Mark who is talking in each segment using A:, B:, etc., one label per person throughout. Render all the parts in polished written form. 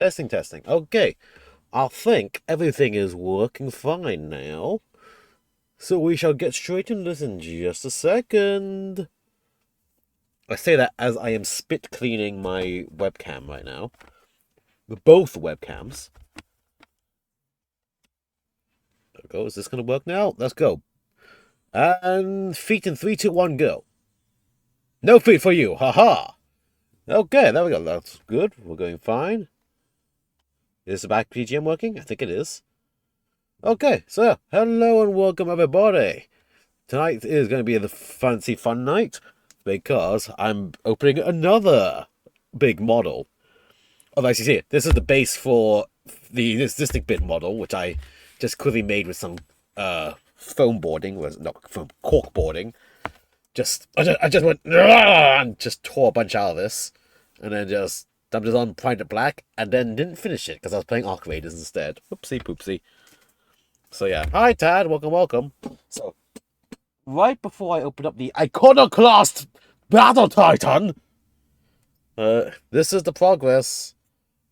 A: Testing, testing. Okay. I think everything is working fine now. So we shall get straight into this in just a second. I say that as I am spit cleaning my webcam right now. Both webcams. There we go. Is this going to work now? Let's go. And feet in 3, 2, 1, go. No feet for you. Haha. Okay, there we go. That's good. We're going fine. Is the back PGM working? I think it is. Okay, so hello and welcome everybody. Tonight is going to be the fancy fun night because I'm opening another big model of ICC. This is the base for the existing bit model, which I just quickly made with some foam boarding, was not foam cork boarding. I just went and just tore a bunch out of this, and then just dumped it on primed it black, and then didn't finish it because I was playing Arc Raiders instead. Oopsie poopsie. So yeah, hi Tad, welcome. So right before I open up the Iconoclast Battle Titan, this is the progress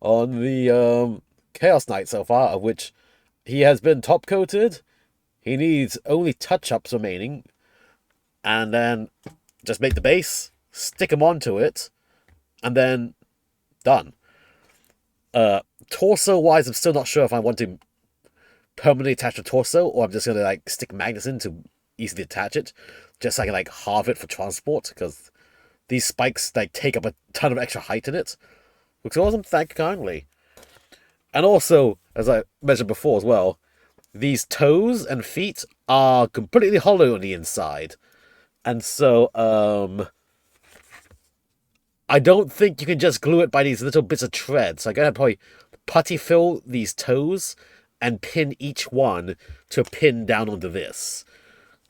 A: on the Chaos Knight so far, of which he has been top coated. He needs only touch-ups remaining, and then just make the base, stick him onto it, and then done. Torso-wise, I'm still not sure if I want to permanently attach the torso, or I'm just gonna like stick magnets in to easily attach it, just so I can like halve it for transport, because these spikes like take up a ton of extra height in it. Which is awesome, thank you kindly. And also, as I mentioned before as well, these toes and feet are completely hollow on the inside. And so, I don't think you can just glue it by these little bits of thread. So I'm gonna probably putty fill these toes and pin each one to a pin down onto this.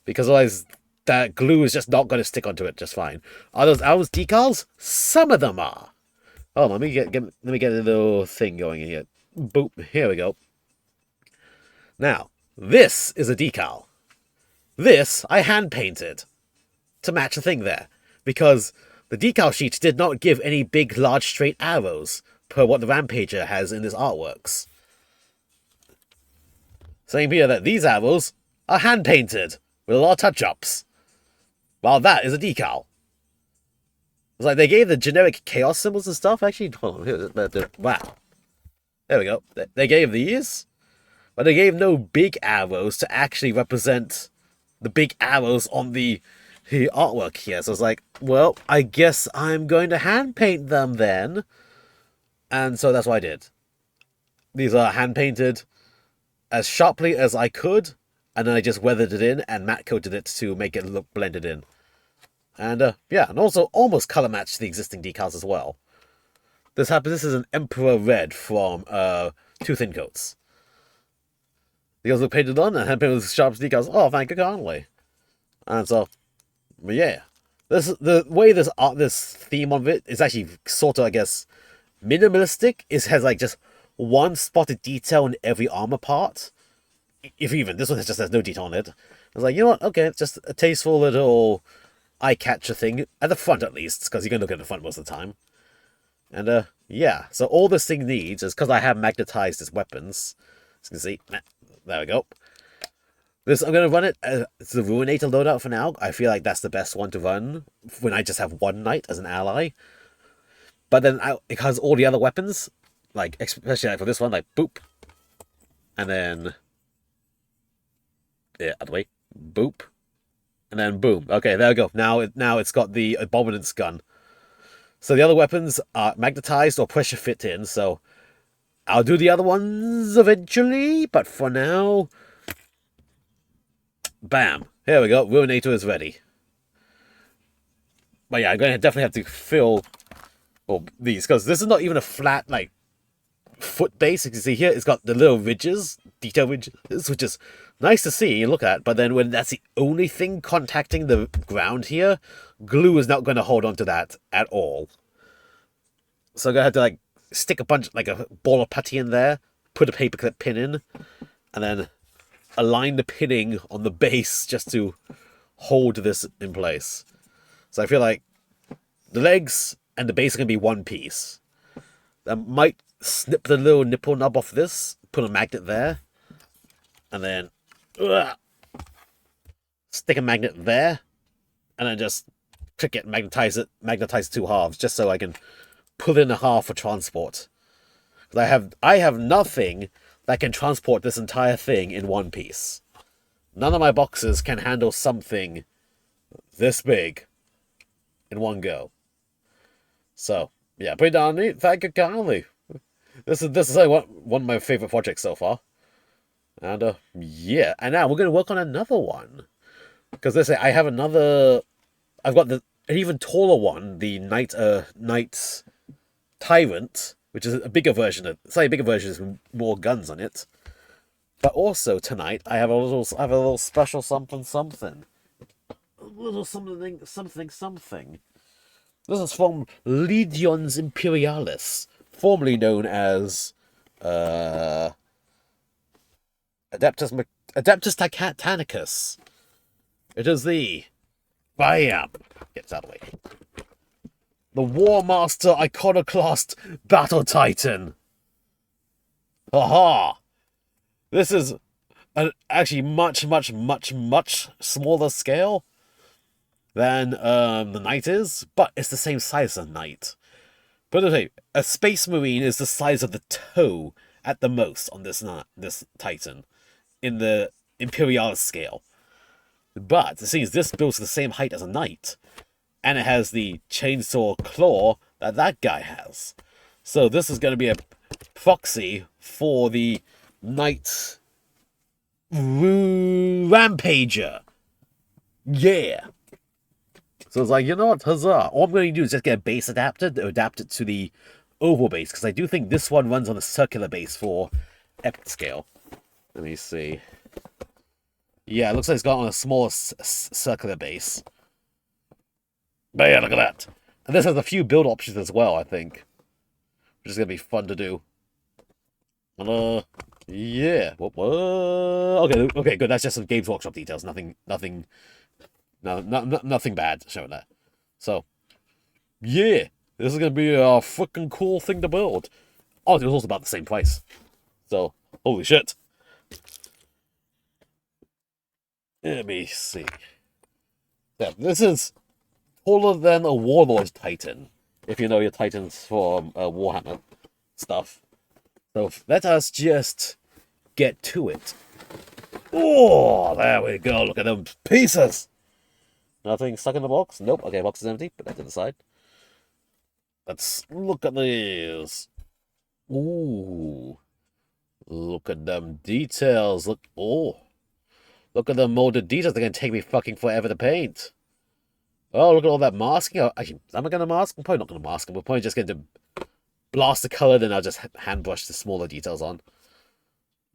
A: Because otherwise, that glue is just not going to stick onto it just fine. Are those ours decals? Some of them are. Oh, let me get a little thing going in here. Boop. Here we go. Now, this is a decal. This I hand painted to match the thing there, because the decal sheet did not give any big, large, straight arrows per what the Rampager has in his artworks. Saying here that these arrows are hand painted with a lot of touch-ups, while that is a decal. It's like they gave the generic chaos symbols and stuff. Actually, hold on. Wow. There we go. They gave these, but they gave no big arrows to actually represent the big arrows on the artwork here. So it's like, well, I guess I'm going to hand paint them then. And so that's what I did. These are hand painted as sharply as I could, and then I just weathered it in and matte coated it to make it look blended in. And yeah, and also almost color matched the existing decals as well. This is an Emperor Red from Two Thin Coats. These look painted on and hand painted with sharp decals. Oh, thank you kindly. And so, yeah, the way this theme of it is actually sort of, I guess, minimalistic. It has like just one spotted detail in every armor part. If even this one just has no detail on it. I was like, you know what? Okay, it's just a tasteful little eye-catcher thing at the front, at least, because you can look at the front most of the time. And yeah, so all this thing needs is, because I have magnetized its weapons. As you can see, there we go. This I'm gonna run it. It's the Ruinator loadout for now. I feel like that's the best one to run when I just have one knight as an ally. But then it has all the other weapons, like especially like for this one, like boop, and then yeah, other way, boop, and then boom. Okay, there we go. Now it's got the Abominance gun. So the other weapons are magnetized or pressure fit in. So I'll do the other ones eventually, but for now, bam. Here we go. Ruinator is ready. But yeah, I'm going to definitely have to fill these, because this is not even a flat, like, foot base. You can see here, it's got the little ridges, detail ridges, which is nice to see and look at. But then when that's the only thing contacting the ground here, glue is not going to hold on to that at all. So I'm going to have to, like, stick a bunch, like a ball of putty in there, put a paperclip pin in, and then align the pinning on the base just to hold this in place. So I feel like the legs and the base are going to be one piece. I might snip the little nipple nub off this, put a magnet there, and then stick a magnet there, and then just click it, magnetize two halves, just so I can pull in a half for transport. Because I have nothing that can transport this entire thing in one piece. None of my boxes can handle something this big in one go. So, yeah, pretty darn neat. Thank you kindly. This is like one of my favorite projects so far. And, yeah. And now we're going to work on another one. Because let's say I have another... I've got an even taller one, the Knight Tyrant, which is a bigger version of... Slightly bigger version with more guns on it. But also, tonight, I have a little special something. A little something. This is from Legions Imperialis, formerly known as Adeptus Titanicus. It is the bam. Gets out of the way. The War Master Iconoclast Battle Titan. Haha! This is an actually much smaller scale than the Knight is, but it's the same size as a Knight. But okay, a Space Marine is the size of the toe at the most on this Titan in the Imperialis scale. But it seems this builds the same height as a Knight, and it has the chainsaw claw that guy has. So this is going to be a proxy for the Knight Rampager. Yeah. So it's like, you know what, huzzah. All I'm going to do is just get a base adapted to adapt it to the oval base, because I do think this one runs on a circular base for epic scale. Let me see. Yeah, it looks like it's got on a smaller circular base. But yeah, look at that. And this has a few build options as well, I think. Which is going to be fun to do. Yeah. Okay, good. That's just some Games Workshop details. Nothing bad showing that. So, yeah. This is going to be a freaking cool thing to build. Oh, it was also about the same price. So, holy shit. Let me see. Yeah, this is taller than a Warlord Titan. If you know your Titans from Warhammer stuff. So let us just get to it. Oh, there we go. Look at them pieces. Nothing stuck in the box? Nope. Okay, box is empty. Put that to the side. Let's look at these. Ooh. Look at them details. Look. Oh. Look at the molded details. They're going to take me fucking forever to paint. Oh, look at all that masking. Actually, am I going to mask? I'm probably not going to mask them. We're probably just going to blast the color, then I'll just hand brush the smaller details on.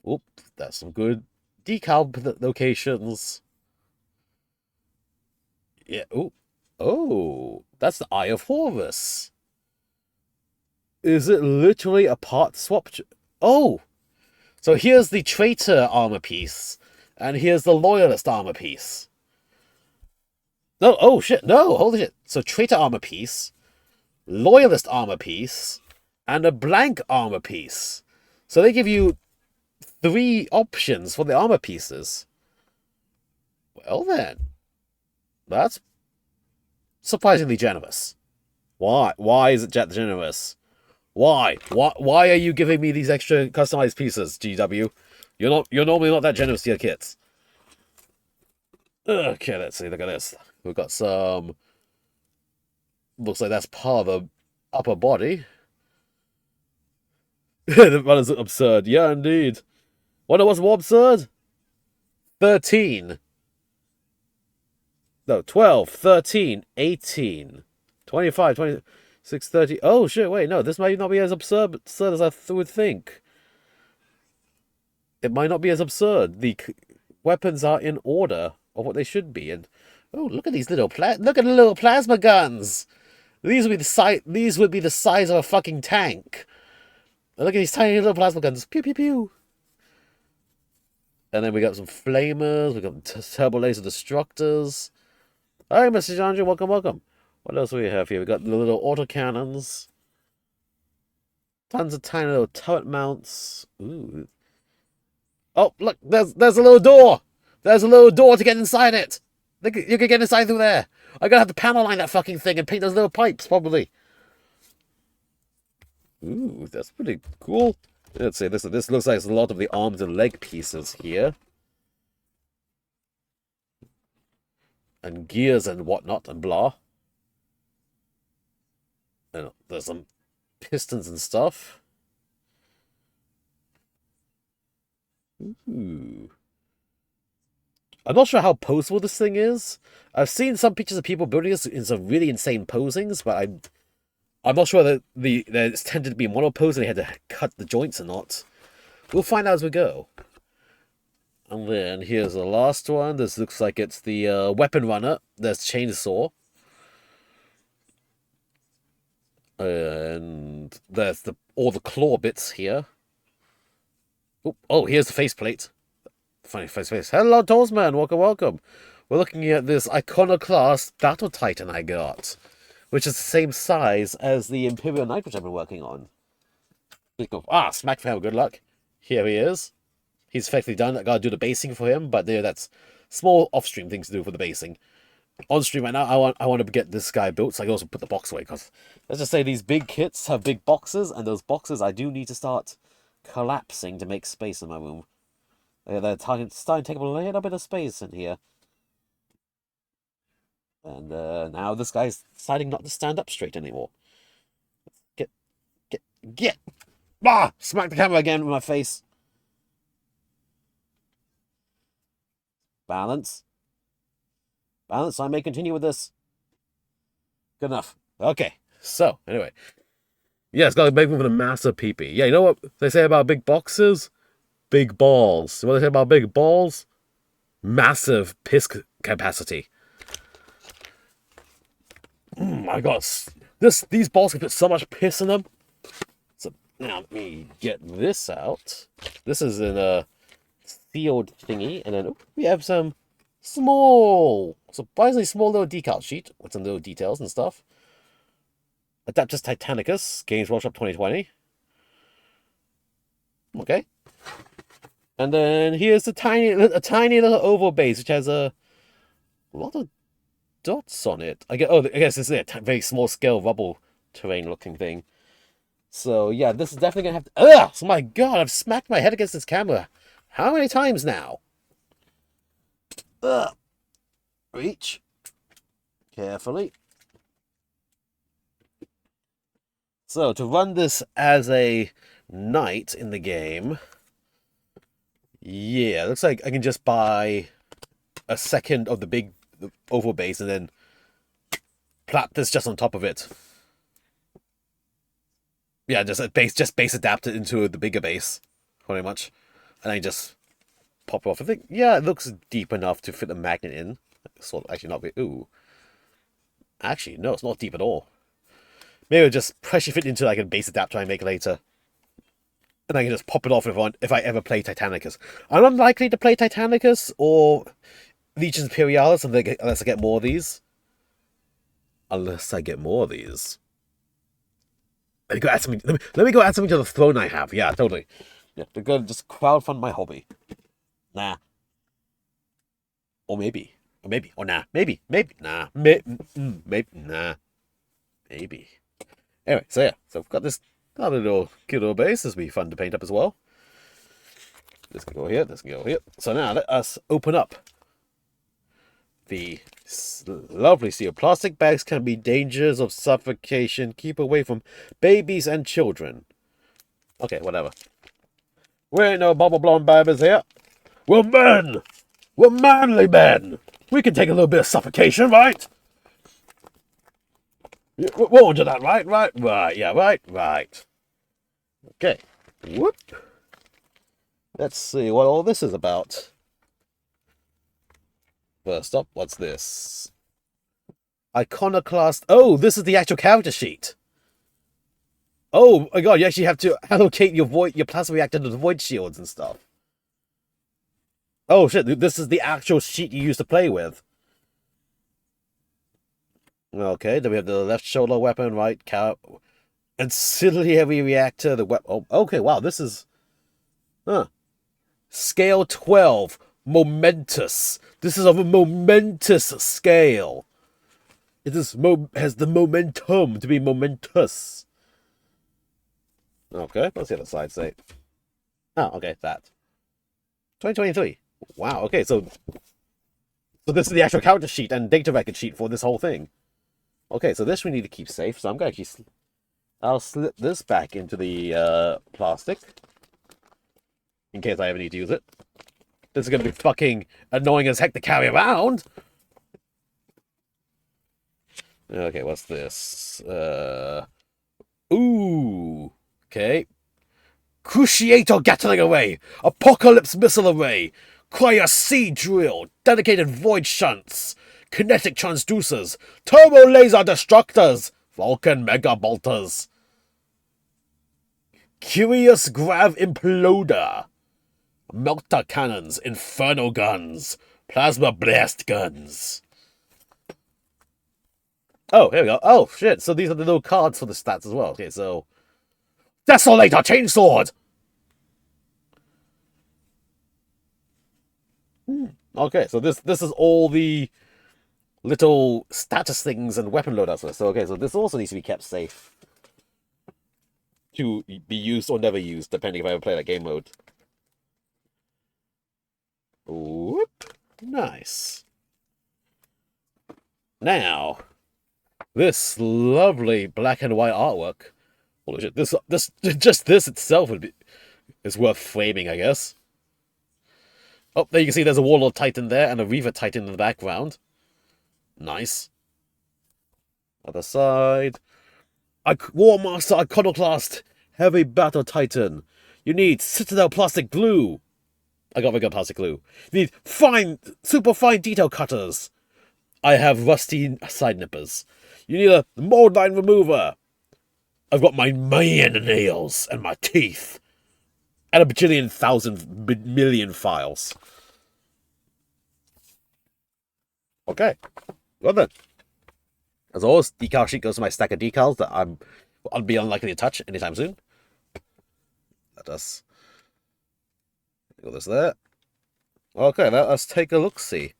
A: Oop, that's some good decal locations. Yeah, ooh. Oh, that's the Eye of Horus. Is it literally a part swap? Oh! So here's the Traitor armor piece, and here's the Loyalist armor piece. No, oh shit, no, holy shit. So Traitor armor piece, Loyalist armor piece, and a blank armor piece. So they give you 3 options for the armor pieces. Well then, that's surprisingly generous. Why? Why is it generous? Why? Why are you giving me these extra customized pieces, GW? You're normally not that generous to your kits. Okay, let's see. Look at this. We've got some. Looks like that's part of the upper body. That is absurd. Yeah, indeed. Wonder what's more absurd? 13. No, 12, 13, 18, 25, 26, 30. Oh, shit, wait, no, this might not be as absurd as I would think. It might not be as absurd. The weapons are in order of what they should be. And, oh, look at these little look at the little plasma guns. These would be the size of a fucking tank. Look at these tiny little plasma guns. Pew, pew, pew. And then we got some flamers. We got turbo laser destructors. Hi, Mr. Janja. Welcome, welcome. What else do we have here? We got the little autocannons. Tons of tiny little turret mounts. Ooh. Oh, look, there's a little door. There's a little door to get inside it. You can get inside through there. I gotta have to panel line that fucking thing and paint those little pipes, probably. Ooh, that's pretty cool. Let's see, this looks like it's a lot of the arms and leg pieces here. And gears and whatnot and blah. And there's some pistons and stuff. Ooh. I'm not sure how posable this thing is. I've seen some pictures of people building this in some really insane posings, but I'm not sure that it's tended to be mono pose and they had to cut the joints or not. We'll find out as we go. And then here's the last one. This looks like it's the weapon runner. There's chainsaw. And there's all the claw bits here. Oh, here's the faceplate. Funny face. Hello, Toastman. Welcome, welcome. We're looking at this Iconoclast Battle Titan I got, which is the same size as the Imperial Knight, which I've been working on. Smack for him. Good luck. Here he is. He's effectively done. I gotta do the basing for him, but that's small off-stream things to do for the basing. On stream right now, I want to get this guy built, so I can also put the box away, because let's just say these big kits have big boxes, and those boxes I do need to start collapsing to make space in my room. They're starting to take up a little bit of space in here. And now this guy's deciding not to stand up straight anymore. Get! Smack the camera again with my face. Balance. I may continue with this. Good enough. Okay. So, anyway. Yeah, it's got a big one with a massive peepee. Yeah, you know what they say about big boxes? Big balls. What they say about big balls? Massive piss capacity. My God. These balls can put so much piss in them. So, now let me get this out. This is in a sealed thingy. And then we have some surprisingly small little decal sheet with some little details and stuff. Adaptus Titanicus, Games Workshop 2020. Okay. And then here's a tiny little oval base, which has a lot of dots on it. I guess it's a very small scale rubble terrain looking thing. So yeah, this is definitely gonna have to. Ugh! Oh my God, I've smacked my head against this camera. How many times now? Ugh. Reach. Carefully. So, to run this as a knight in the game, yeah, looks like I can just buy a second of the oval base and then plap this just on top of it. Yeah, just base adapt it into the bigger base, pretty much. And then just pop it off. I think, yeah, it looks deep enough to fit a magnet in. So, actually not very, ooh. Actually, no, it's not deep at all. Maybe I'll just pressure fit into like a base adapter I make later. And I can just pop it off if I ever play Titanicus. I'm unlikely to play Titanicus or Legions Imperialis unless I get more of these. Let me go add something. Let me go add something to the throne I have. Yeah, totally. Yeah, to go just crowdfund my hobby. Nah. Or maybe. Or nah. Maybe. Nah. Maybe. Nah. Maybe. Anyway, so yeah. So I've got this other little cute little base. This will be fun to paint up as well. This can go here. This can go here. So now let us open up the lovely seal. Plastic bags can be dangers of suffocation. Keep away from babies and children. Okay, whatever. We ain't no bubble blowing babies here. We're men. We're manly men. We can take a little bit of suffocation, right? We won't do that, right? Right. Yeah, right. Okay. Whoop. Let's see what all this is about. First up, what's this? Iconoclast. Oh, this is the actual character sheet. Oh my God, you actually have to allocate your plasma reactor to the void shields and stuff. Oh shit, this is the actual sheet you used to play with. Okay, then we have the left shoulder weapon, right Ancillary reactor, the weapon. Oh, okay, wow, this is. Huh. Scale 12. Momentous. This is of a momentous scale. It is has the momentum to be momentous. Okay, let's see what the side say. Oh, okay, that. 2023. Wow, okay, so this is the actual character sheet and data record sheet for this whole thing. Okay, so this we need to keep safe, so I'm going to actually... I'll slip this back into the plastic. In case I ever need to use it. This is going to be fucking annoying as heck to carry around. Okay, what's this? Ooh. Okay. Cruciator Gatling Array. Apocalypse Missile Array. Cryo Seed Drill. Dedicated Void Shunts. Kinetic Transducers. Turbo Laser Destructors. Vulcan Mega Bolters. Curious Grav Imploder. Melter Cannons. Inferno Guns. Plasma Blast Guns. Oh, here we go. Oh, shit. So these are the little cards for the stats as well. Okay, so... Desolator Chainsword! Okay, so this is all the little status things and weapon loadouts. So, okay, so this also needs to be kept safe. To be used or never used, depending if I ever play that game mode. Whoop. Nice. Now, this lovely black and white artwork. Holy shit, this just this itself is worth framing, I guess. Oh, there you can see there's a Warlord Titan there and a Reaver Titan in the background. Nice. Other side. War Master Iconoclast Heavy Battle Titan. You need Citadel Plastic Glue. I got regular plastic glue. You need super fine detail cutters. I have rusty side nippers. You need a mold line remover. I've got my man nails and my teeth. And a bajillion thousand million files. Okay. Well then. As always, decal sheet goes to my stack of decals that I'll be unlikely to touch anytime soon. Let us got this there. Okay, let's take a look-see.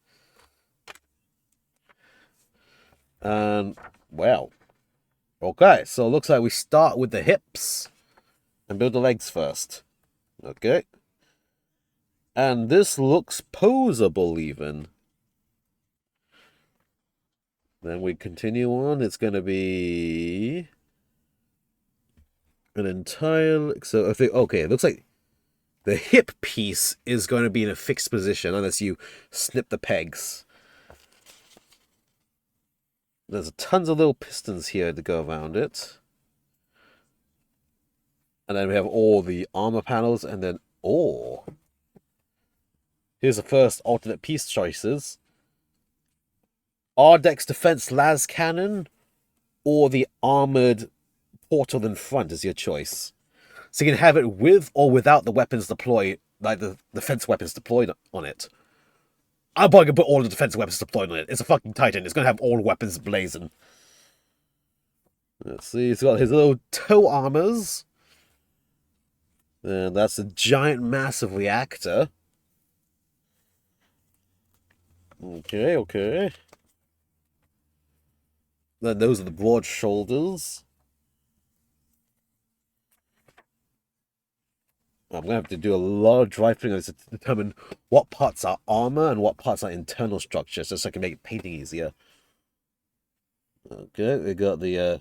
A: And, well. Okay, so it looks like we start with the hips and build the legs first. Okay. And this looks posable even. Then we continue on. It's going to be an entire... So, okay, it looks like the hip piece is going to be in a fixed position unless you snip the pegs. There's tons of little pistons here to go around it. And then we have all the armor panels, and then... Oh! Here's the first alternate piece choices. Ardex Defense Las Cannon, or the armored portal in front is your choice. So you can have it with or without the weapons deployed, like the defense weapons deployed on it. I'm probably going to put all the defense weapons deployed on it. It's a fucking Titan. It's going to have all weapons blazing. Let's see. It's got his little toe armors. And that's a giant, massive reactor. Okay, okay. Then those are the broad shoulders. I'm going to have to do a lot of dry fingers to determine what parts are armor and what parts are internal structures, just so I can make painting easier. Okay, we got the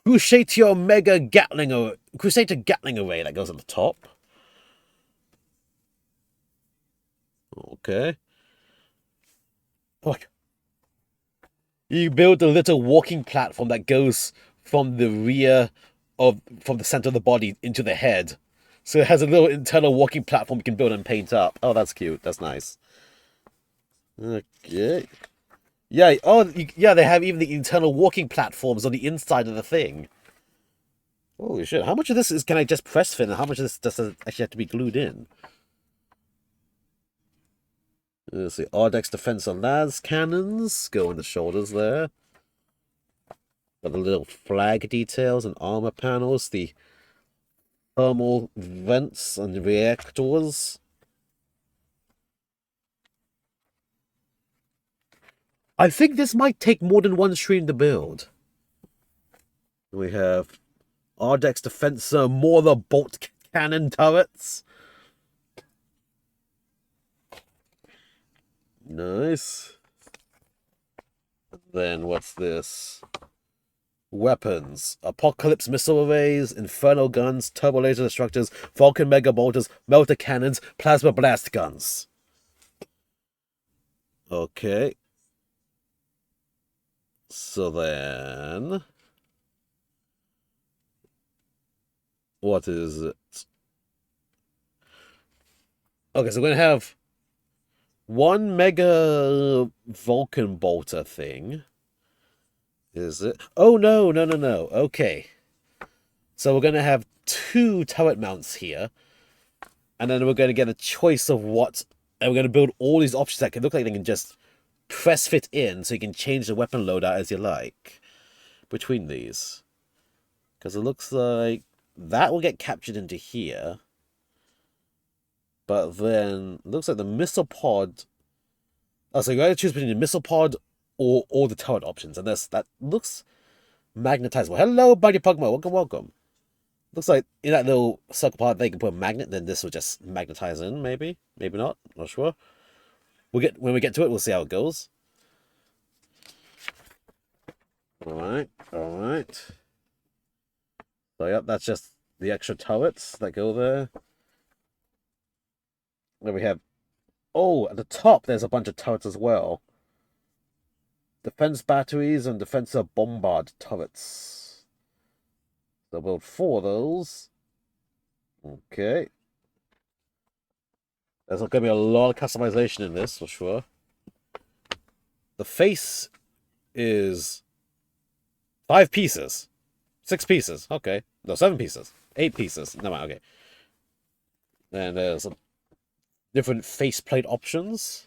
A: Crusader Gatling Array that goes at the top. Okay. Oh, you build a little walking platform that goes from the rear from the center of the body into the head. So it has a little internal walking platform you can build and paint up. Oh, that's cute. That's nice. Okay. Yeah, oh, yeah, they have even the internal walking platforms on the inside of the thing. Holy shit. How much of this can I just press fit, and how much of this does actually have to be glued in? Let's see. Ardex Defense and Las Cannons. Go on the shoulders there. Got the little flag details and armor panels, the thermal vents and reactors. I think this might take more than one stream to build. We have Ardex Defensor, more the bolt cannon turrets. Nice. Then what's this? Weapons. Apocalypse missile arrays, inferno guns, turbo laser destructors, Vulcan mega bolters, melter cannons, plasma blast guns. Okay. So then... what is it? Okay, so we're going to have one mega Vulcan bolter thing. Is it? Oh, no. Okay. So we're going to have 2 turret mounts here. And then we're going to get a choice of what... and we're going to build all these options that can look like they can just press fit in, so you can change the weapon loadout as you like between these. Because it looks like that will get captured into here. But then it looks like the missile pod... oh, so you got to choose between the missile pod or all the turret options. And that looks magnetizable. Hello, buddy Pugmo. Welcome. Looks like in that little circle part they can put a magnet, then this will just magnetize in, maybe. Maybe not. Not sure. When we get to it, we'll see how it goes. Alright. So yep, that's just the extra turrets that go there. Then we have... oh, at the top there's a bunch of turrets as well. Defense batteries and defensor bombard turrets. They'll build 4 of those. Okay. There's going to be a lot of customization in this, for sure. The face is 5 pieces. 6 pieces. Okay. No, 7 pieces. 8 pieces. No, okay. And there's different faceplate options.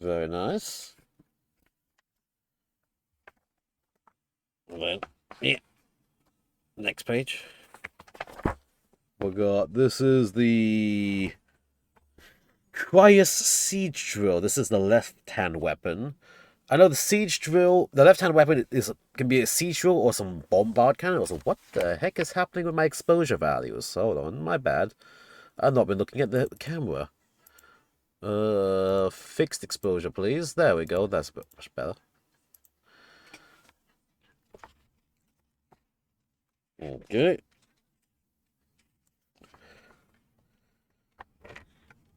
A: Very nice. And then, yeah. Next page. We got, this is the Cryus Siege Drill. This is the left-hand weapon. I know the Siege Drill, the left-hand weapon can be a Siege Drill or some Bombard Cannon. So what the heck is happening with my exposure values? Hold on, my bad. I've not been looking at the camera. Fixed exposure, please. There we go. That's much better. Okay.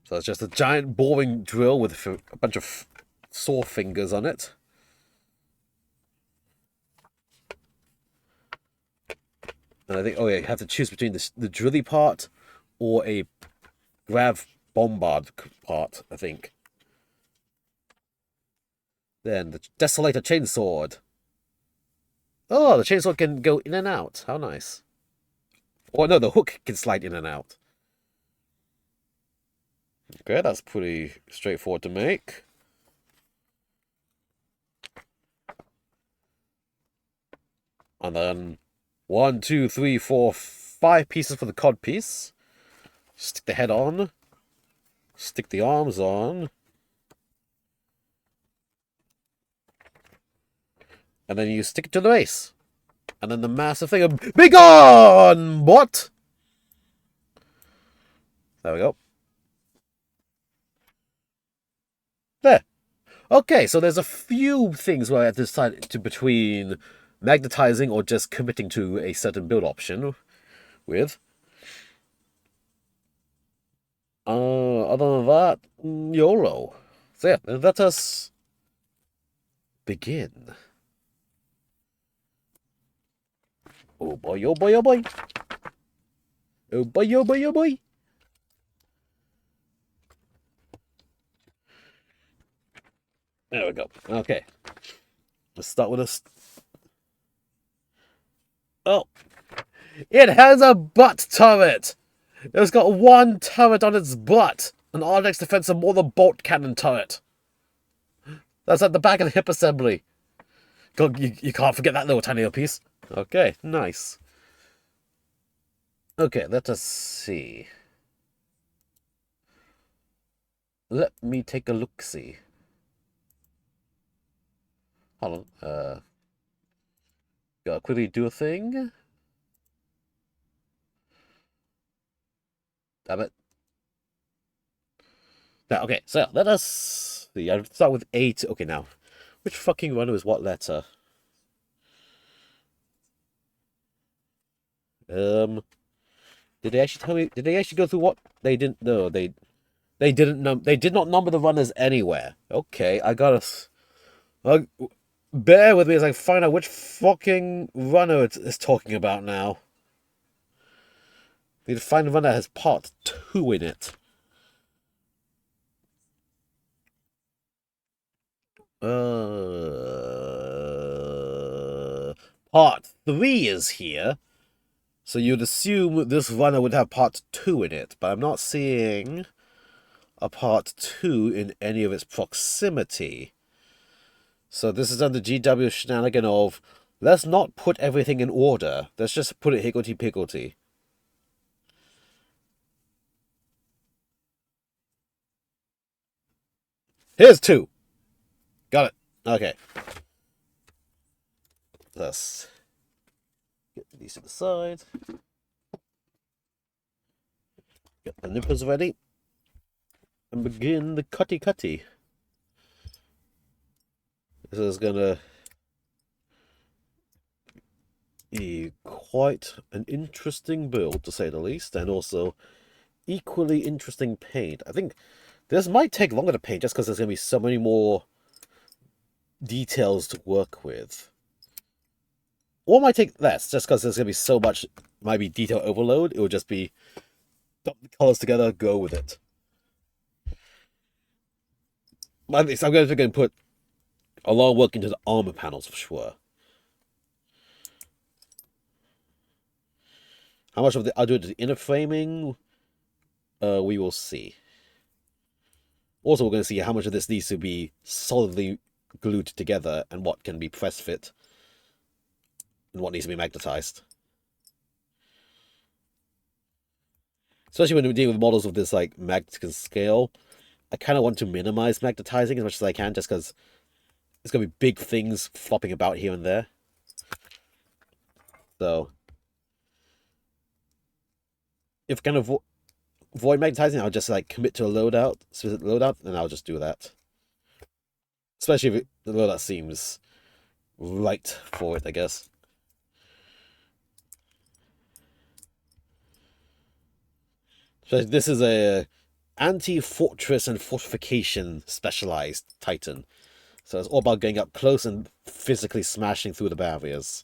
A: So it's just a giant boring drill with a bunch of saw fingers on it. And I think, oh yeah, you have to choose between the drilly part or a grav bombard part, I think. Then the Desolator Chainsword. Oh, the chainsword can go in and out. How nice. Or no, the hook can slide in and out. Okay, that's pretty straightforward to make. And then 1, 2, 3, 4, 5 pieces for the cod piece. Stick the head on. Stick the arms on. And then you stick it to the base. And then the massive thing of... be gone! What? There we go. There. Okay, so there's a few things where I have to decide between magnetizing or just committing to a certain build option with. Other than that, YOLO. So yeah, let us begin. Oh boy, oh boy, oh boy. Oh boy, oh boy, oh boy. There we go. Okay. Let's start with this. Oh. It has a butt turret. It's got 1 turret on its butt. An Ardex Defensor more than bolt cannon turret. That's at the back of the hip assembly. God, you can't forget that little tiny little piece. Okay, nice. Okay, let us see. Let me take a look-see. Hold on. Gotta quickly do a thing. Damn it. Now, okay, so let us see. I'll start with 8. Okay, now. Which fucking runner is what letter? Did they actually tell me? Did they actually go through what they didn't? No, they didn't. They did not number the runners anywhere. Okay, I gotta. Bear with me as I find out which fucking runner it's talking about now. Need to find a runner that has part 2 in it. Part 3 is here. So you'd assume this runner would have part 2 in it, but I'm not seeing a part 2 in any of its proximity. So this is under GW shenanigan of, let's not put everything in order. Let's just put it higgledy-piggledy. Here's 2. Got it. Okay. Let's get these to the side. Get the nippers ready. And begin the cutty-cutty. This is gonna be quite an interesting build, to say the least, and also equally interesting paint. I think this might take longer to paint just because there's gonna be so many more details to work with. Or it might take less, just because there's gonna be so much, might be detail overload. It will just be dump the colors together, go with it. At least I'm going to put a lot of work into the armor panels for sure. How much of the I'll do the inner framing, we will see. Also, we're going to see how much of this needs to be solidly glued together and what can be press fit and what needs to be magnetized. Especially when we're dealing with models of this like magnetic scale, I kind of want to minimize magnetizing as much as I can, just because there's going to be big things flopping about here and there. So, if kind of avoid magnetizing, I'll just like commit to a loadout, specific loadout, and I'll just do that. Especially if the loadout seems right for it, I guess. So this is a anti-fortress and fortification specialized Titan. So it's all about going up close and physically smashing through the barriers.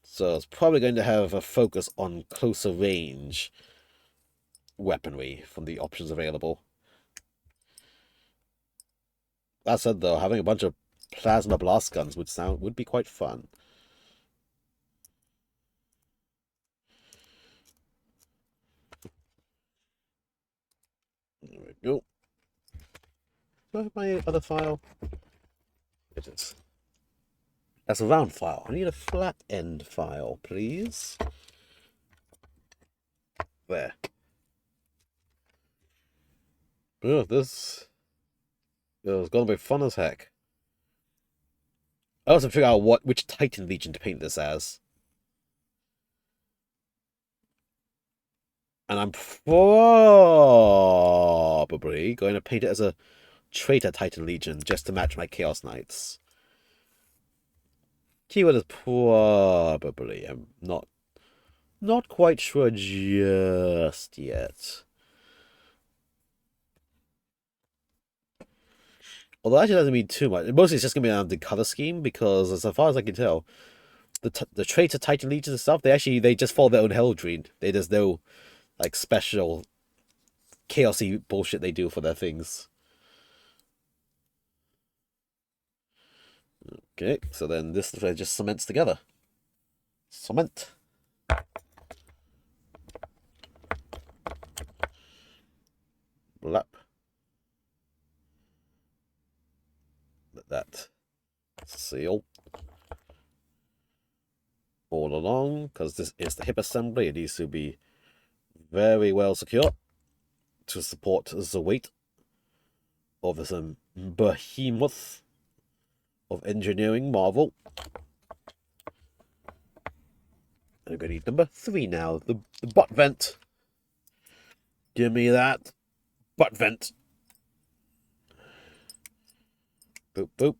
A: So it's probably going to have a focus on closer range weaponry from the options available. That said, though, having a bunch of plasma blast guns would be quite fun. There we go. Do I have my other file? It is. That's a round file. I need a flat end file, please. There. Oh, this is gonna be fun as heck. I also figure out which Titan Legion to paint this as. And I'm probably going to paint it as a Traitor Titan Legion just to match my Chaos Knights. Keyword is probably. I'm not quite sure just yet. Although actually doesn't mean too much. Mostly it's just going to be on the color scheme because as far as I can tell, the Traitor Titan Legions and stuff, they just follow their own hell dream. There's no like special chaosy bullshit they do for their things. Okay, so then this just cements together. Cement. Blap. Let that seal. all along, because this is the hip assembly. It needs to be very well secure to support the weight of this behemoth of engineering marvel. I'm going to need number 3 now, the butt vent. Give me that butt vent. Boop, boop.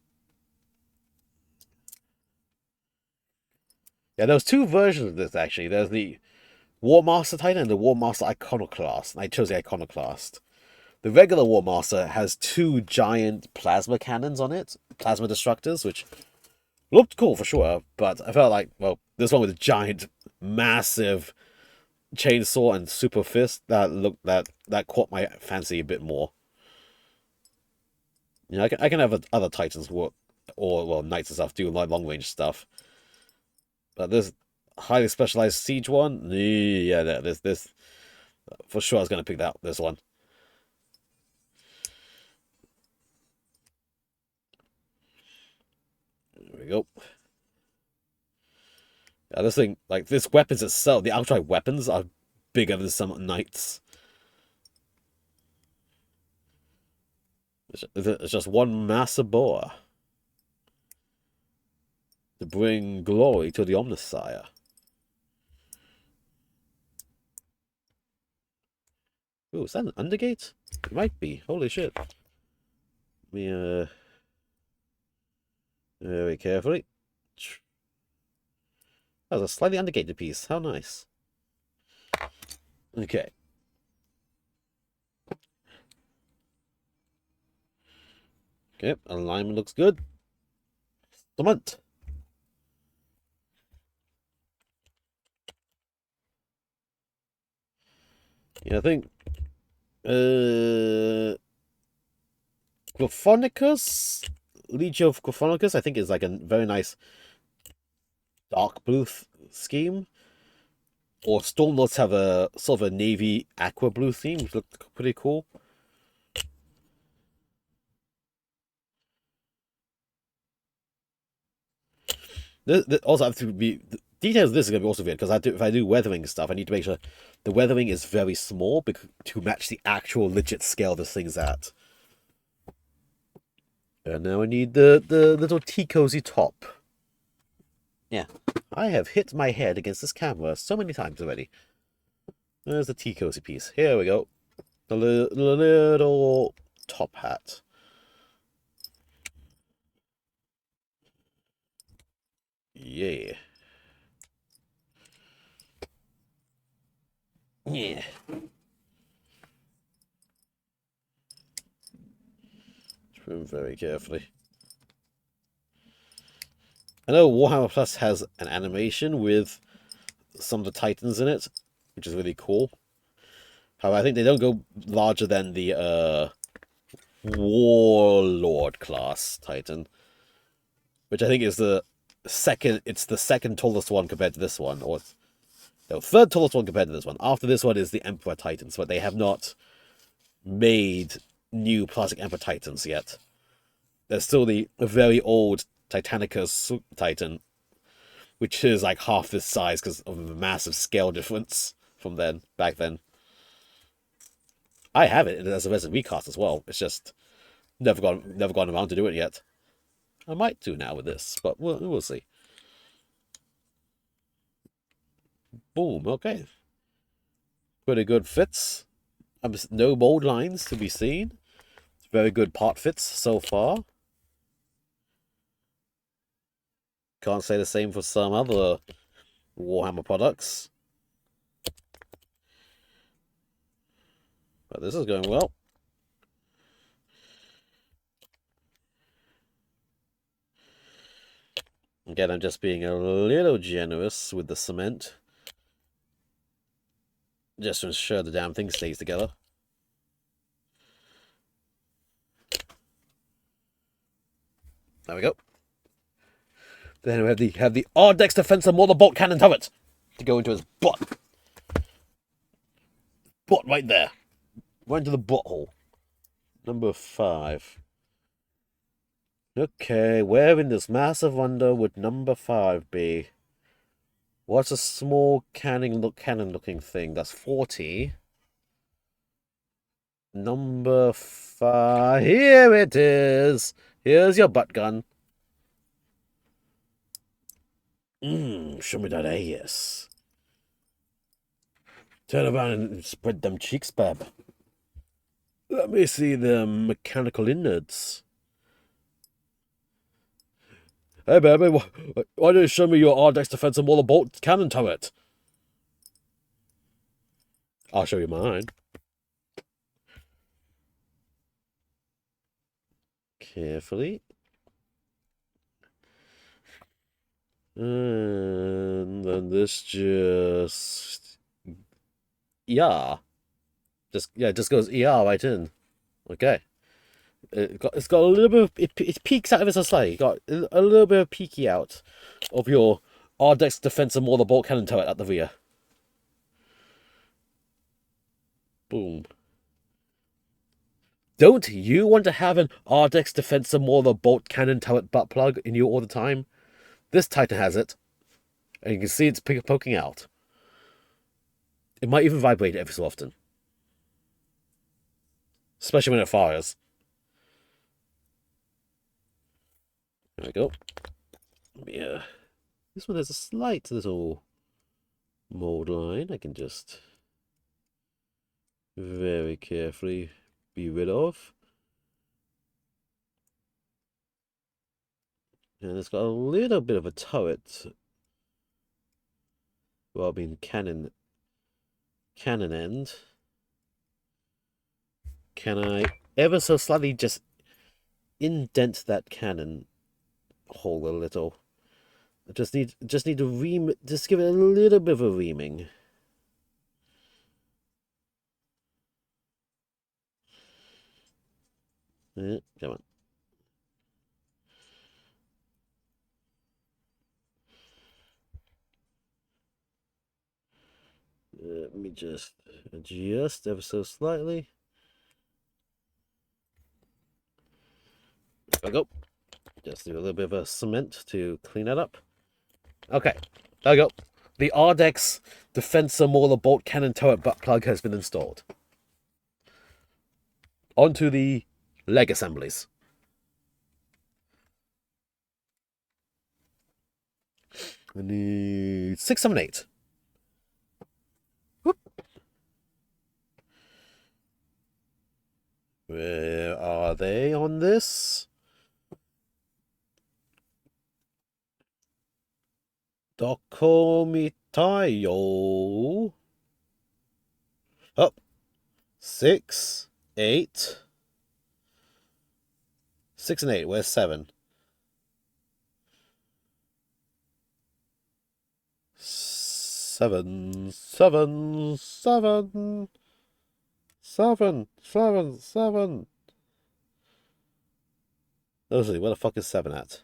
A: Yeah, there's 2 versions of this, actually. There's the War Master Titan and the War Master Iconoclast. And I chose the Iconoclast. The regular War Master has 2 giant plasma cannons on it. Plasma destructors, which looked cool for sure. But I felt like, well, this one with a giant, massive chainsaw and super fist, that caught my fancy a bit more. You know, I can have other Titans work, or, well, Knights and stuff, do like long-range stuff. But this highly specialized siege one, yeah, this for sure I was going to pick this one. There we go. Yeah, this thing, like, this weapons itself, the outright weapons are bigger than some Knights. It's just one massive boar to bring glory to the Omnissiah. Ooh, is that an undergate? It might be. Holy shit. Let me, very carefully. That was a slightly undergated piece. How nice. Okay. Okay, alignment looks good. Cement. Yeah, I think Gryphonicus, Legion of Gryphonicus, I think is like a very nice dark blue scheme. Or Stormlords have a sort of a navy aqua blue theme, which looked pretty cool. Also have to be details of this is going to be also weird because if I do weathering stuff, I need to make sure the weathering is very small to match the actual legit scale this thing's at. And now I need the little tea cozy top. Yeah, I have hit my head against this camera so many times already. There's the tea cozy piece. Here we go. The little top hat. Yeah. Yeah. Trim very carefully. I know Warhammer Plus has an animation with some of the Titans in it, which is really cool. However, I think they don't go larger than the Warlord class Titan, which I think is the second. It's the second tallest one compared to this one, or no, third tallest one compared to this one. After this one is the Emperor Titans, but they have not made new plastic Emperor Titans yet. There's still the very old Titanicus Titan, which is like half this size because of the massive scale difference from back then. I have it as a resin recast as well. It's just never gone around to do it yet. I might do now with this, but we'll see. Boom. Okay. Pretty good fits. No mold lines to be seen. Very good part fits so far. Can't say the same for some other Warhammer products. But this is going well. Again, I'm just being a little generous with the cement. Just to ensure the damn thing stays together. There we go. Then we have the Ardex Defensor Mortar Bolt Cannon Turret to go into his butt. Butt right there. Right into the butthole. Number 5. Okay, where in this massive wonder would number 5 be? What's a small cannon looking thing? That's 40. Number 5. Here it is. Here's your butt gun. Show me that ass. Turn around and spread them cheeks, bab. Let me see them mechanical innards. Hey, baby, why don't you show me your RDX defensive mortar bolt cannon turret? I'll show you mine. Carefully. And then this just... Yeah. It just goes ER right in. Okay. It's got a little bit of... It peeks out of it so slightly. Got a little bit of peeky out of your RDX defensive mortar bolt cannon turret at the rear. Boom. Don't you want to have an RDX defensive mortar bolt cannon turret butt plug in you all the time? This Titan has it. And you can see it's poking out. It might even vibrate every so often. Especially when it fires. There we go. Yeah. This one has a slight little mold line. I can just very carefully be rid of. And it's got a little bit of a turret. Well, I mean cannon end. Can I ever so slightly just indent that cannon hole a little? I just need to just give it a little bit of a reaming. Yeah, come on. Let me just adjust ever so slightly. There we go. Just do a little bit of a cement to clean that up. Okay, there we go. The Ardex Defensor Mauler Bolt Cannon Turret butt plug has been installed. Onto the leg assemblies. I need 6, 7, 8. Whoop. Where are they on this? Dokomitayo. Oh, 6, 8. 6 and 8. Where's 7? 7, 7, 7. 7, 7, 7. Honestly, where the fuck is 7 at?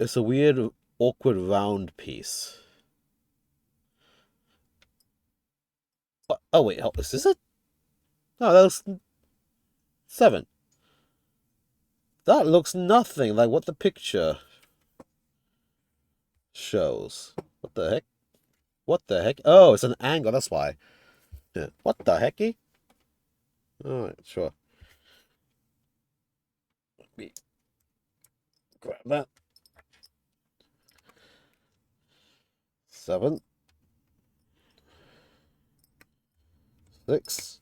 A: It's a weird, awkward round piece. Oh wait, is this it? No, that was 7. That looks nothing like what the picture shows. What the heck? What the heck? Oh, it's an angle, that's why. Yeah. What the hecky? Alright, sure. Let me grab that. 7. 6.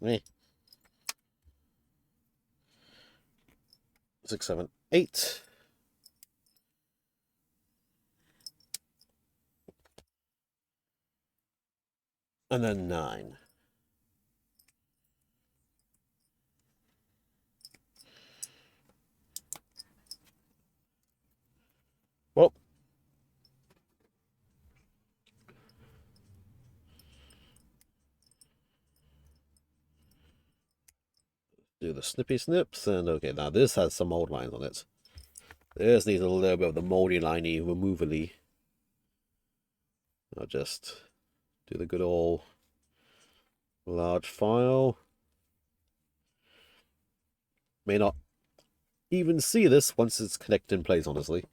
A: Me. 6, 7, 8. And then 9. Well, do the snippy snips, and okay, now this has some mold lines on it. This needs a little bit of the moldy liney removally. I'll just do the good old large file. May not even see this once it's connected in place, honestly.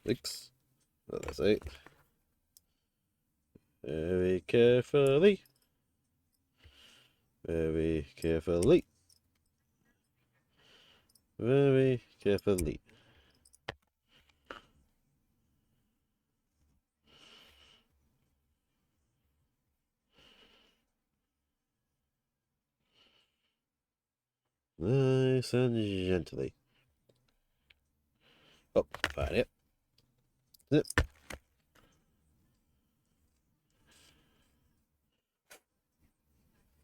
A: 6. Oh, that's 8. Very carefully. Very carefully. Very carefully. Nice and gently. Oh, found it. Zip.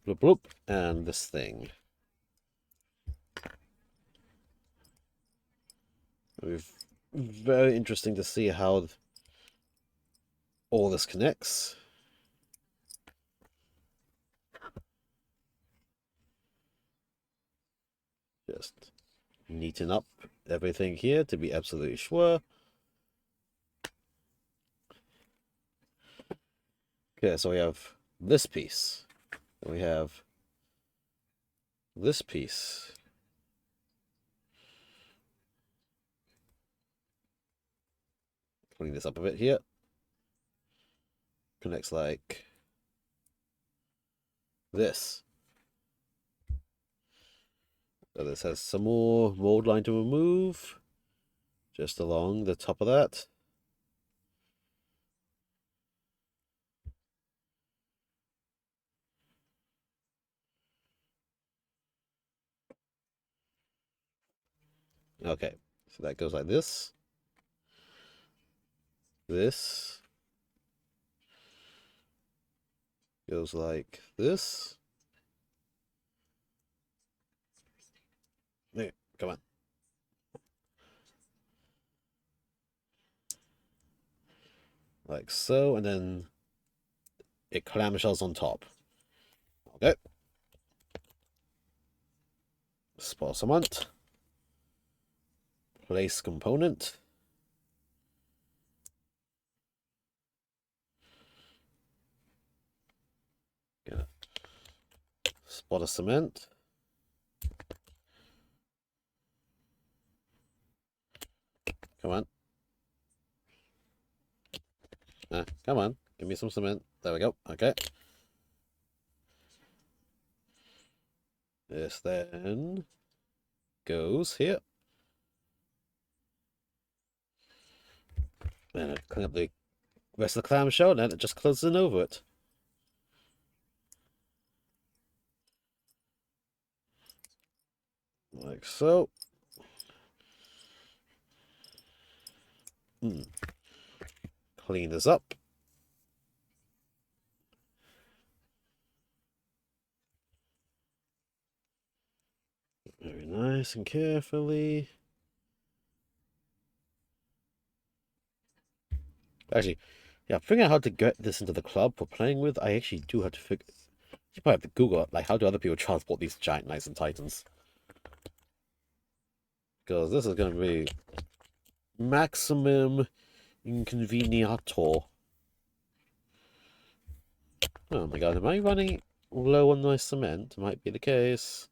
A: Bloop, bloop. And this thing. Very interesting to see how all this connects. Just neaten up everything here to be absolutely sure. Okay, so we have this piece. And we have this piece. Clean this up a bit here. Connects like this. So this has some more mold line to remove. Just along the top of that. Okay, so that goes like this. This goes like this. There, come on. Like so, and then it clamshells on top. Okay. Spot cement. Place component. Gonna spot of cement. Come on. Come on. Give me some cement. There we go. Okay. This then goes here. Then it clean up the rest of the clamshell, and then it just closes in over it. Like so. Clean this up. Very nice and carefully. Actually, yeah, figuring out how to get this into the club for playing with, I actually do have to figure. You probably have to Google it, like how do other people transport these giant knights and titans? Because this is going to be maximum inconveniator. Oh my god, am I running low on my cement? Might be the case.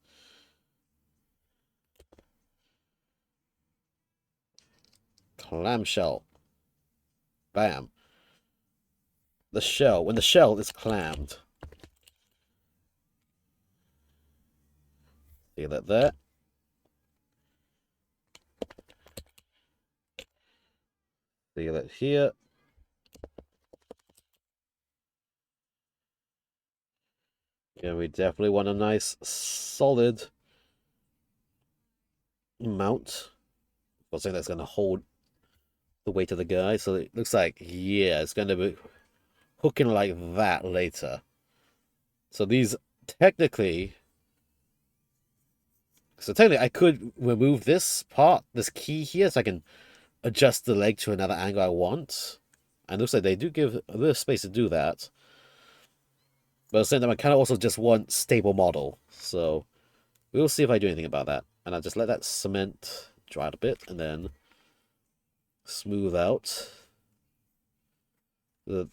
A: Clamshell. Bam. The shell. When the shell is clammed. See that there? See that here? Yeah, we definitely want a nice solid mount. Something that's going to hold the weight of the guy. So it looks like, yeah, it's going to be hooking like that later. So these technically... So technically I could remove this part, this key here, so I can adjust the leg to another angle I want. And it looks like they do give a bit of space to do that. But at the same time, I kind of also just want stable model. So we'll see if I do anything about that. And I'll just let that cement dry out a bit and then smooth out the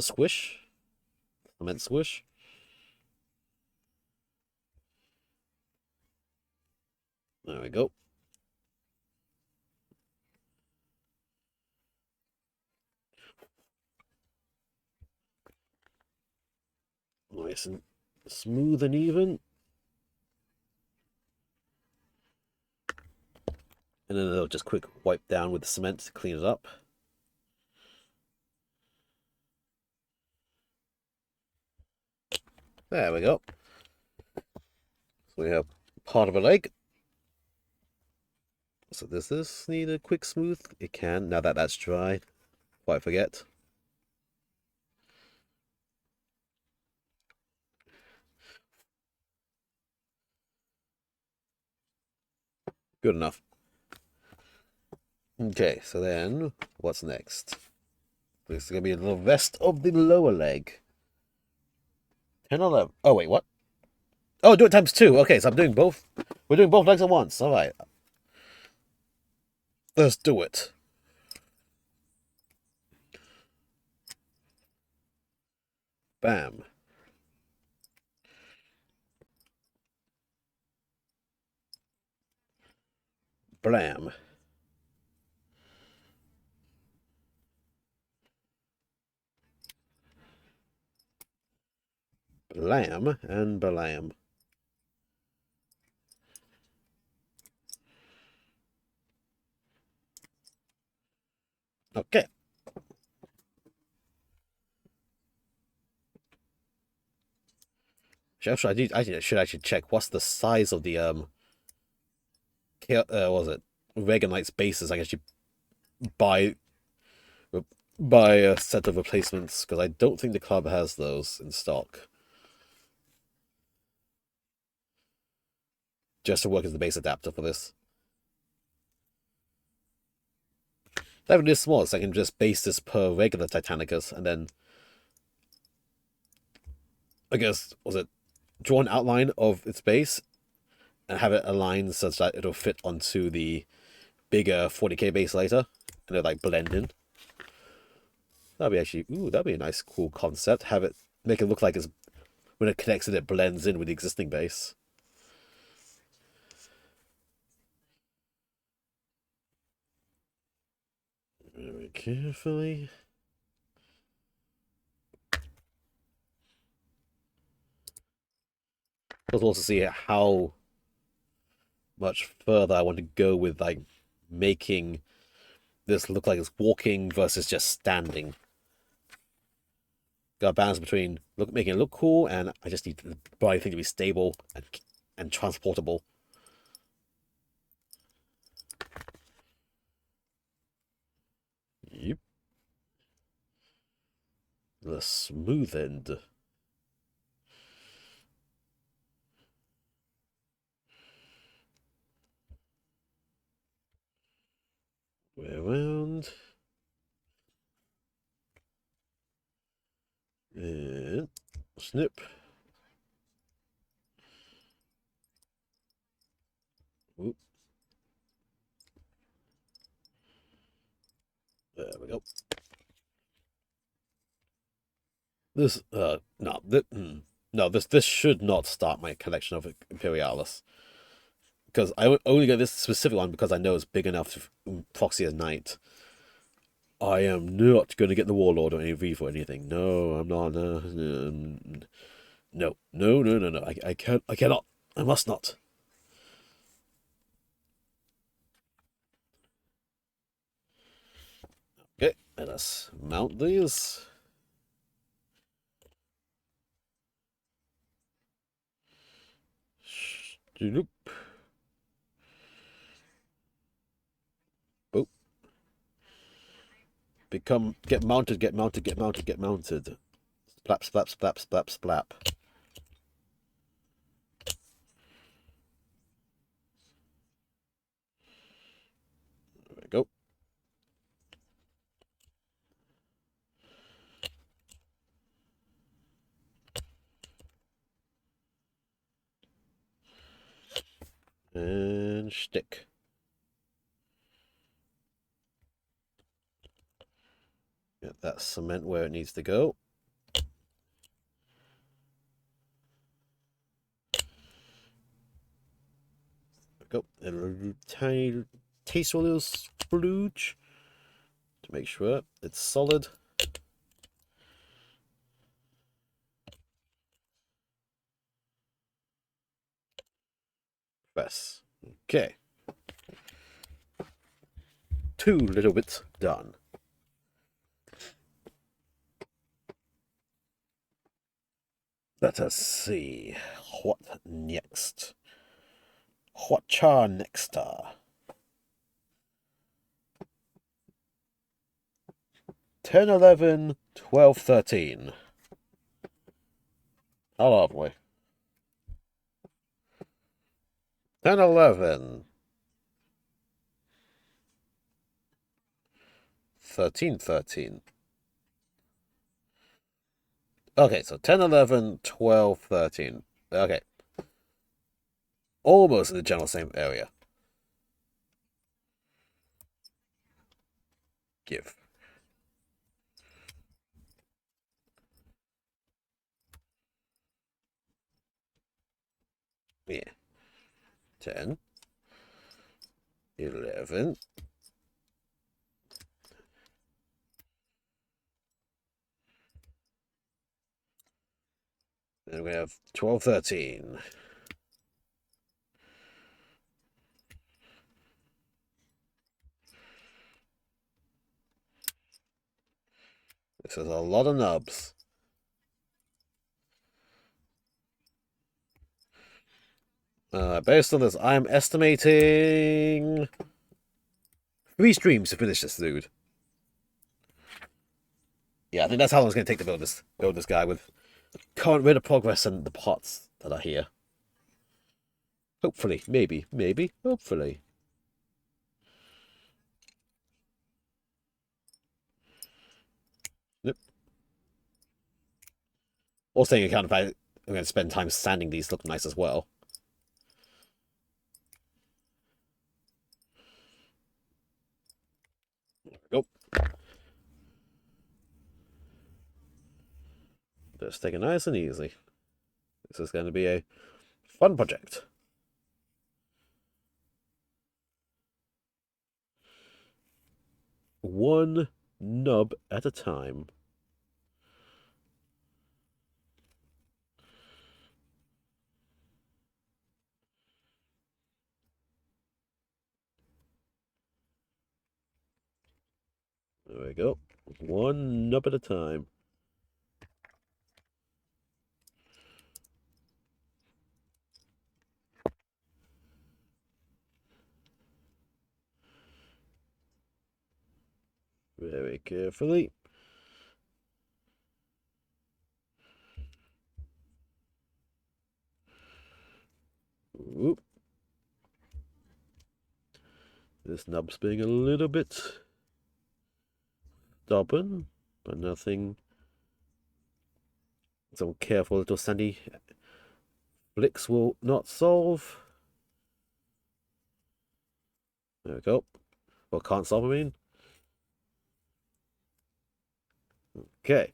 A: squish. Cement squish. There we go. Nice and smooth and even. And then they'll just quick wipe down with the cement to clean it up. There we go. So we have part of a leg. So does this need a quick smooth? It can, now that that's dry. Quite forget. Good enough. Okay, so then what's next? This is going to be the rest of the lower leg. 10 or 11. Oh, wait, what? Oh, do it times 2. Okay, so I'm doing both. We're doing both legs at once. All right. Let's do it. Bam. Blam. Blam and blam. Okay. I should actually check what's the size of the what was it? Reagan Knight's bases. I can actually buy buy a set of replacements because I don't think the club has those in stock. Just to work as the base adapter for this. That really is small, so I can just base this per regular Titanicus and then I guess was it draw an outline of its base and have it aligned such that it'll fit onto the bigger 40k base later and it'll like blend in. That'd be actually that'd be a nice cool concept. Have it make it look like it's when it connects it blends in with the existing base. Very carefully. Let's also see how much further I want to go with like making this look like it's walking versus just standing. Got a balance between making it look cool and I just need the body thing to be stable and transportable. Yep. The smooth end. Way around. And snip. Oop. There we go. This no, this should not start my collection of Imperialis. Because I only get this specific one because I know it's big enough to proxy as Knight. I am not going to get the Warlord or any Reeve or anything. No, I'm not. No. I can't. I cannot. I must not. Okay, let us mount these. Boop. Get mounted, get mounted, get mounted, get mounted. Splap, splap, splap, splap, splap. There we go. And stick. Get that cement where it needs to go. There we go. A little tiny, tasteful little splooge to make sure it's solid. Press. Okay. 2 little bits done. Let us see. What next? Whatcha next? 10, 11, 12, 13. How old are we? 10, 11. 13, 13. Okay, so 10, 11, 12, 13. Okay. Almost in the general same area. Give. Yeah. 10. 11. Then we have 12, 13. This is a lot of nubs. Based on this, I'm estimating 3 streams to finish this dude. Yeah, I think that's how long it's going to take to build this guy with current rate of progress and the parts that are here. Hopefully, maybe, hopefully. Nope. Also, you account of I'm going to spend time sanding these look nice as well. There we go. Just take it nice and easy. This is going to be a fun project. One nub at a time. There we go. One nub at a time. Very carefully. Oop. This nub's being a little bit stubborn, but nothing. Some careful little sandy flicks will not solve. There we go. Well, can't solve, I mean. Okay.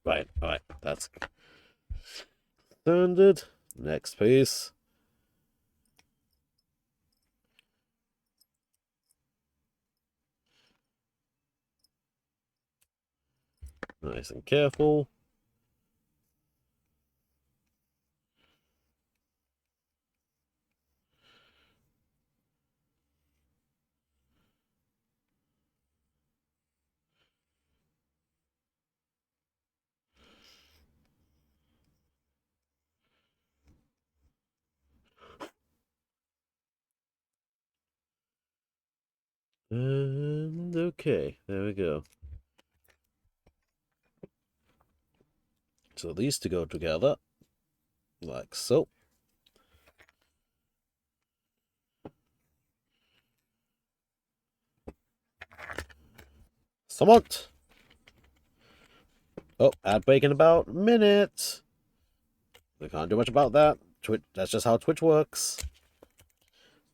A: Right, alright. That's standard. Next piece. Nice and careful. And okay, there we go. So these two go together, like so. Somewhat. Oh, ad break in about a minute. We can't do much about that. Twitch, that's just how Twitch works.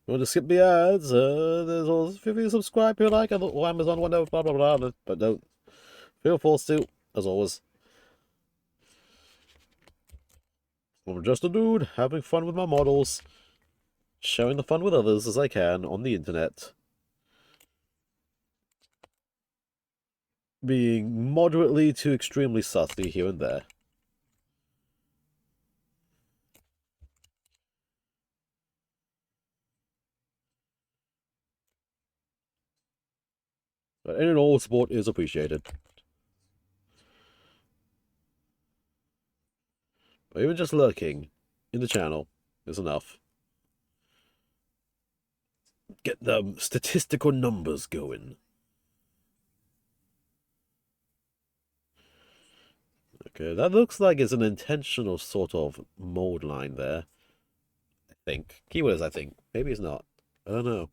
A: You want to skip the ads? There's all 50 subscribe if you like, or Amazon, whatever, blah blah blah. But don't Feel forced to, as always. I'm just a dude having fun with my models, sharing the fun with others as I can on the internet. Being moderately to extremely sussy here and there. But any and all support is appreciated. Or even just lurking in the channel is enough. Get the statistical numbers going. Okay, that looks like it's an intentional sort of mold line there. I think. Keywords, I think. Maybe it's not. I don't know.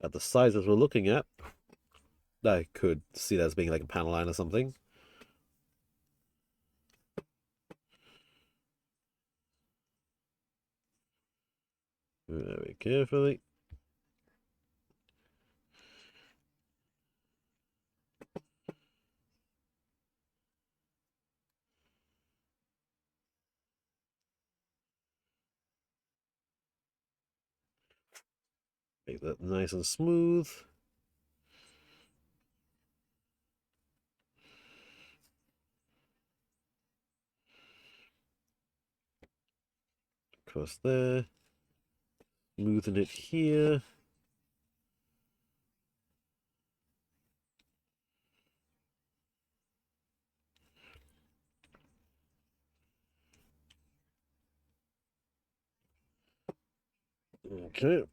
A: At the sizes we're looking at, I could see that as being like a panel line or something. Very carefully. Make that nice and smooth. Across there. Smoothen it here. Okay.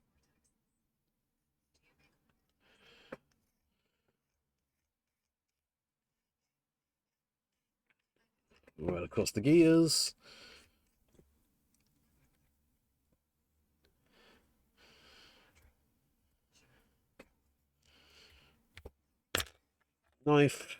A: Right across the gears. Knife.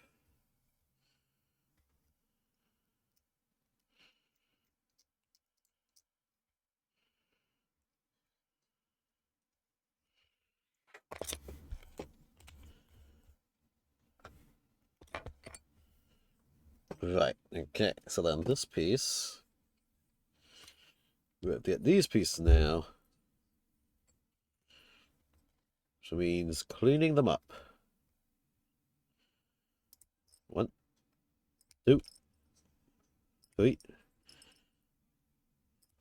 A: Right, okay, so then this piece, we have to get these pieces now, which means cleaning them up. 1, 2, 3,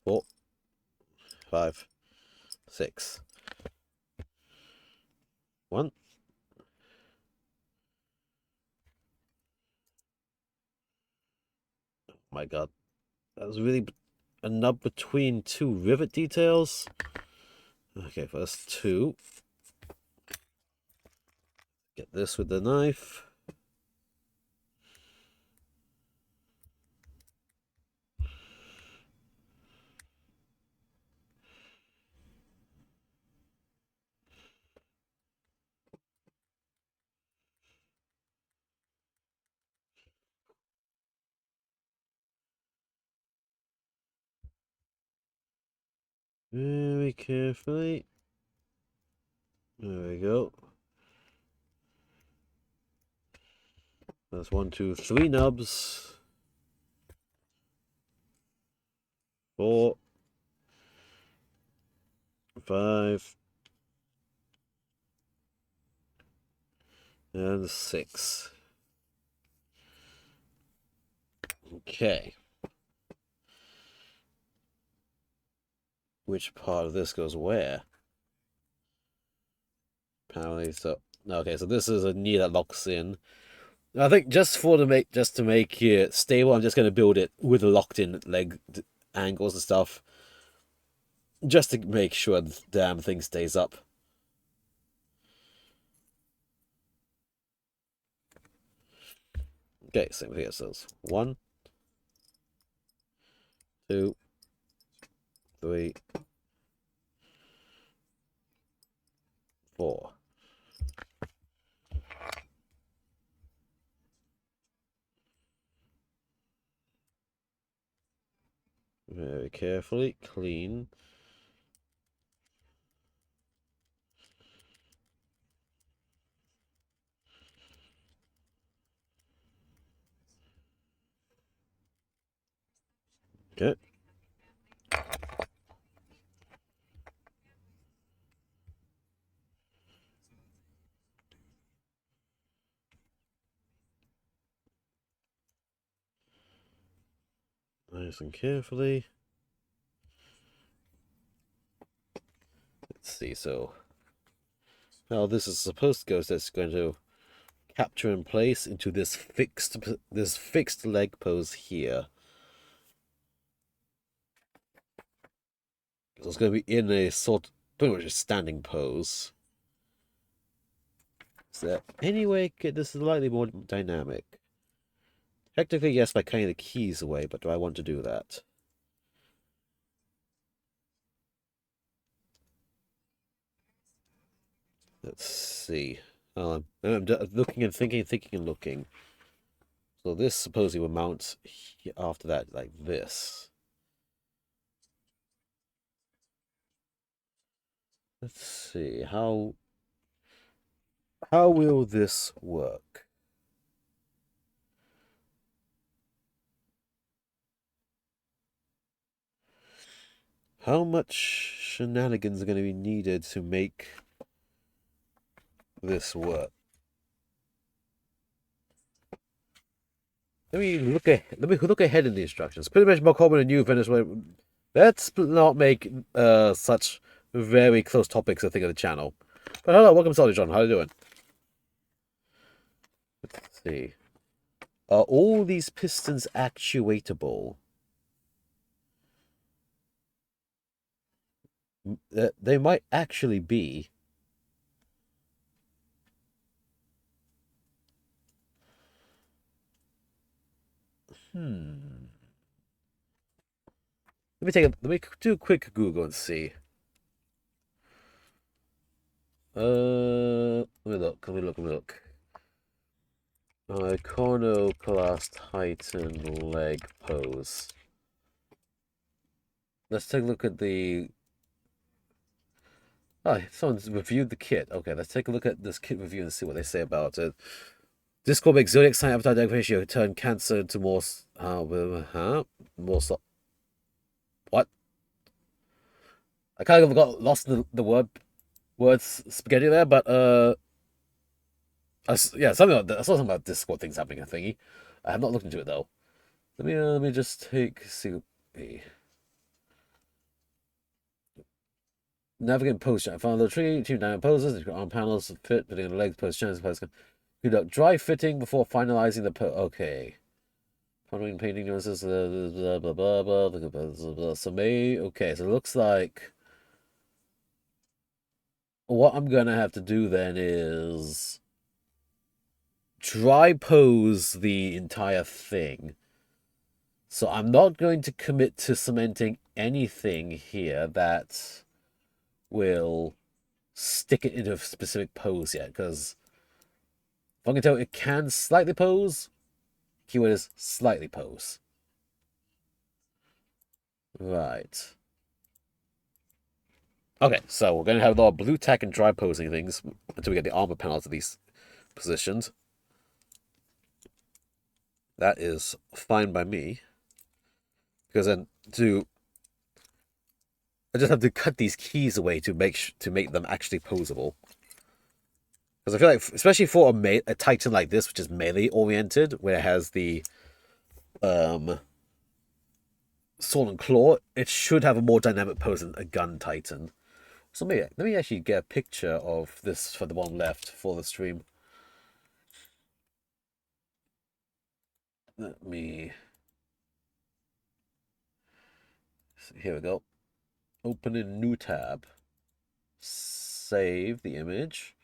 A: 4, 5, 6. 1. Oh my god, that was really a nub between 2 rivet details. Okay, first 2. Get this with the knife. Very carefully. There we go. That's 1, 2, 3 nubs. 4, 5, and 6. Okay. Which part of this goes where? Apparently, so okay, so this is a knee that locks in. I think just to make it stable, I'm just going to build it with locked in leg angles and stuff, just to make sure the damn thing stays up. Okay, same here. So it's 1, 2, 3, 4. Very carefully. Clean. Okay. Nice and carefully. Let's see, so how this is supposed to go is that's going to capture in place into this fixed leg pose here. So it's going to be in a sort pretty much a standing pose. Is there any way get this slightly more dynamic? Technically, yes, by cutting the keys away, but do I want to do that? Let's see. I'm looking and thinking and looking. So this supposedly will mount after that like this. Let's see how will this work? How much shenanigans are going to be needed to make this work? Let me look ahead in the instructions. Pretty much more common in new Venezuela. Let's not make such very close topics a thing of the channel. But hello, welcome, Solid John. How are you doing? Let's see. Are all these pistons actuatable? They might actually be. Let me do a quick Google and see. Let me look. Iconoclast Titan leg pose. Let's take a look at the. Oh, someone's reviewed the kit. Okay, let's take a look at this kit review and see what they say about it. This will make zodiac sign appetite ratio turn cancer into more. More. What? I kind of got lost in the words spaghetti there, but yeah, something like that. I saw something about Discord things happening. A thingy. I have not looked into it though. Let me just see. Navigate post. Find the tree. Two down poses. Arm panels fit. Putting on the legs. Post. Chance. Post. Conduct dry fitting before finalizing the Okay. Following painting nuances. Blah blah blah blah. So okay. So it looks like what I'm gonna have to do then is dry pose the entire thing. So I'm not going to commit to cementing anything here that will stick it into a specific pose yet, because if I can tell it can slightly pose, keyword is slightly pose. Right. Okay, so we're going to have a lot of blue tack and dry posing things until we get the armor panel to these positions. That is fine by me. Because then I just have to cut these keys away to make them actually posable. Because I feel like, especially for a Titan like this, which is melee oriented, where it has the sword and claw, it should have a more dynamic pose than a gun Titan. So maybe let me actually get a picture of this for the one left for the stream. Let me. Here we go. Open a new tab. Save the image.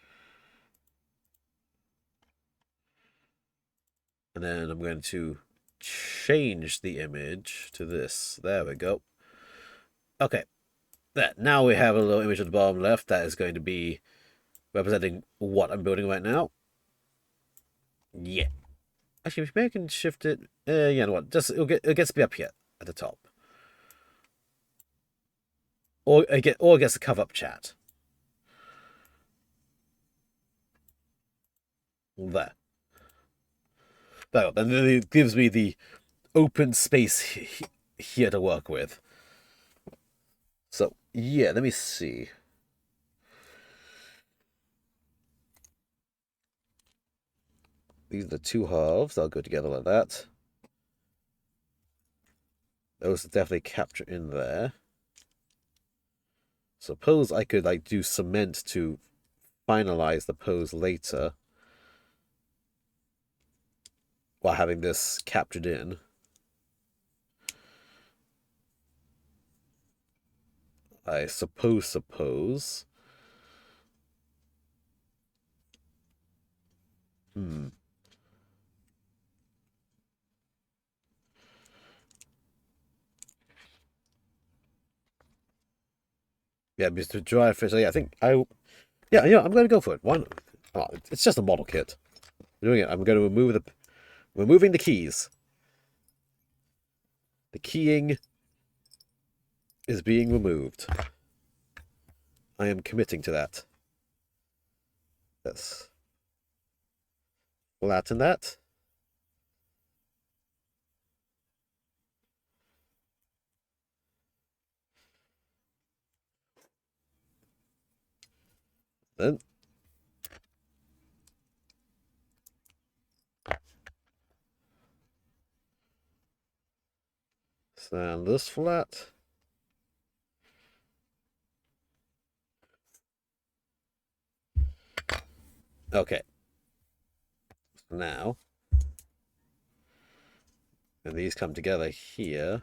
A: And then I'm going to change the image to this. There we go. Okay. There. Now we have a little image at the bottom left that is going to be representing what I'm building right now. Yeah. Actually, maybe I can shift it. You know what? Just it'll get to be up here at the top. Or it gets a cover-up chat. There. Then it gives me the open space here to work with. So, yeah, let me see. These are the two halves. They'll go together like that. Those definitely capture in there. Suppose I could like do cement to finalize the pose later while having this captured in. I suppose. Yeah, because to dry fish. Yeah, I think I. Yeah, I'm going to go for it. One. Oh, it's just a model kit. I'm doing it. I'm going to removing the keys. The keying is being removed. I am committing to that. Yes. Flatten that. Then stand this flat. Okay. Now, and these come together here.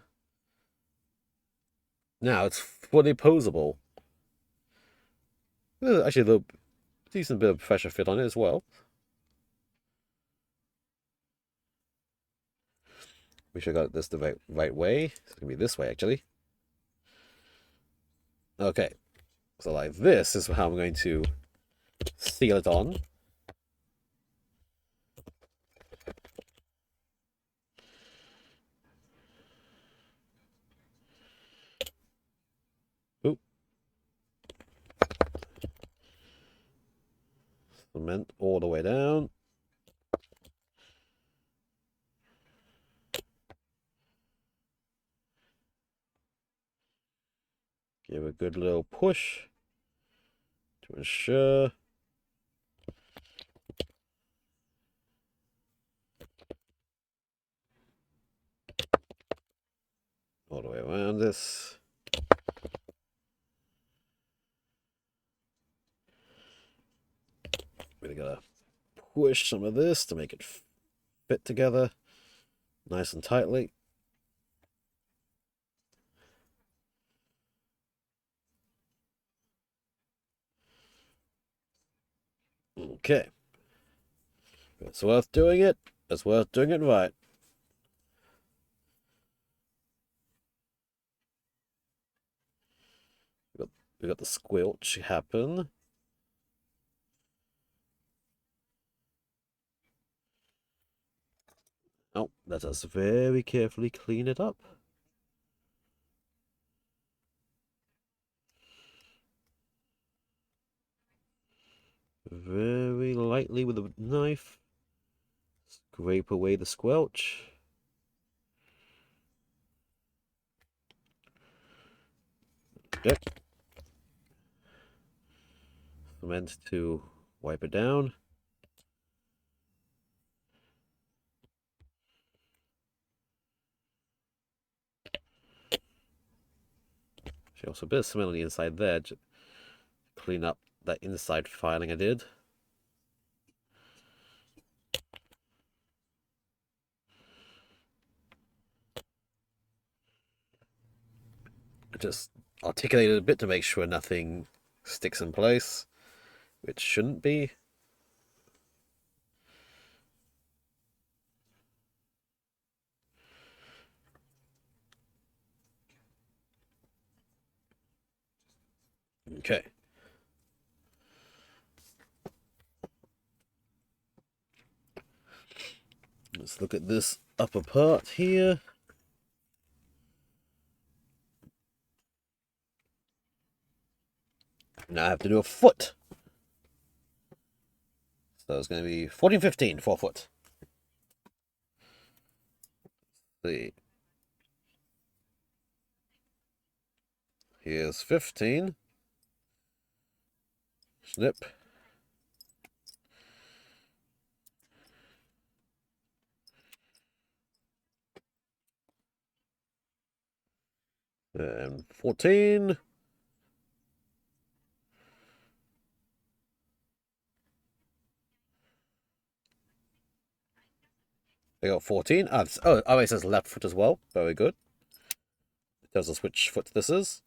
A: Now it's fully posable. Actually, a decent bit of pressure fit on it as well. We should have got this the right way. It's going to be this way, actually. Okay. So like this is how I'm going to seal it on. Oop. Cement all the way down. Give a good little push to ensure. All the way around this. We're gonna push some of this to make it fit together nice and tightly. Okay. It's worth doing it. It's worth doing it right. We got the squelch happen. Oh, let us very carefully clean it up. Very lightly with a knife. Scrape away the squelch. Okay. Cement to wipe it down. Also a bit of cement on the inside there to clean up that inside filing I did. Just articulate it a bit to make sure nothing sticks in place, which shouldn't be. Okay. Let's look at this upper part here. Now I have to do a foot. So it's going to be 14.15 for a foot. Let's see. Here's 15. Snip. And 14. I got 14. Oh, it says left foot as well. Very good. It tells us which foot this is.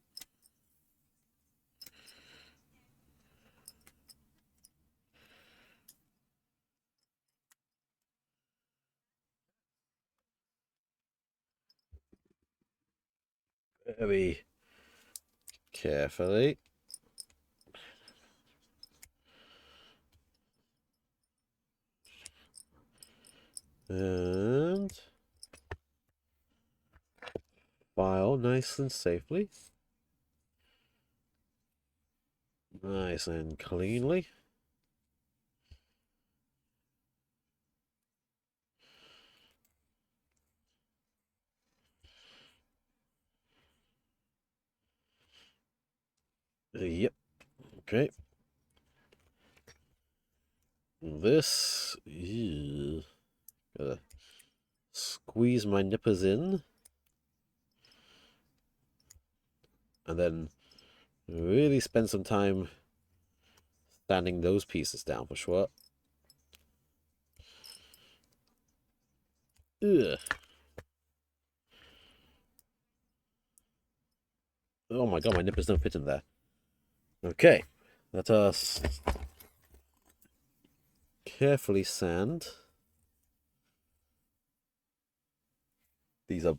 A: Very carefully. And file nice and safely. Nice and cleanly. Yep. Okay. This. Gotta squeeze my nippers in. And then really spend some time sanding those pieces down for sure. Ugh. Oh my god, my nippers don't fit in there. Okay, let us carefully sand. These are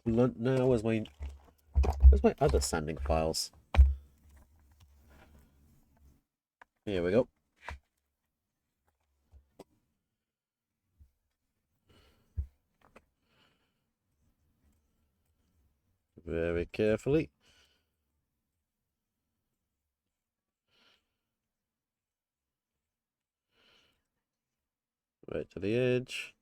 A: blunt now. Where's my other sanding files? Here we go. Very carefully. Right to the edge.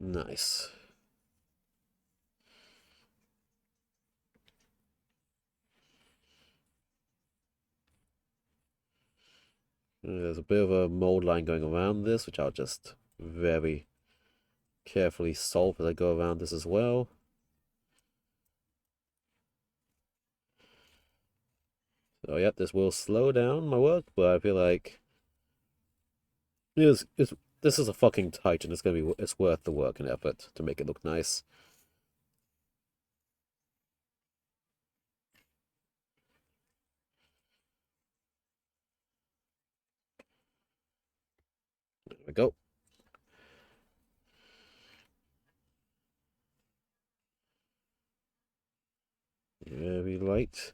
A: Nice. There's a bit of a mold line going around this, which I'll just very carefully solve as I go around this as well. So yep, this will slow down my work, but I feel like this is a fucking Titan. It's worth the work and effort to make it look nice. There we go. Very light.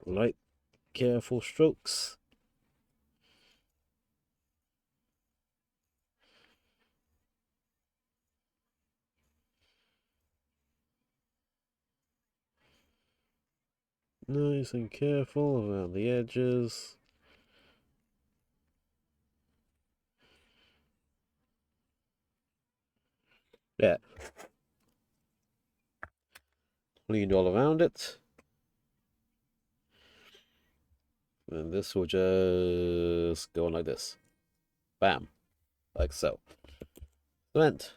A: Light, careful strokes. Nice and careful around the edges. Yeah. Cleaned all around it. And this will just go on like this. Bam. Like so. Cement.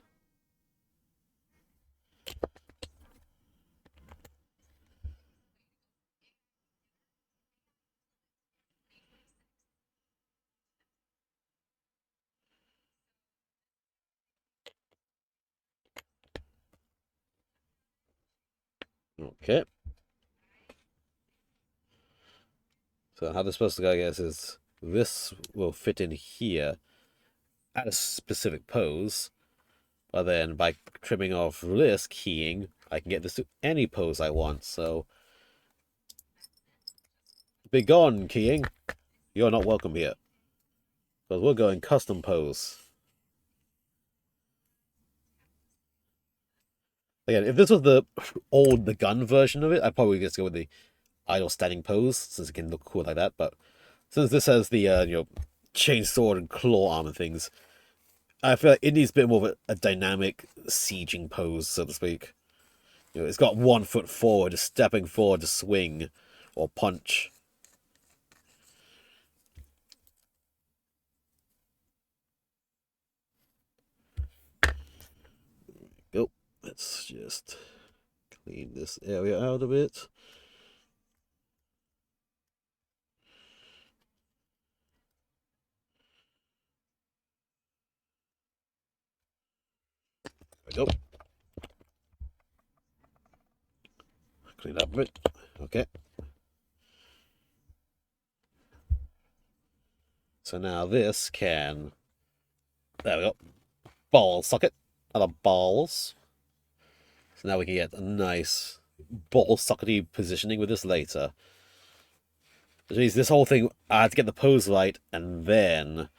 A: Okay. So how this is supposed to go, I guess, is this will fit in here at a specific pose. But then by trimming off this keying, I can get this to any pose I want. So Begone, keying. You're not welcome here. Because we're going custom pose. Again, if this was the gun version of it, I'd probably just go with the idle standing pose, since it can look cool like that. But since this has the chainsaw and claw arm and things, I feel like it needs a bit more of a dynamic sieging pose, so to speak. It's got 1 foot forward, just stepping forward to swing or punch. Go. Let's just clean this area out a bit. There we go. Clean up a bit. Okay. So now this can... There we go. Ball socket. Other balls. So now we can get a nice ball sockety positioning with this later. Which means this whole thing, I had to get the pose right and then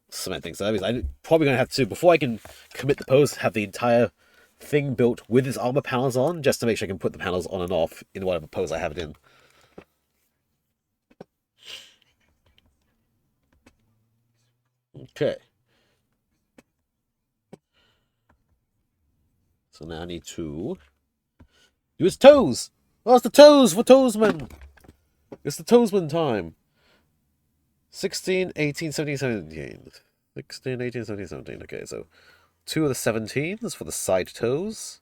A: cement things. So that means I'm probably going to have to, before I can commit the pose, have the entire thing built with its armor panels on, just to make sure I can put the panels on and off in whatever pose I have it in. Okay. So now I need to do his toes. Oh, it's the toes for Toesman. It's the Toesman time. 16, 18, 17, 17. 16, 18, 17, 17. Okay, so 2 of the 17s for the side toes.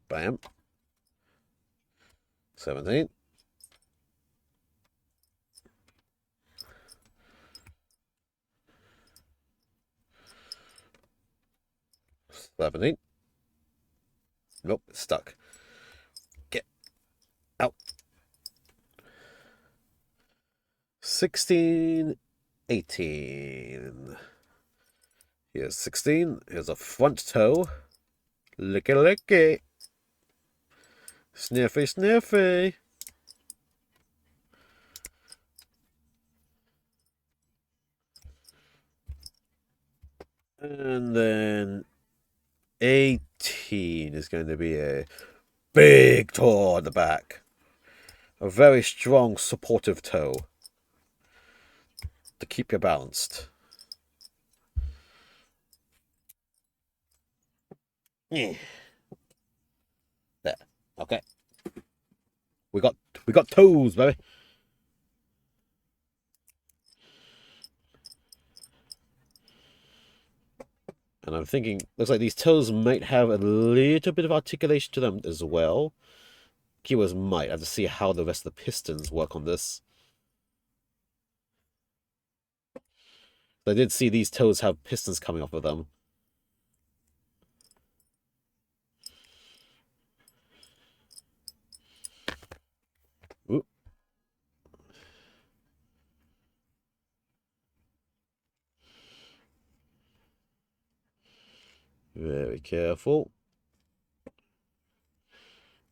A: Bam. 17. Nope, it's stuck. Get out. 16, 18. Here's 16. Here's a front toe. Licky licky. Sniffy sniffy. And then 18 is going to be a big toe on the back. A very strong supportive toe to keep you balanced. Yeah. There. Okay. We got toes, baby. And I'm thinking, looks like these toes might have a little bit of articulation to them as well. Keywords might. I have to see how the rest of the pistons work on this. I did see these toes have pistons coming off of them. Ooh. Very careful.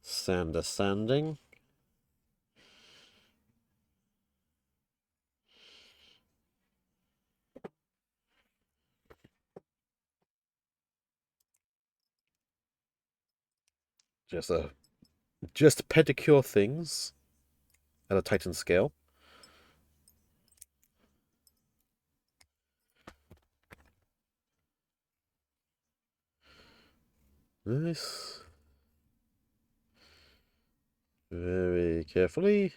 A: Sanding. Just pedicure things at a Titan scale. Nice. Very carefully.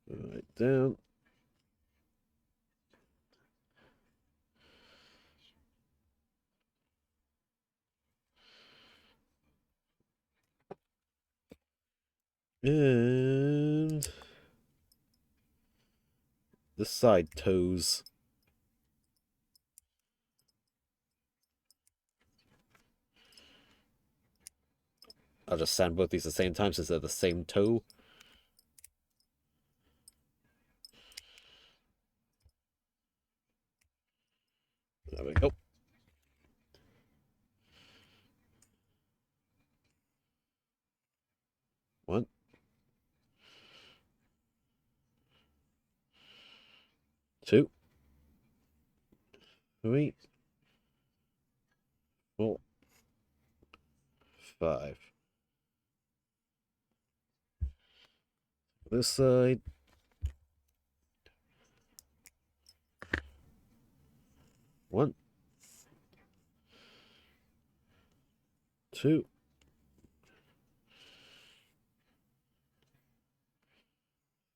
A: Right down. And the side toes. I'll just sand both these at the same time since they're the same toe. There we go. One. Two. Three. 4. 5. This side. 1. 2.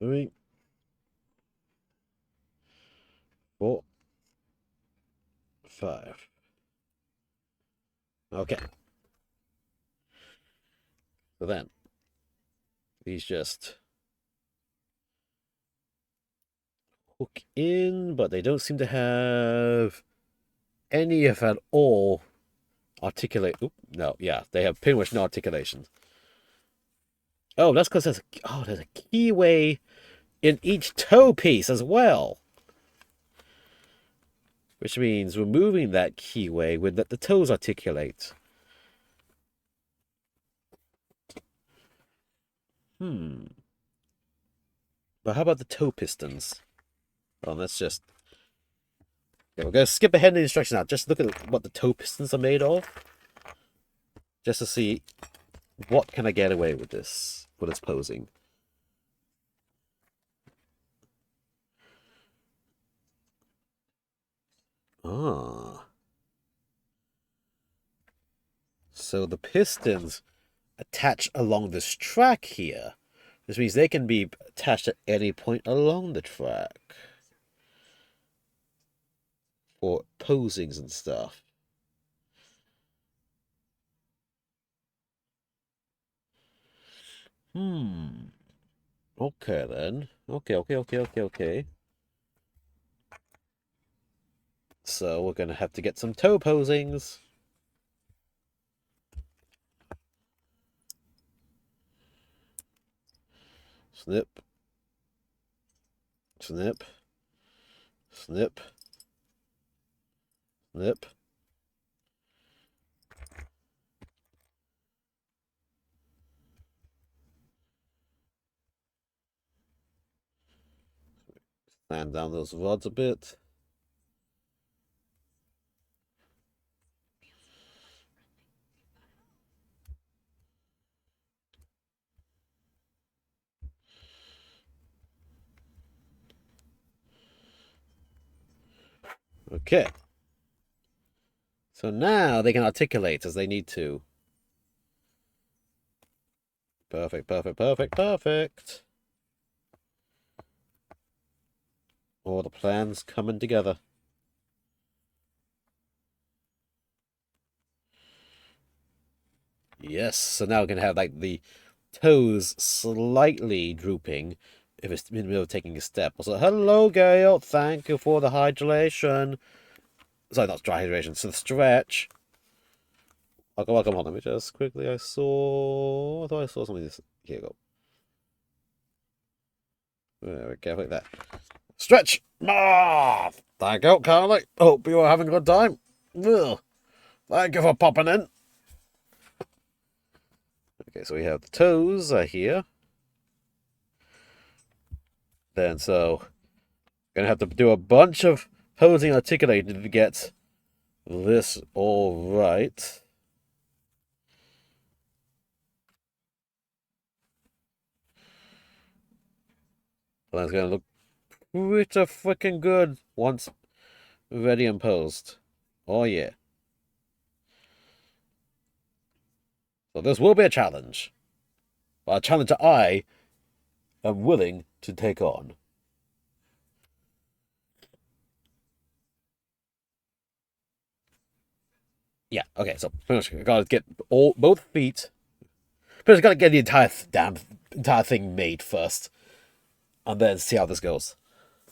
A: 3. 4. 5. Okay. So then, these just hook in, but they don't seem to have any, if at all, articulate. Oop, no, yeah, they have pretty much no articulation. Oh, that's because there's a keyway in each toe piece as well. Which means removing that keyway would let the toes articulate. But how about the toe pistons? Oh, let's just... Okay, we're going to skip ahead in the instructions now. Just look at what the toe pistons are made of. Just to see what can I get away with this, with its posing. Ah. So the pistons attach along this track here. This means they can be attached at any point along the track. For posings and stuff. Okay then. Okay. So we're gonna have to get some toe posings. Snip. Snip. Snip. Snip. Sand down those rods a bit. Okay. So now they can articulate as they need to. Perfect. All the plans coming together. Yes, so now we're going to have like the toes slightly drooping if it's in the middle of taking a step. Also, hello, Gale. Thank you for the hydration. Sorry, not dry hydration. So the stretch. Welcome. Hold on. Let me just quickly. I thought I saw something. Here you go. There we go. Like that. Stretch. Ah, thank you, Carly. Hope you are having a good time. Ugh. Thank you for popping in. Okay, so we have the toes are here. Then so gonna have to do a bunch of posing articulating to get this all right. Well, that's gonna look pretty freaking good once ready and posed. Oh yeah. So this will be a challenge. But a challenge that I am willing to take on. Yeah, okay, so pretty much I gotta get both feet. Pretty much gotta get the entire thing made first. And then see how this goes.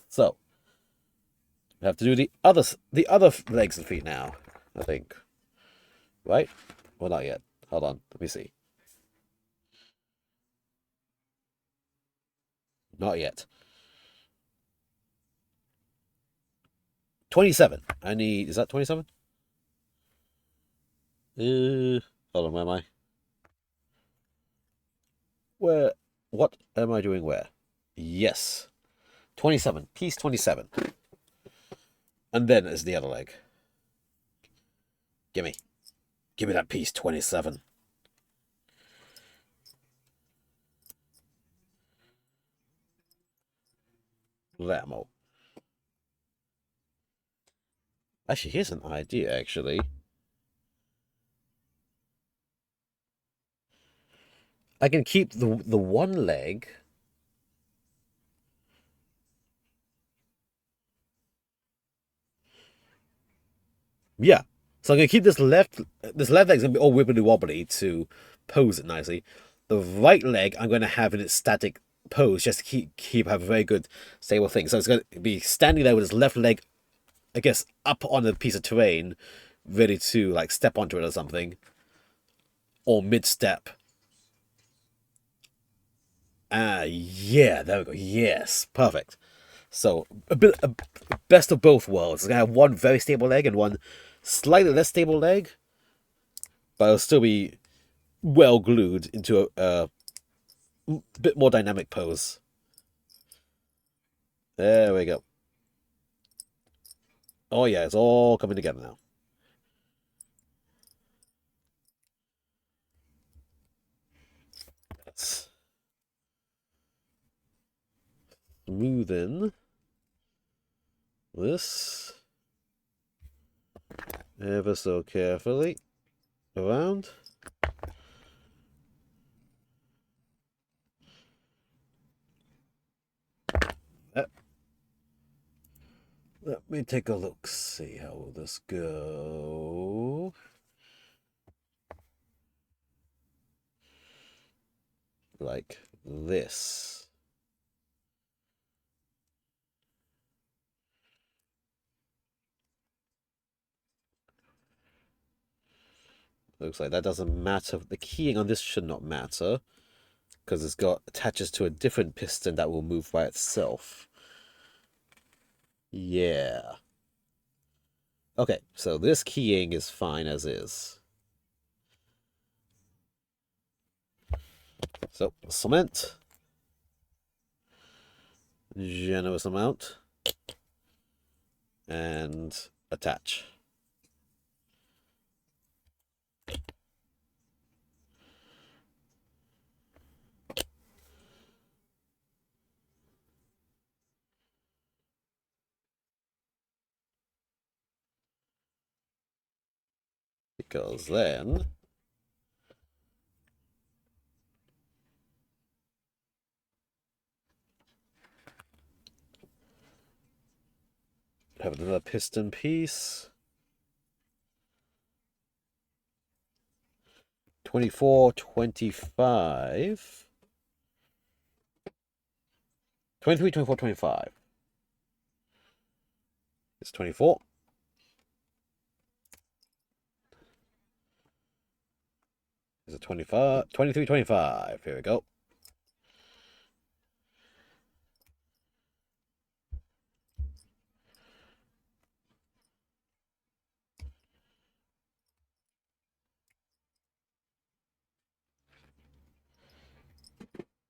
A: So we have to do the other legs and feet now, I think. Right? Well, not yet. Hold on. Let me see. Not yet. 27. I need... Is that 27? Hold on, where am I? Where? What am I doing where? Yes. 27. Piece 27. And then is the other leg. Gimme. Give me that piece 27. Ammo. Actually, here's an idea, actually. I can keep the one leg. Yeah. So I'm gonna keep this left leg's gonna be all wibbly wobbly to pose it nicely. The right leg I'm gonna have in its static pose just to keep have a very good stable thing. So it's gonna be standing there with its left leg, I guess, up on a piece of terrain, ready to like step onto it or something. Or mid step. Yeah, there we go. Yes, perfect. So a best of both worlds. It's gonna have one very stable leg and one slightly less stable leg, but it'll still be well glued into a bit more dynamic pose. There we go. Oh yeah, it's all coming together now. Let's smoothen this ever so carefully around. Let me take a look, see how will this go. Like this. Looks like that doesn't matter. The keying on this should not matter, because it's got attaches to a different piston that will move by itself. Yeah. Okay, so this keying is fine as is. So, cement. Generous amount. And attach. Because then have another piston piece. 24, 25. 23, 24, 25. It's 24. Is it 25? 23, 25. Here we go.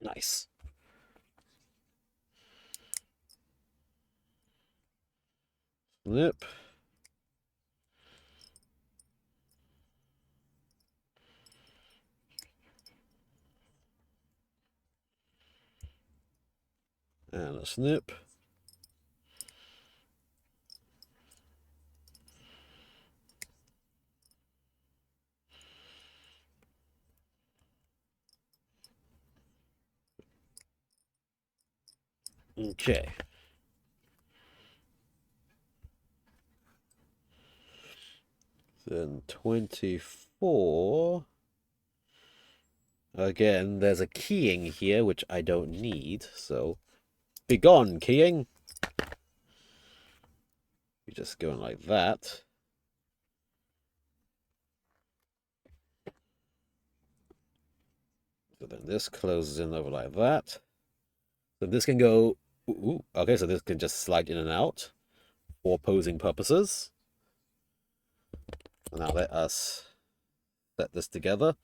A: Nice. Snip. And a snip. Okay. Then 24. Again, there's a keying here, which I don't need, so be gone, keying. You're just going like that. So then this closes in over like that. So this can go... okay, so this can just slide in and out for posing purposes. Now let us set this together.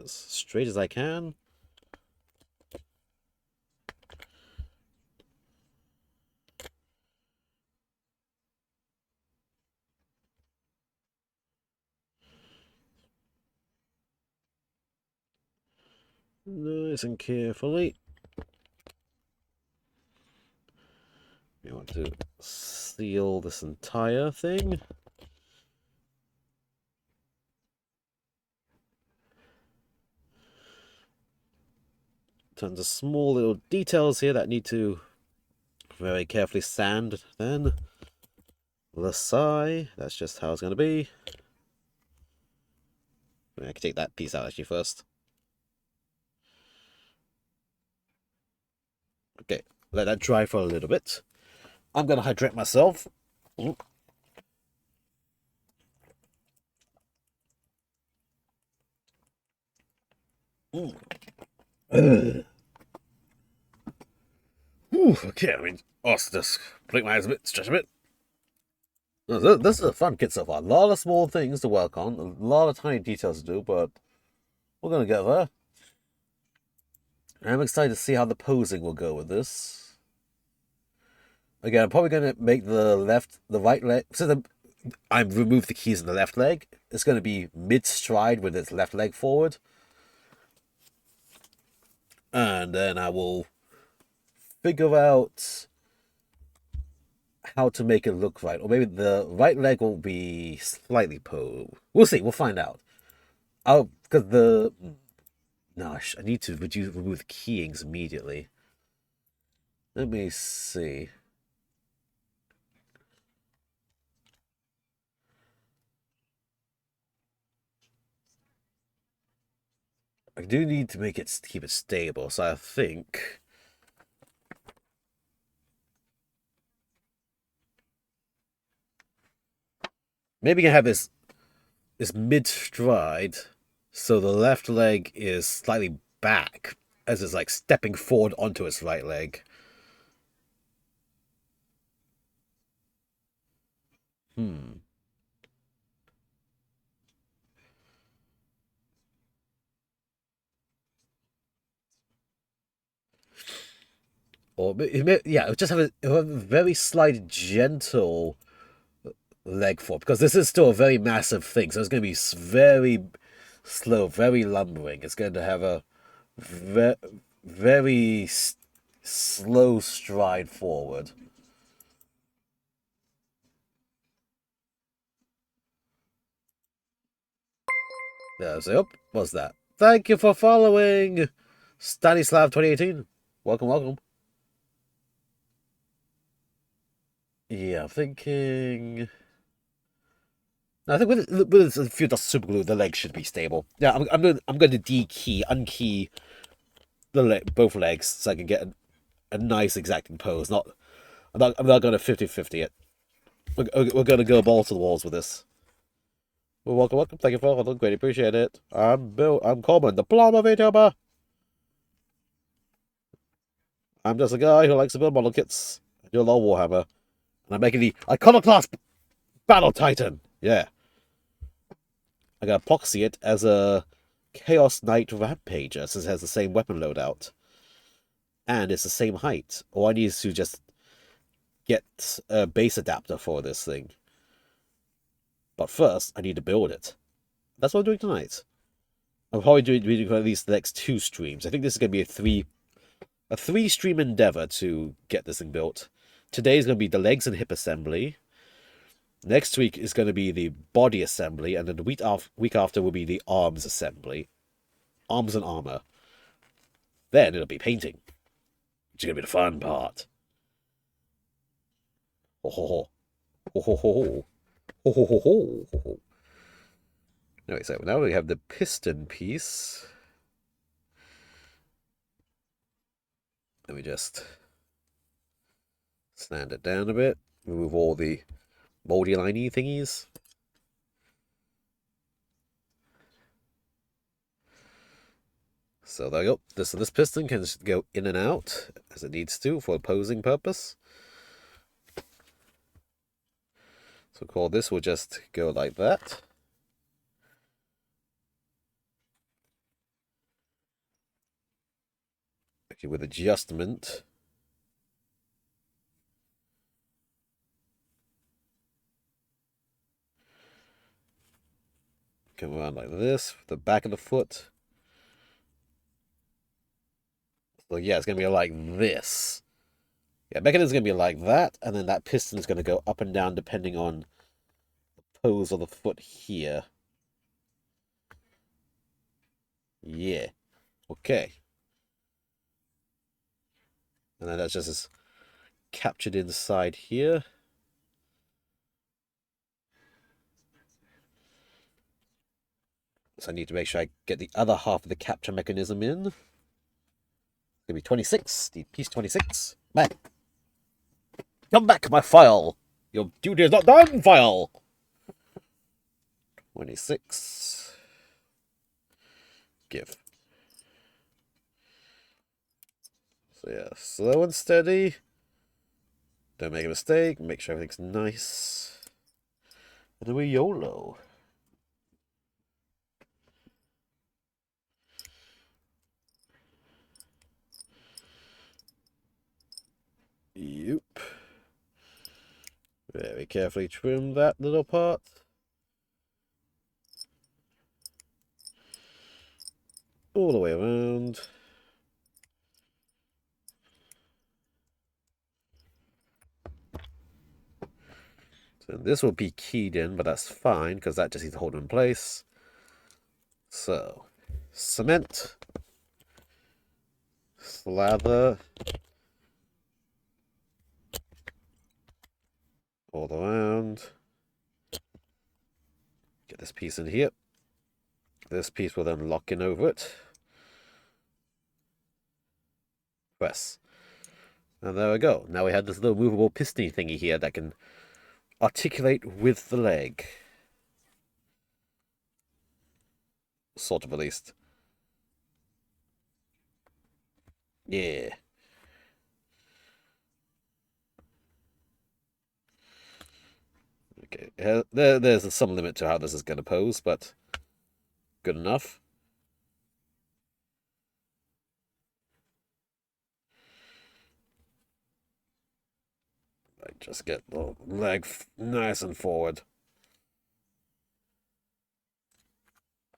A: As straight as I can. Nice and carefully. We want to seal this entire thing. Tons of small little details here that need to very carefully sand then. Lasai, that's just how it's going to be. I can take that piece out actually first. Okay, let that dry for a little bit. I'm going to hydrate myself. Ooh. Okay, I mean, just blink my eyes a bit, stretch a bit. This is a fun kit so far. A lot of small things to work on, a lot of tiny details to do, but we're going to get there. I'm excited to see how the posing will go with this. Again, I'm probably going to make the right leg, since I've removed the keys in the left leg, it's going to be mid-stride with its left leg forward. And then I will figure out how to make it look right. Or maybe the right leg will be slightly posed. We'll see, we'll find out. Because the... Gosh, I need to remove the keyings immediately. Let me see. I do need to keep it stable, so I think maybe I can have this mid stride, so the left leg is slightly back as it's like stepping forward onto its right leg. Or yeah, just have a very slight, gentle leg forward, because this is still a very massive thing, so it's going to be very slow, very lumbering. It's going to have a very slow stride forward. Yeah, so, what's that? Thank you for following, Stanislav 2018. Welcome, welcome. Yeah, I'm thinking. No, I think with a few dots super glue, the legs should be stable. Yeah, I'm going to unkey both legs, so I can get a nice exacting pose. I'm not going to 50-50 it. We're going to go ball to the walls with this. Well, welcome, welcome. Thank you for following. Greatly appreciate it. I'm Coleman, the plumber VTuber. I'm just a guy who likes to build model kits. I do a lot of Warhammer. And I'm making the Iconoclast Battle Titan. Yeah. I'm going to epoxy it as a Chaos Knight Rampager, since it has the same weapon loadout. And it's the same height. All I need is to just get a base adapter for this thing. But first, I need to build it. That's what I'm doing tonight. I'm probably doing for at least the next 2 streams. I think this is going to be a 3-stream endeavor to get this thing built. Today is going to be the legs and hip assembly. Next week is going to be the body assembly, and then the week after will be the arms assembly. Arms and armor. Then it'll be painting, which is going to be the fun part. Ho ho ho. Ho ho ho ho. Ho ho ho ho ho ho. Anyway, so now we have the piston piece. Let me just sand it down a bit. Remove all the moldy liney thingies. So there we go. This piston can just go in and out as it needs to for a posing purpose. So call this will just go like that. Actually, with adjustment. Come around like this, the back of the foot. So yeah, it's going to be like this. Yeah, mechanism is going to be like that, and then that piston is going to go up and down depending on the pose of the foot here. Yeah. Okay. And then that's just captured inside here. So I need to make sure I get the other half of the capture mechanism in. It's going to be 26. Need piece 26. Back. Come back, my file. Your duty is not done, file. 26. Give. So yeah, slow and steady. Don't make a mistake. Make sure everything's nice. And then we YOLO. Yep. Very carefully trim that little part. All the way around. So this will be keyed in, but that's fine because that just needs to hold in place. So, cement, slather, all around. Get this piece in here. This piece will then lock in over it. Press. And there we go. Now we have this little movable piston thingy here that can articulate with the leg. Sort of, at least. Yeah. Okay. There's some limit to how this is going to pose, but good enough. Just get the leg nice and forward.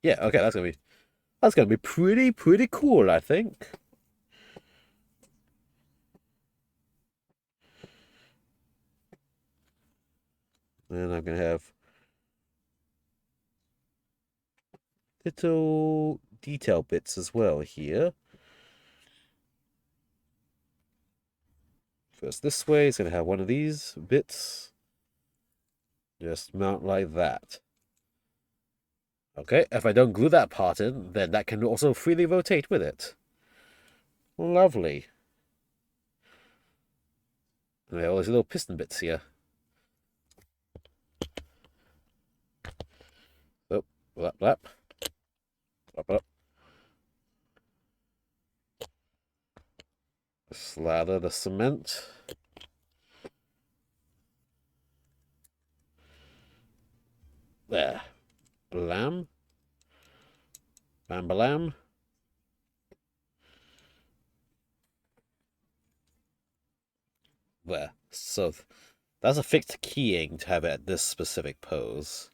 A: Yeah, okay, that's gonna be pretty cool, I think. And I'm gonna have little detail bits as well here. First this way, it's gonna have one of these bits. Just mount like that. Okay, if I don't glue that part in, then that can also freely rotate with it. Lovely. And we have all these little piston bits here. Oh, lap, lap. Lap, lap. Slather the cement. There. Blam. Bam, balam. There. So that's a fixed keying to have it at this specific pose.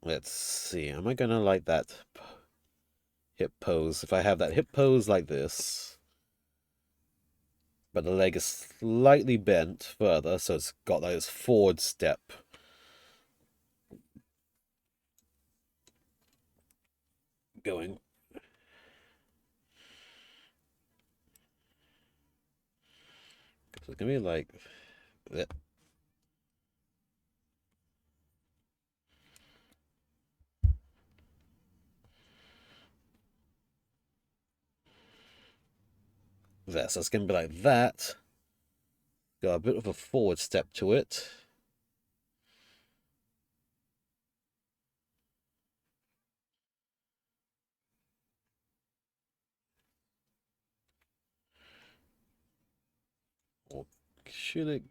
A: Let's see. Am I going to like that hip pose? If I have that hip pose like this, but the leg is slightly bent further, so it's got like this forward step. Going. So it's going to be like that. There, so it's going to be like that. Got a bit of a forward step to it. Should it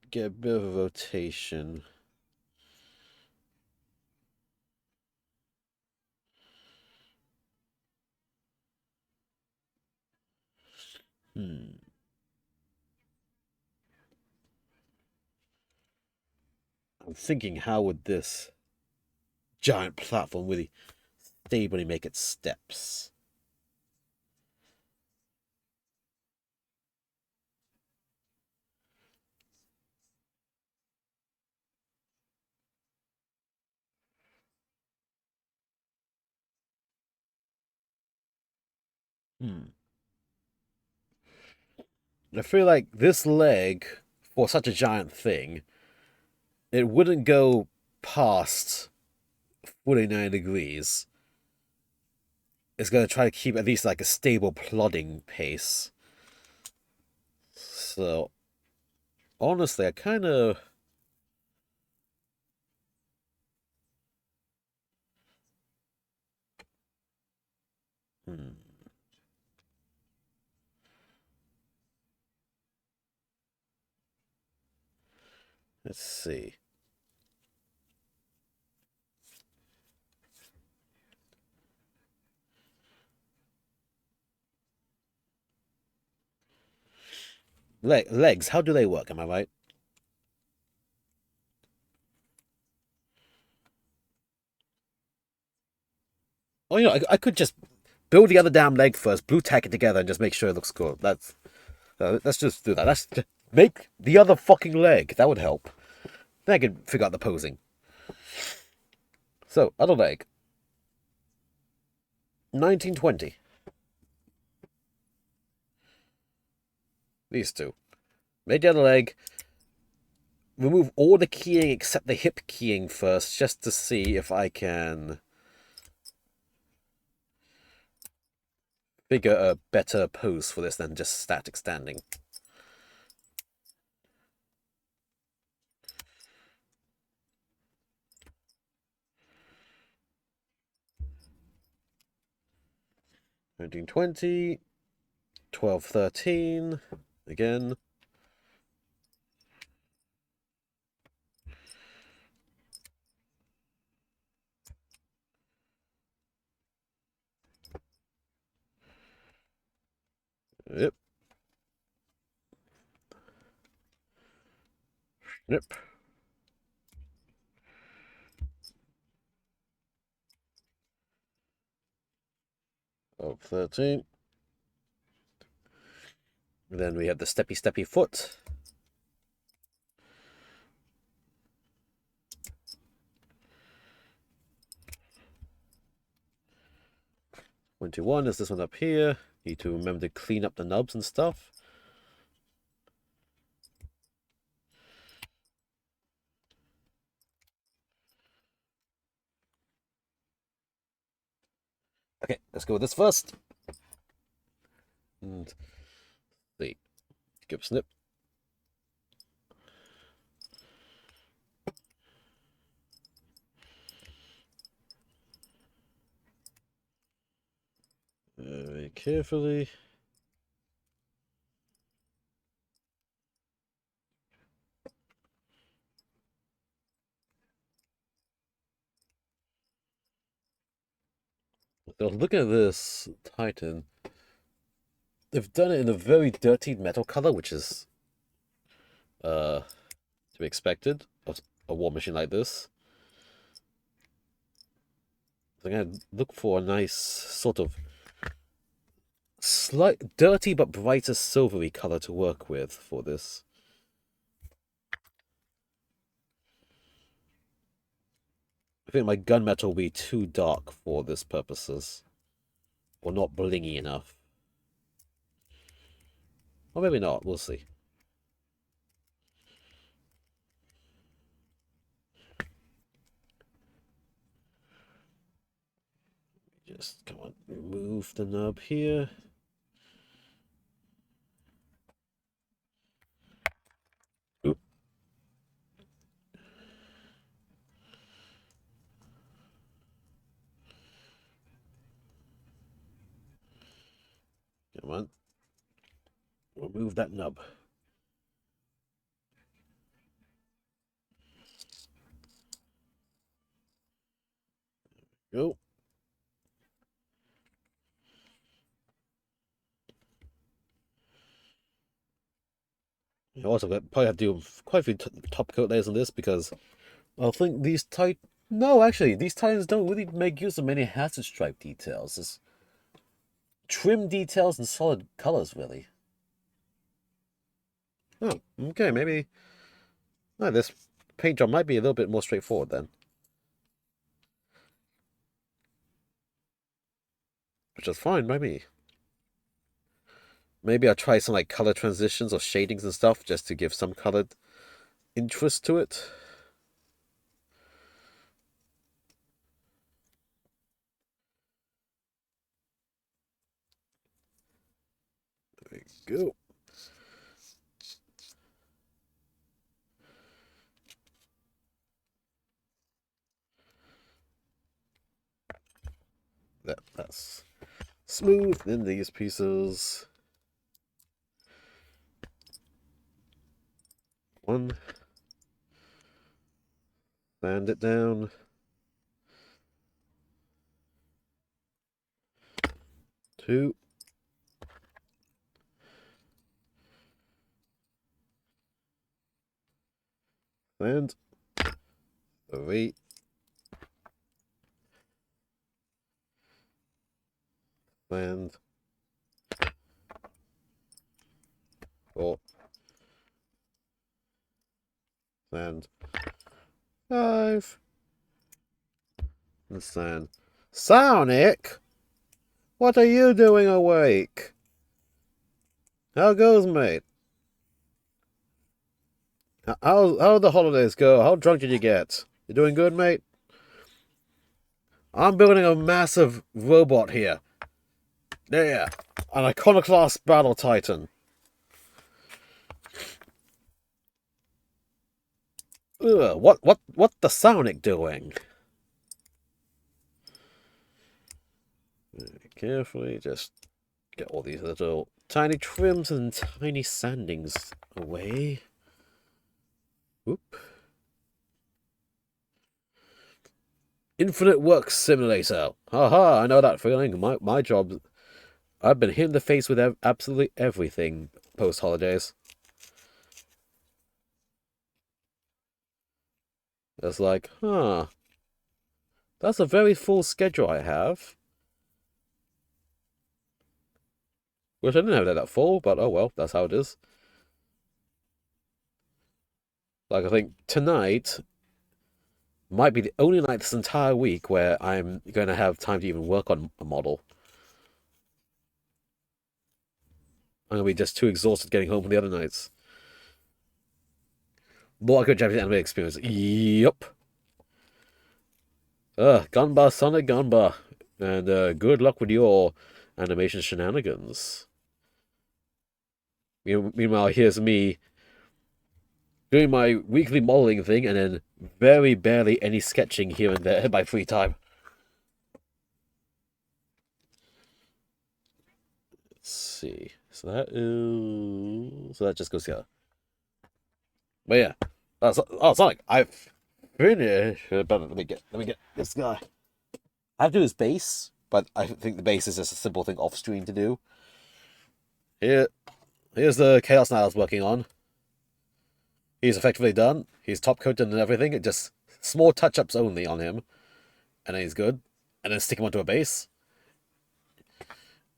A: get a bit of a rotation? Hmm. I'm thinking, how would this giant platform really stably make its steps? Hmm. I feel like this leg, for such a giant thing, it wouldn't go past 49 degrees. It's going to try to keep at least like a stable plodding pace. So, honestly, I kind of... Hmm. Let's see. Legs, how do they work? Am I right? Oh, I could just build the other damn leg first, blue tack it together, and just make sure it looks good. Let's just do that. Let's just make the other fucking leg. That would help. Then I can figure out the posing. So, other leg. 1920. These two. Make the other leg. Remove all the keying except the hip keying first, just to see if I can figure a better pose for this than just static standing. Nineteen 1213. Again. Yep. Yep. Of 13. Then we have the steppy foot. 21 is this one up here. Need to remember to clean up the nubs and stuff. Okay, let's go with this first. And the skip snip. Very carefully. So looking at this Titan, they've done it in a very dirty metal color, which is to be expected of a war machine like this. So I'm gonna look for a nice sort of slight dirty but brighter silvery color to work with for this. I think my gunmetal will be too dark for this purposes, or not blingy enough. Or maybe not, we'll see. Just, come on, remove the nub here. Oop. Come on. Remove that nub. go. You also probably have to do quite a few top coat layers on this because I think these No, actually, these Titans don't really make use of many hazard stripe details. It's trim details and solid colors, really. Oh, okay, maybe this paint job might be a little bit more straightforward then. Which is fine by me. Maybe I'll try some like color transitions or shadings and stuff just to give some colored interest to it. There we go. That's smooth. Then these pieces. One. Sand it down. Two. And 3. And 4. And 5. And sand. Sonic? What are you doing awake? How goes, mate? How the holidays go? How drunk did you get? You doing good, mate? I'm building a massive robot here. There. An Iconoclast Battle Titan. Ugh, what the Sonic doing? Carefully, just get all these little tiny trims and tiny sandings away. Whoop. Infinite Work Simulator. Haha, I know that feeling. My job. I've been hit in the face with absolutely everything post-holidays. It's like, huh. That's a very full schedule I have. Which I didn't have that full, but oh well, that's how it is. Like, I think tonight might be the only night this entire week where I'm going to have time to even work on a model. I'm going to be just too exhausted getting home from the other nights. More like a Japanese anime experience. Yup. Ganba Sonic Ganba. And good luck with your animation shenanigans. Meanwhile, here's me doing my weekly modeling thing and then very barely any sketching here and there in my free time. Let's see. So that just goes here. But yeah. Sonic, I've finished. But let me get this guy. I have to do his base, but I think the base is just a simple thing off screen to do. Here's the Chaos Knight I was working on. He's effectively done. He's top coated and everything. It just small touch-ups only on him. And then he's good. And then stick him onto a base.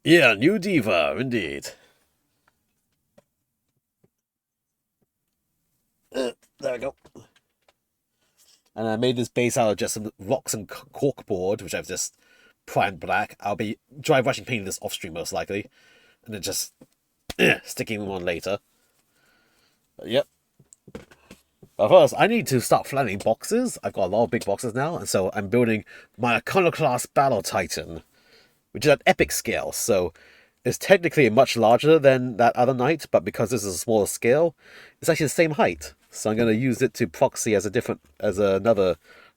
A: Yeah, new diva, indeed. There we go. And I made this base out of just some rocks and corkboard, which I've just primed black. I'll be dry brushing painting this off stream most likely. And then just sticking them on later. But, yep. But first, I need to start flattening boxes. I've got a lot of big boxes now, and so I'm building my Iconoclast Battle Titan, which is at epic scale. So it's technically much larger than that other knight, but because this is a smaller scale, it's actually the same height. So I'm going to use it to proxy as another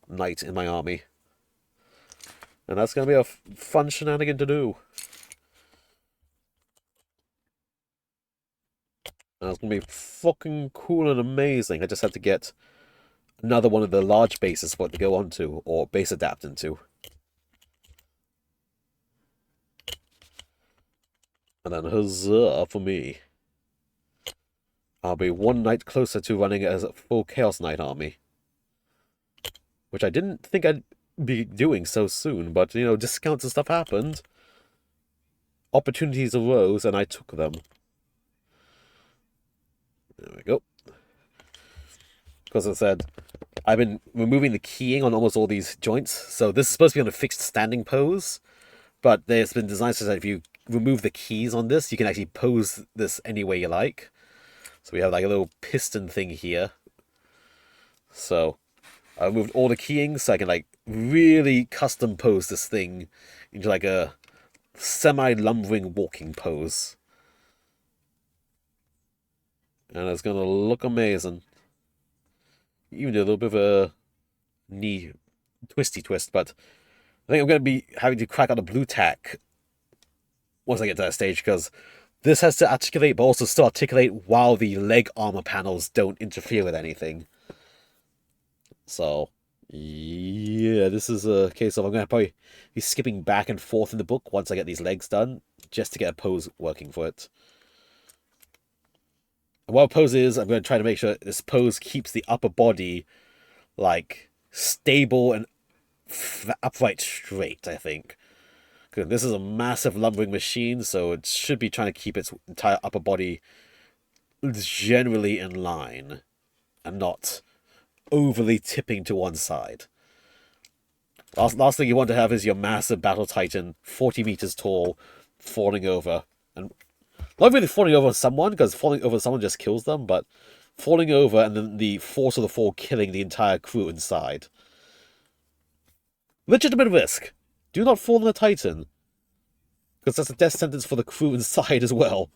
A: knight in my army. And that's going to be a fun shenanigan to do. And it's going to be fucking cool and amazing. I just had to get another one of the large bases for it to go onto, or base adapt into. And then huzzah for me. I'll be one knight closer to running as a full Chaos Knight army. Which I didn't think I'd be doing so soon, but, you know, discounts and stuff happened. Opportunities arose, and I took them. There we go. Because I said, I've been removing the keying on almost all these joints, so this is supposed to be on a fixed standing pose, but there's been designed so that if you remove the keys on this, you can actually pose this any way you like. So we have like a little piston thing here. So I removed all the keying so I can like really custom pose this thing into like a semi-lumbering walking pose. And it's gonna look amazing. Even do a little bit of a knee twisty twist, but I think I'm going to be having to crack out a blue tack once I get to that stage, because this has to articulate, but also still articulate while the leg armor panels don't interfere with anything. So, yeah, this is a case of I'm going to probably be skipping back and forth in the book once I get these legs done, just to get a pose working for it. And what a pose is, I'm going to try to make sure this pose keeps the upper body, like, stable and upright straight, I think. Because this is a massive lumbering machine, so it should be trying to keep its entire upper body generally in line and not overly tipping to one side. Last thing you want to have is your massive battle titan, 40 meters tall, falling over. And not really falling over someone, because falling over someone just kills them, but falling over and then the force of the fall killing the entire crew inside. Legitimate risk. Do not fall on the Titan, because that's a death sentence for the crew inside as well.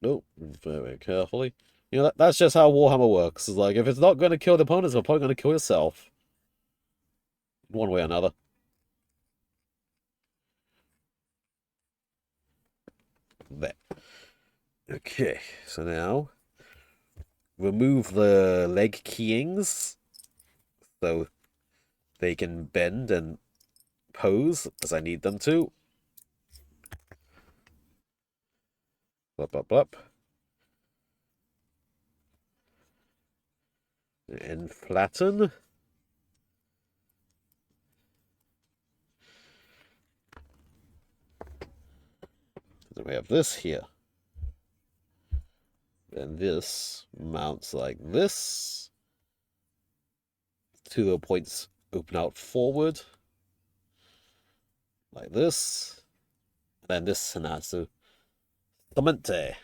A: Nope, very carefully. You know, that's just how Warhammer works. It's like, if it's not going to kill the opponents, it's probably going to kill yourself. One way or another. There. Okay, so now remove the leg keyings so they can bend and pose as I need them to. Up, up, up. And flatten. Then we have this here. And this mounts like this. Two little points open out forward. Like this. And then this Sanatsu. Clemente.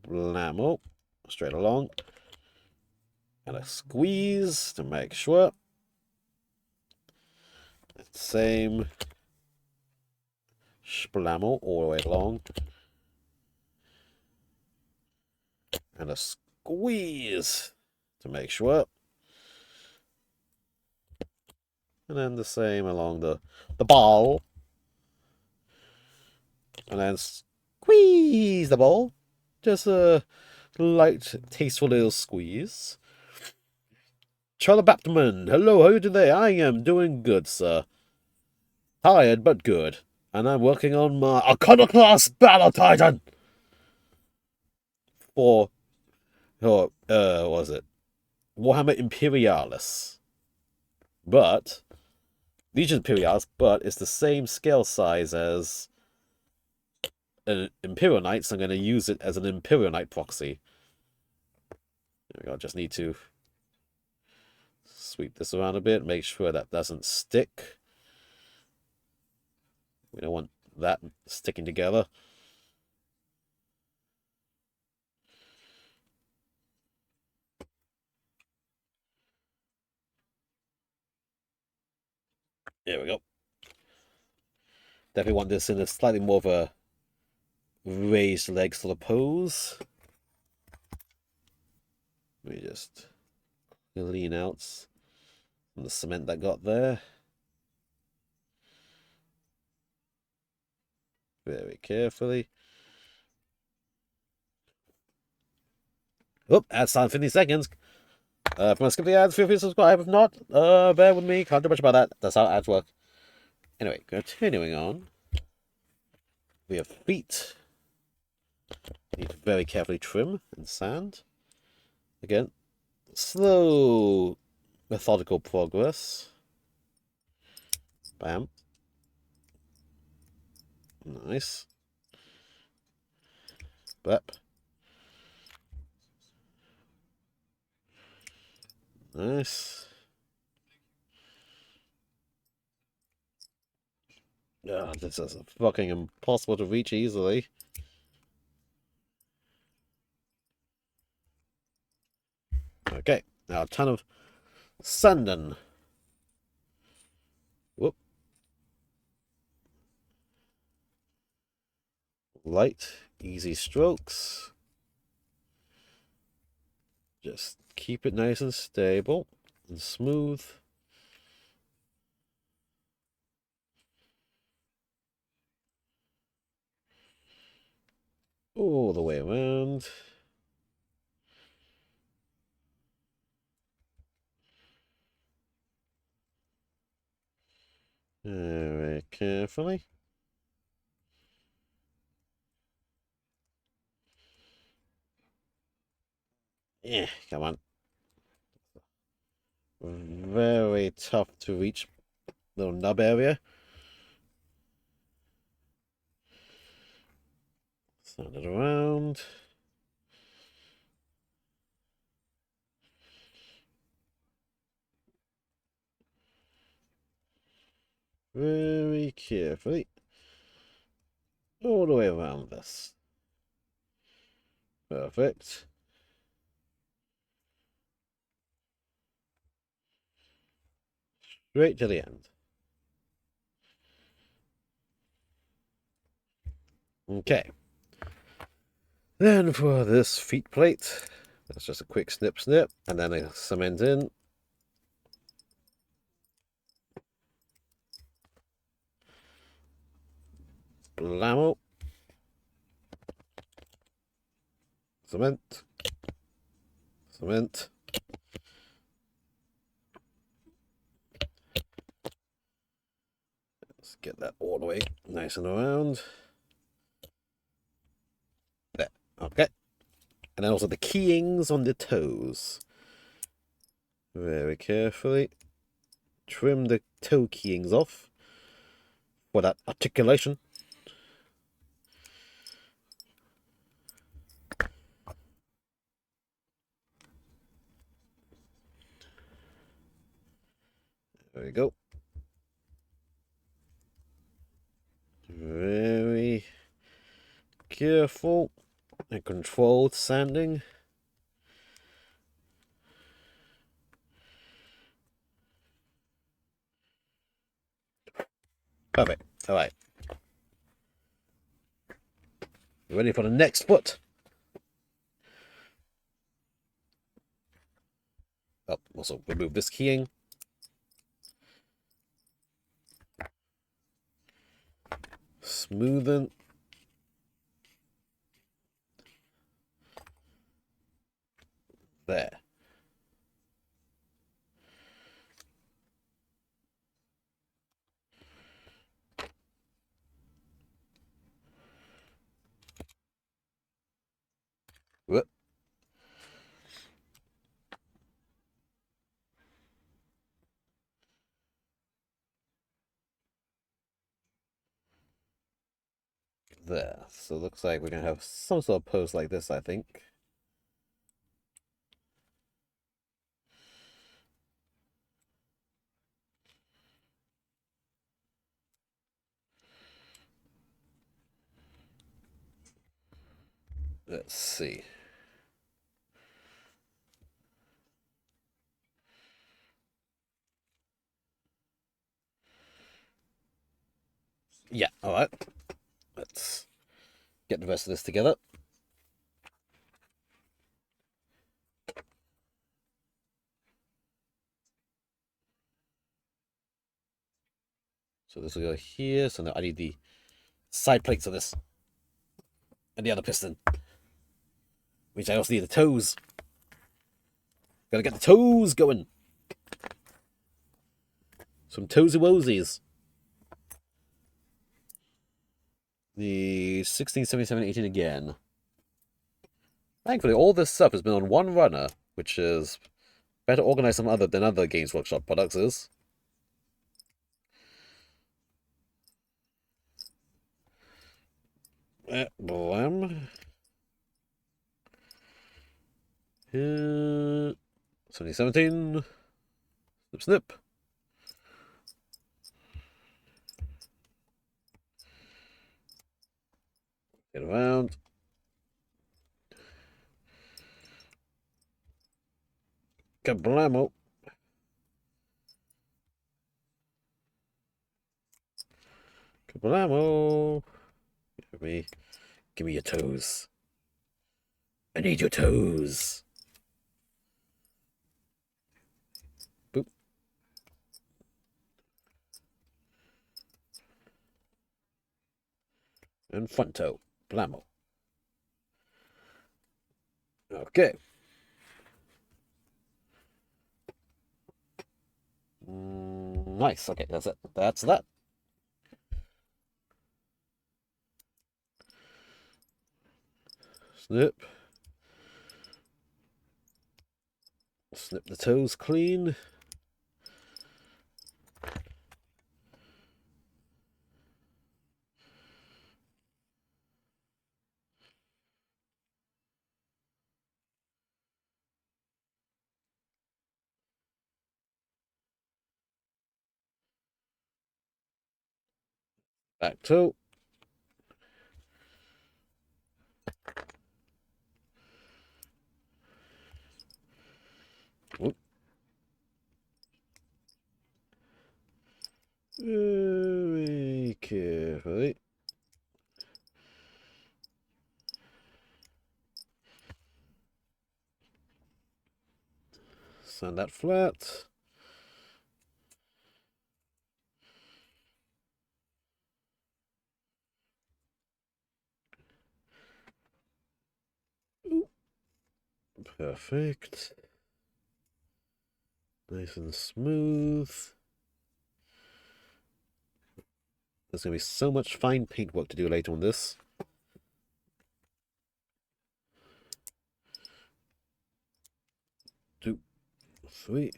A: Blammo. Straight along. And a squeeze to make sure. Same. Splammo all the way along. And a squeeze to make sure. And then the same along the ball. And then squeeze the ball. Just a light, tasteful little squeeze. Charlie Baptman, hello, how are you today? I am doing good, sir. Tired, but good. And I'm working on my ICONOCLAST Battle Titan! For, what was it? Warhammer Imperialis. But, Legion Imperialis, but it's the same scale size as an Imperial Knight, so I'm going to use it as an Imperial Knight proxy. There we go, just need to sweep this around a bit, make sure that doesn't stick. We don't want that sticking together. There we go. Definitely want this in a slightly more of a raised leg sort of pose. Let me just lean out from the cement that got there. Very carefully. Oh, that's time 50 seconds. If you want to skip the ads, feel free to subscribe. If not, bear with me. Can't do much about that. That's how ads work. Anyway, continuing on. We have feet. Need to very carefully trim and sand. Again, slow, methodical progress. Bam. Nice. Blep. Nice. Ah, this is fucking impossible to reach easily. Okay, now a ton of sanding. Whoop. Light, easy strokes. Just keep it nice and stable and smooth. All the way around. Very carefully. Yeah, come on. Very tough to reach little nub area. Sand it around. Very carefully. All the way around this. Perfect. Straight to the end. Okay. Then for this feet plate, that's just a quick snip, and then I cement in. Blammo. Cement. Cement. Let's get that all the way nice and around. There. Okay. And then also the keyings on the toes. Very carefully. Trim the toe keyings off for that articulation. There we go. Very careful and controlled sanding. Perfect. All right. Ready for the next foot? Oh, also remove this keying. Smoothen. There. Whoop. There. So it looks like we're going to have some sort of pose like this, I think. Let's see. Yeah, all right. Let's get the rest of this together. So this will go here. So now I need the side plates of this and the other piston, which I also need the toes. Gotta get the toes going. Some toesy woesies. The 16, 77, 18 again. Thankfully, all this stuff has been on one runner, which is better organized than other Games Workshop products is. Blam. 2017. Snip, snip. Get around. Kablamo. Kablamo. Give me your toes. I need your toes. Boop. And front toe. Blammo. Okay. Nice. Okay, that's it. That's that. Snip. Snip the toes clean. Back toe. Whoop. Very carefully. Sand that flat. Ooh. Perfect. Nice and smooth. There's going to be so much fine paint work to do later on this. 2, 3,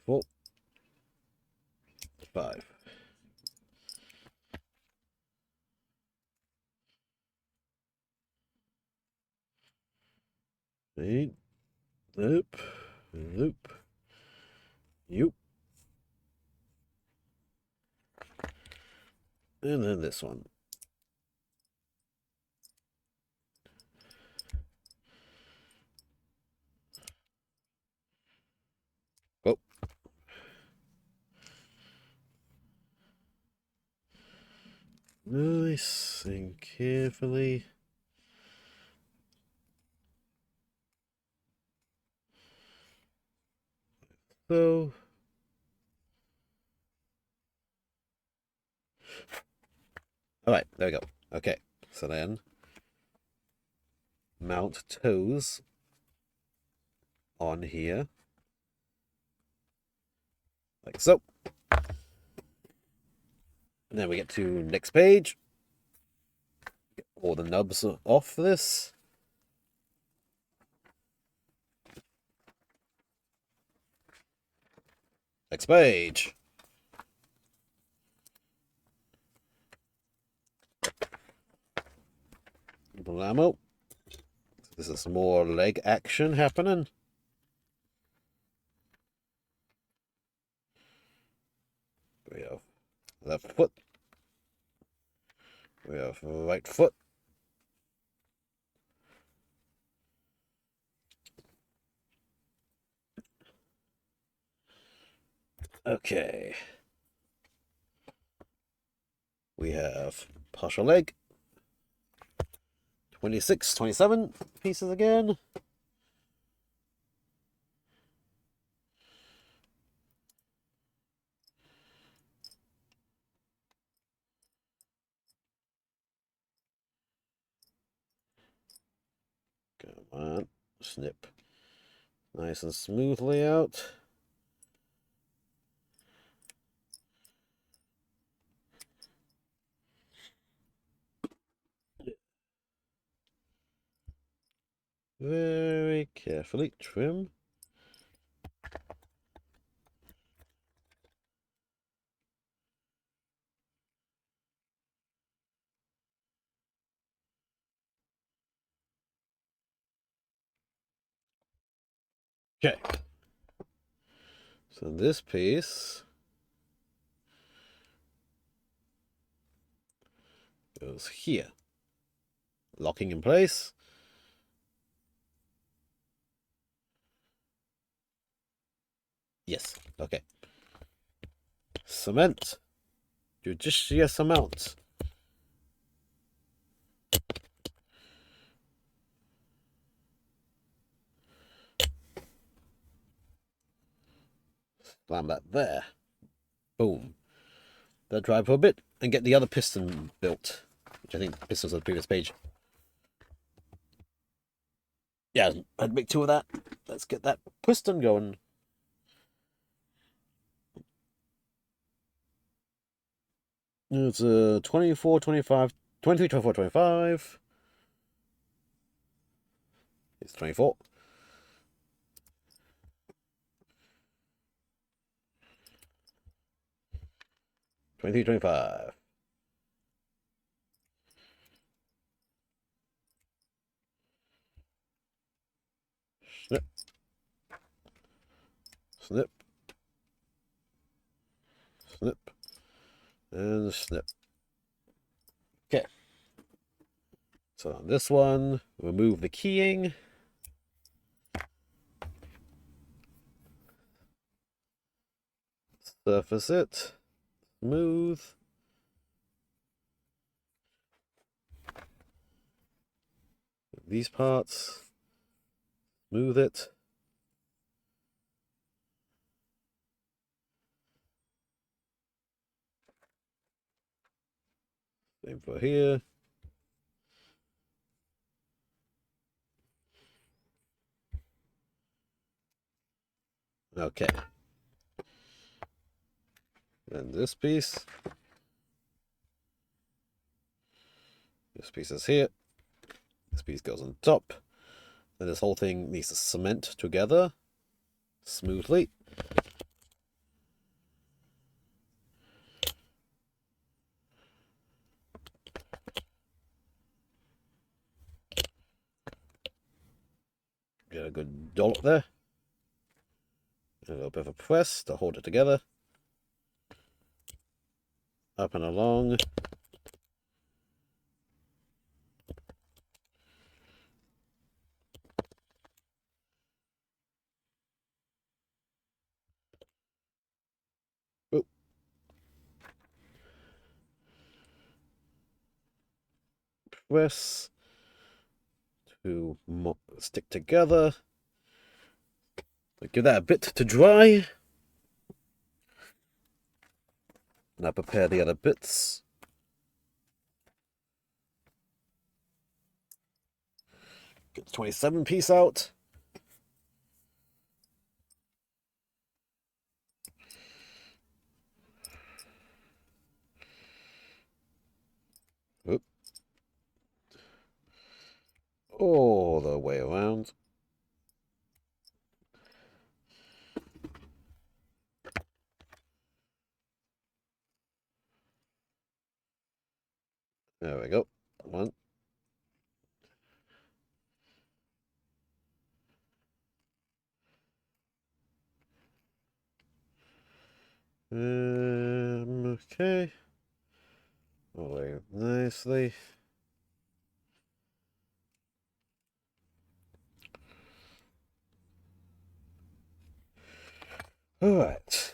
A: 4, 5. Eight. Loop. Loop. Yoop. And then this one. Oh. Nice and carefully. So. Alright, there we go. Okay, so then mount toes on here. Like so. And then we get to next page. Get all the nubs off this. Next page. Blammo. This is more leg action happening. We have left foot. We have right foot. Okay. We have partial leg. 26, 27 pieces again. Come on. Snip. Nice and smooth layout. Very carefully trim. Okay. So this piece goes here. Locking in place. Yes. Okay. Cement. Judicious amount. Slam that there. Boom. Let dry for a bit and get the other piston built, which I think pistons on the previous page. Yeah, I'd make two of that. Let's get that piston going. It's 24, 25, 23, 24, 25. It's 24. 23, 25. Snip. Snip. Snip. And snip. Okay. So on this one, remove the keying. Surface it. Smooth. These parts. Smooth it. Same for here. Okay. And this piece. This piece is here. This piece goes on top. And this whole thing needs to cement together smoothly. Get a good dollop there. A little bit of a press to hold it together. Up and along. Oop. Press to stick together. Give that a bit to dry. Now prepare the other bits. Get the 27 piece out. Oop. All the way around. There we go. One. Okay. All the way nicely. All right.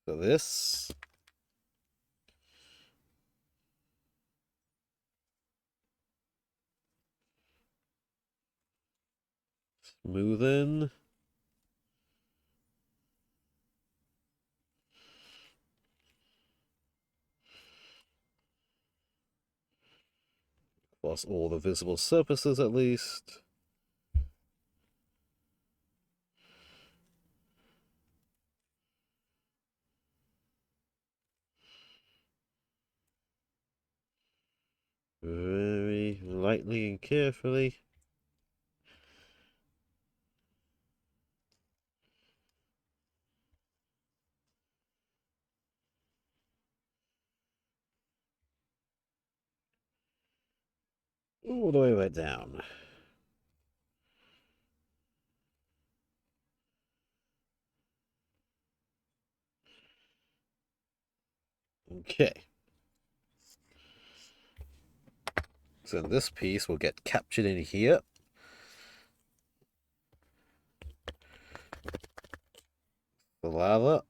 A: So this. Smoothen. Across all the visible surfaces at least. lightly and carefully. All the way right down. Okay. So this piece will get captured in here. The lava.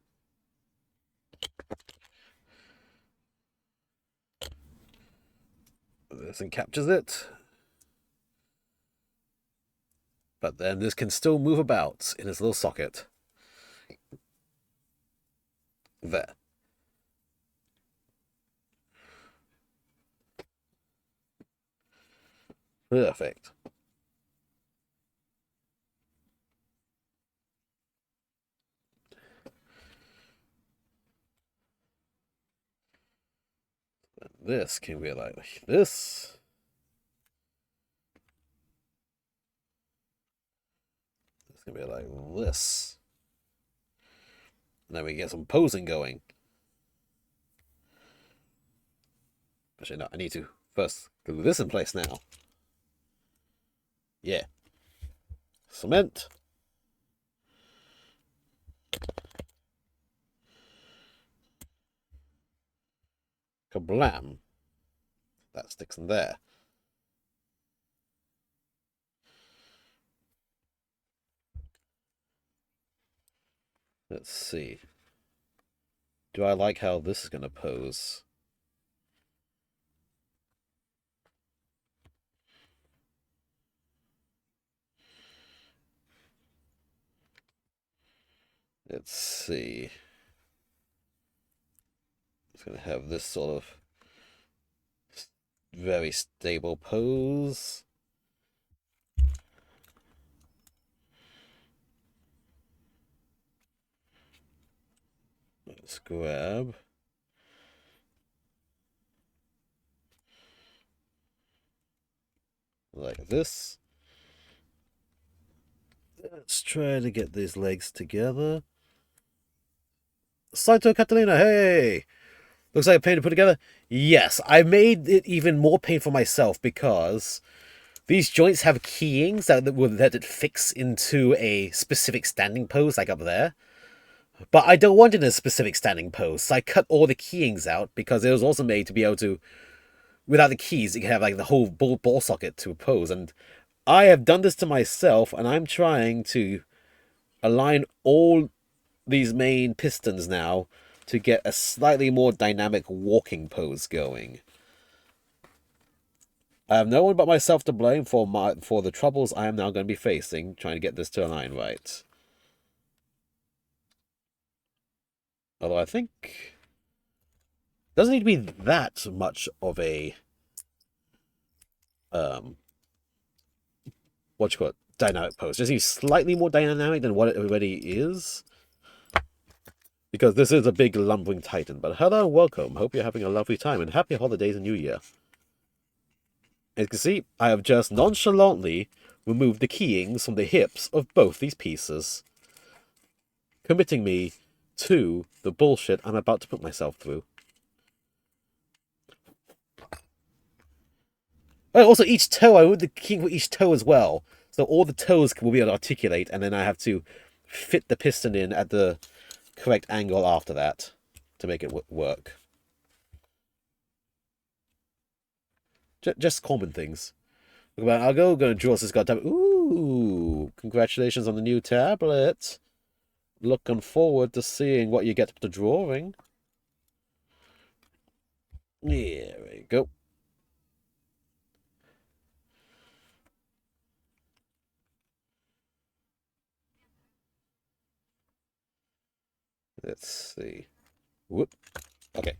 A: This and captures it. But then this can still move about in its little socket. There. Perfect. This can be like this. This can be like this. And then we get some posing going. Actually, no, I need to first glue this in place now. Yeah. Cement. Kablam. That sticks in there. Let's see. Do I like how this is going to pose? Let's see. It's going to have this sort of very stable pose. Let's grab. Like this. Let's try to get these legs together. Saito Catalina, hey! Looks like a pain to put together. Yes, I made it even more painful myself because these joints have keyings that will let it fix into a specific standing pose, like up there. But I don't want it in a specific standing pose, so I cut all the keyings out because it was also made to be able to, without the keys, you can have like the whole ball socket to pose. And I have done this to myself, and I'm trying to align all these main pistons now to get a slightly more dynamic walking pose going. I have no one but myself to blame for the troubles I am now going to be facing trying to get this to align right. Although I think it doesn't need to be that much of a what you call it, dynamic pose. Just need slightly more dynamic than what it already is. Because this is a big lumbering titan. But hello, welcome. Hope you're having a lovely time and happy holidays and New Year. As you can see, I have just nonchalantly removed the keyings from the hips of both these pieces, committing me to the bullshit I'm about to put myself through. Oh, also, each toe, I moved the keying for each toe as well. So all the toes will be able to articulate, and then I have to fit the piston in at the correct angle after that to make it work. Just common things. I'll go draw this tablet. Ooh, congratulations on the new tablet. Looking forward to seeing what you get with the drawing. There we go. Let's see. Whoop. Okay.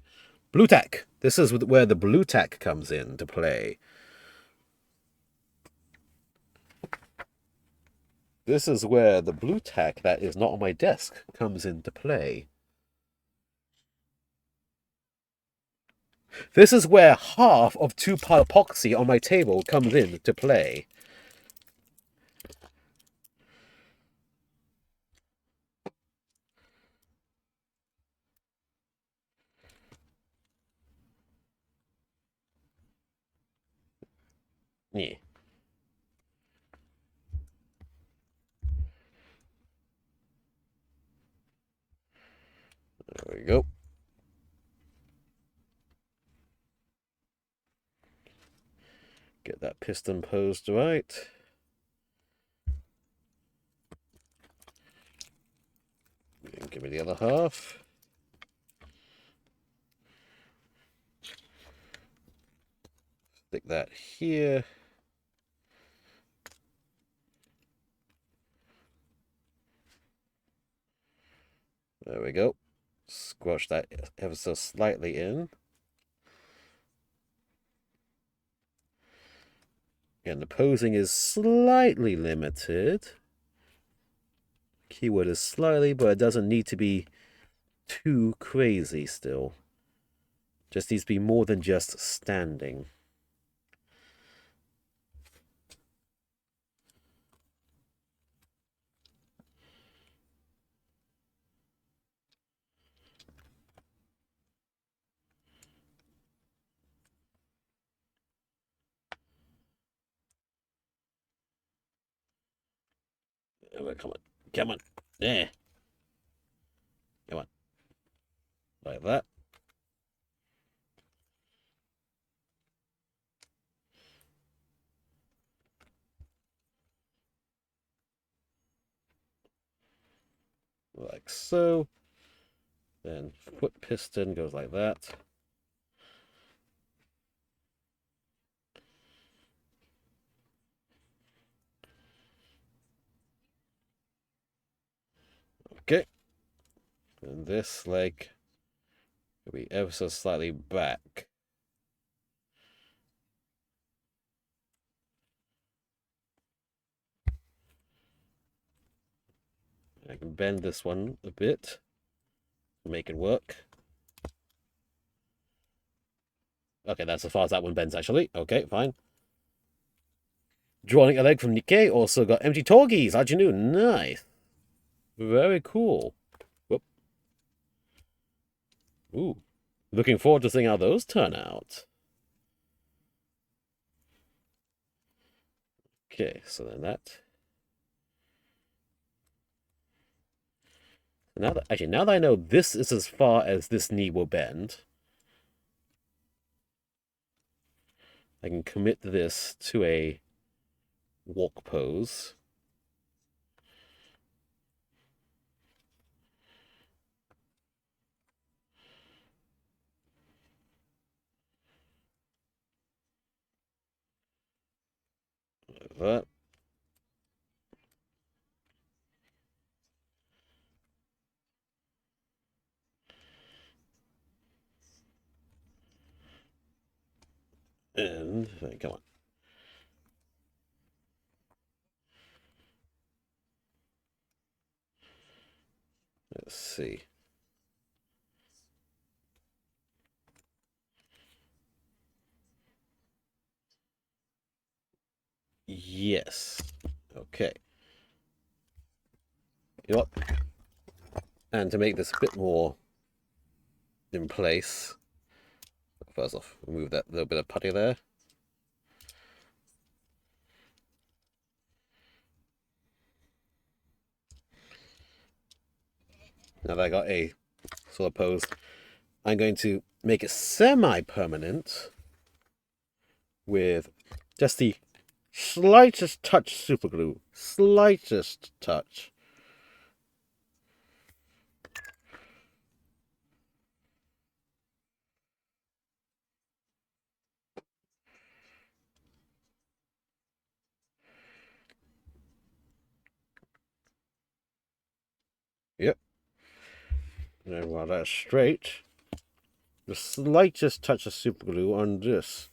A: Blue tack. This is where the blue tack comes in to play. This is where the blue tack that is not on my desk comes into play. This is where half of 2-part epoxy on my table comes in to play. Yeah. There we go. Get that piston posed right. And give me the other half. Stick that here. There we go. Squash that ever so slightly in. And the posing is slightly limited. Keyword is slightly, but it doesn't need to be too crazy still. Just needs to be more than just standing. Come on. Come on. There. Come on. Like that. Like so. Then foot piston goes like that. Okay. And this leg will be ever so slightly back. I can bend this one a bit to make it work. Okay, that's as far as that one bends, actually. Okay, fine. Drawing a leg from Nikkei. Also got empty torgies. How'd you know? Nice. Very cool. Whoop. Ooh. Looking forward to seeing how those turn out. Okay, so then that. Now that I know this is as far as this knee will bend, I can commit this to a walk pose. Like that. And come on. Let's see. Yes. Okay. You know what? And to make this a bit more in place, first off, remove that little bit of putty there. Now that I got a sort of pose, I'm going to make it semi-permanent with just the slightest touch super glue. Slightest touch. Yep. And while that's straight, the slightest touch of super glue on this.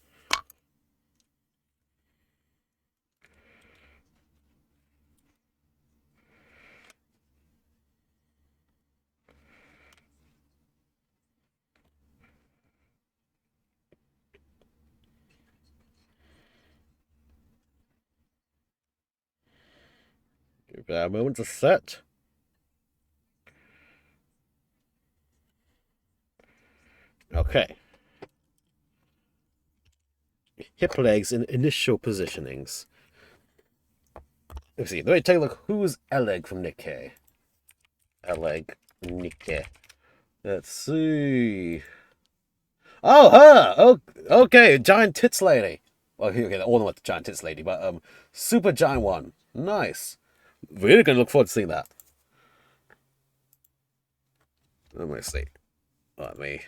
A: Give that a moment to set. Okay. Hip legs in initial positionings. Let's see. Let me take a look. Who's Eleg from Nikkei? Eleg Nikkei. Let's see. Oh, her! Oh, okay, giant tits lady. Well, okay, all know what the giant tits lady, but super giant one. Nice. Really gonna look forward to seeing that. Let me see. Let me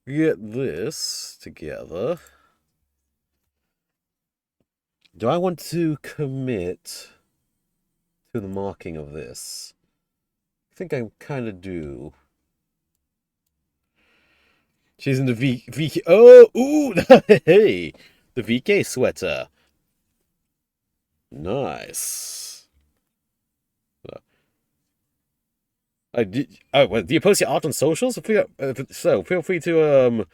A: get this together. Do I want to commit to the marking of this? I think I kind of do. She's in the VK. Oh, ooh, hey, the VK sweater. Nice. Well, do you post your art on socials? So feel free to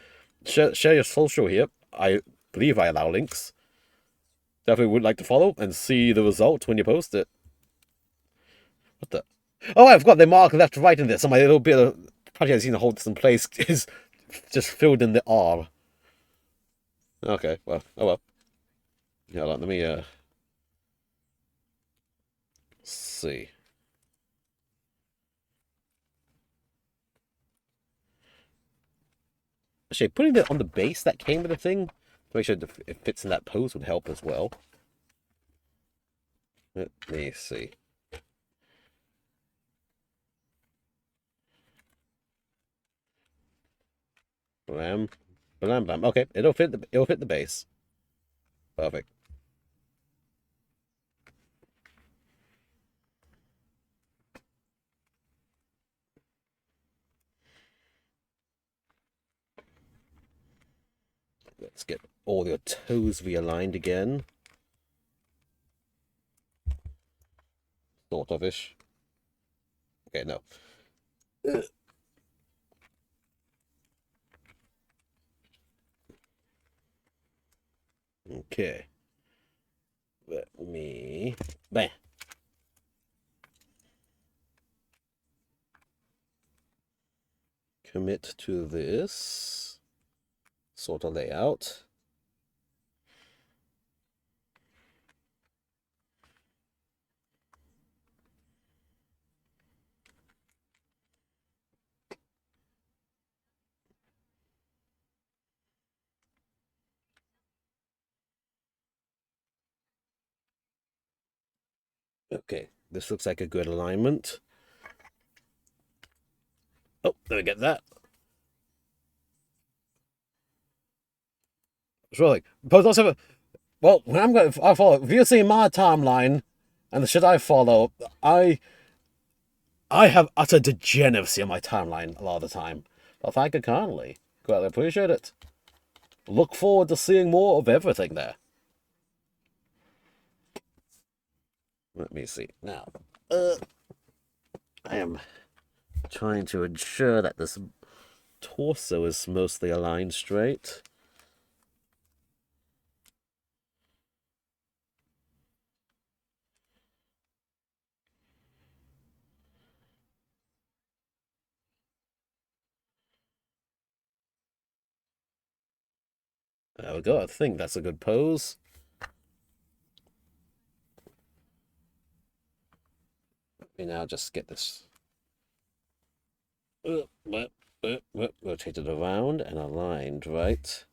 A: share your social here. I believe I allow links. Definitely would like to follow and see the result when you post it. What the? Oh, I forgot they mark left to right in this. So my little bit of project I've seen the whole in place is just filled in the R. Okay, well, oh well. Yeah, let me see. Actually, putting it on the base that came with the thing to make sure it fits in that pose would help as well. Let me see. Blam, blam, blam. Okay, it'll fit the base. Perfect. Let's get all your toes realigned again. Sort of ish. Okay, no. Okay. Let me. Bam. Commit to this sort of layout. Okay, this looks like a good alignment. Oh, let me get that. Surely. But also, well, when I follow. If you see my timeline and the shit I follow, I have utter degeneracy on my timeline a lot of the time. But thank you kindly. Greatly appreciate it. Look forward to seeing more of everything there. Let me see. Now, I am trying to ensure that this torso is mostly aligned straight. There we go. I think that's a good pose. Let me now just get this rotated around and aligned, right?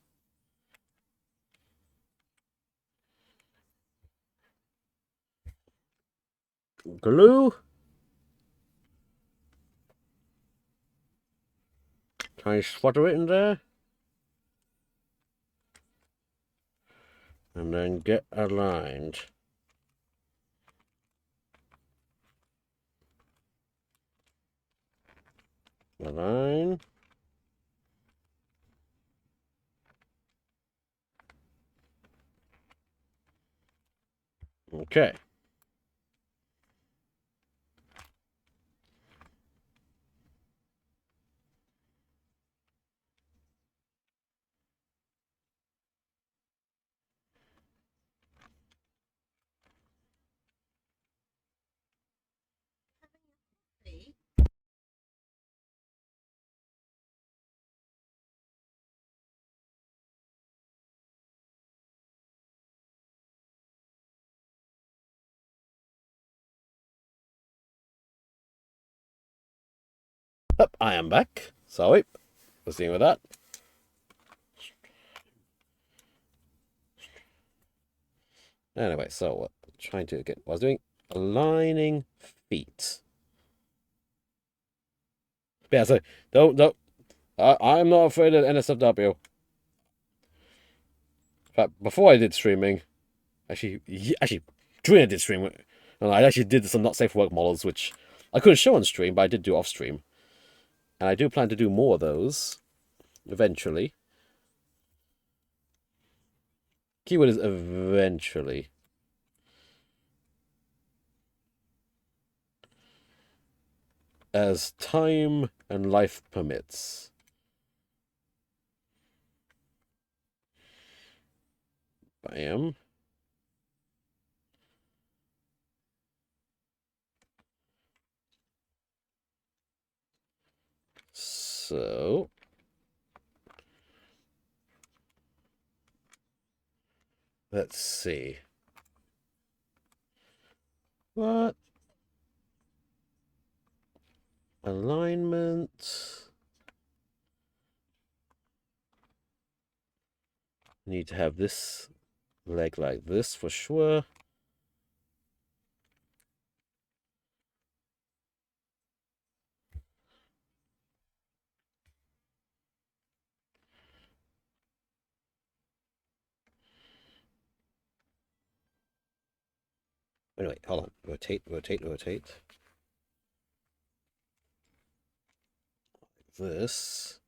A: Glue. Try sputter it in there. And then get aligned. Align. Okay. Up, I am back. Sorry. Let's deal with that. Anyway, so what? Trying to get. What I was doing? Aligning feet. Yeah, so don't. I'm not afraid of NSFW. In fact, before I did streaming, actually, during I did stream, I actually did some not safe for work models, which I couldn't show on stream, but I did do off stream, and I do plan to do more of those eventually. Keyword is eventually. As time and life permits. Bam. So let's see. What? Alignment. Need to have this leg like this for sure. Anyway, hold on. Rotate, rotate, rotate. This.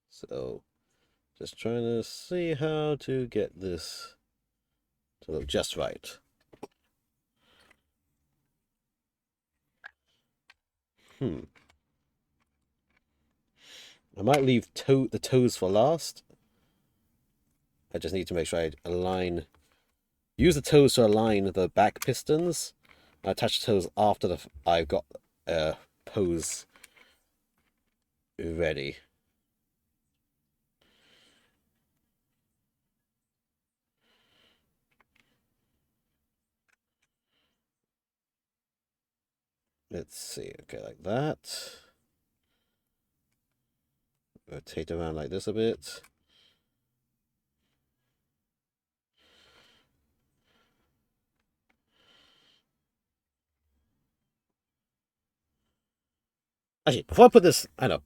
A: So, just trying to see how to get this to look just right. I might leave the toes for last. I just need to make sure I align. Use the toes to align the back pistons. I attach the toes after I've got pose ready. Let's see. Okay, like that. Rotate around like this a bit. Actually, before I put this, I know.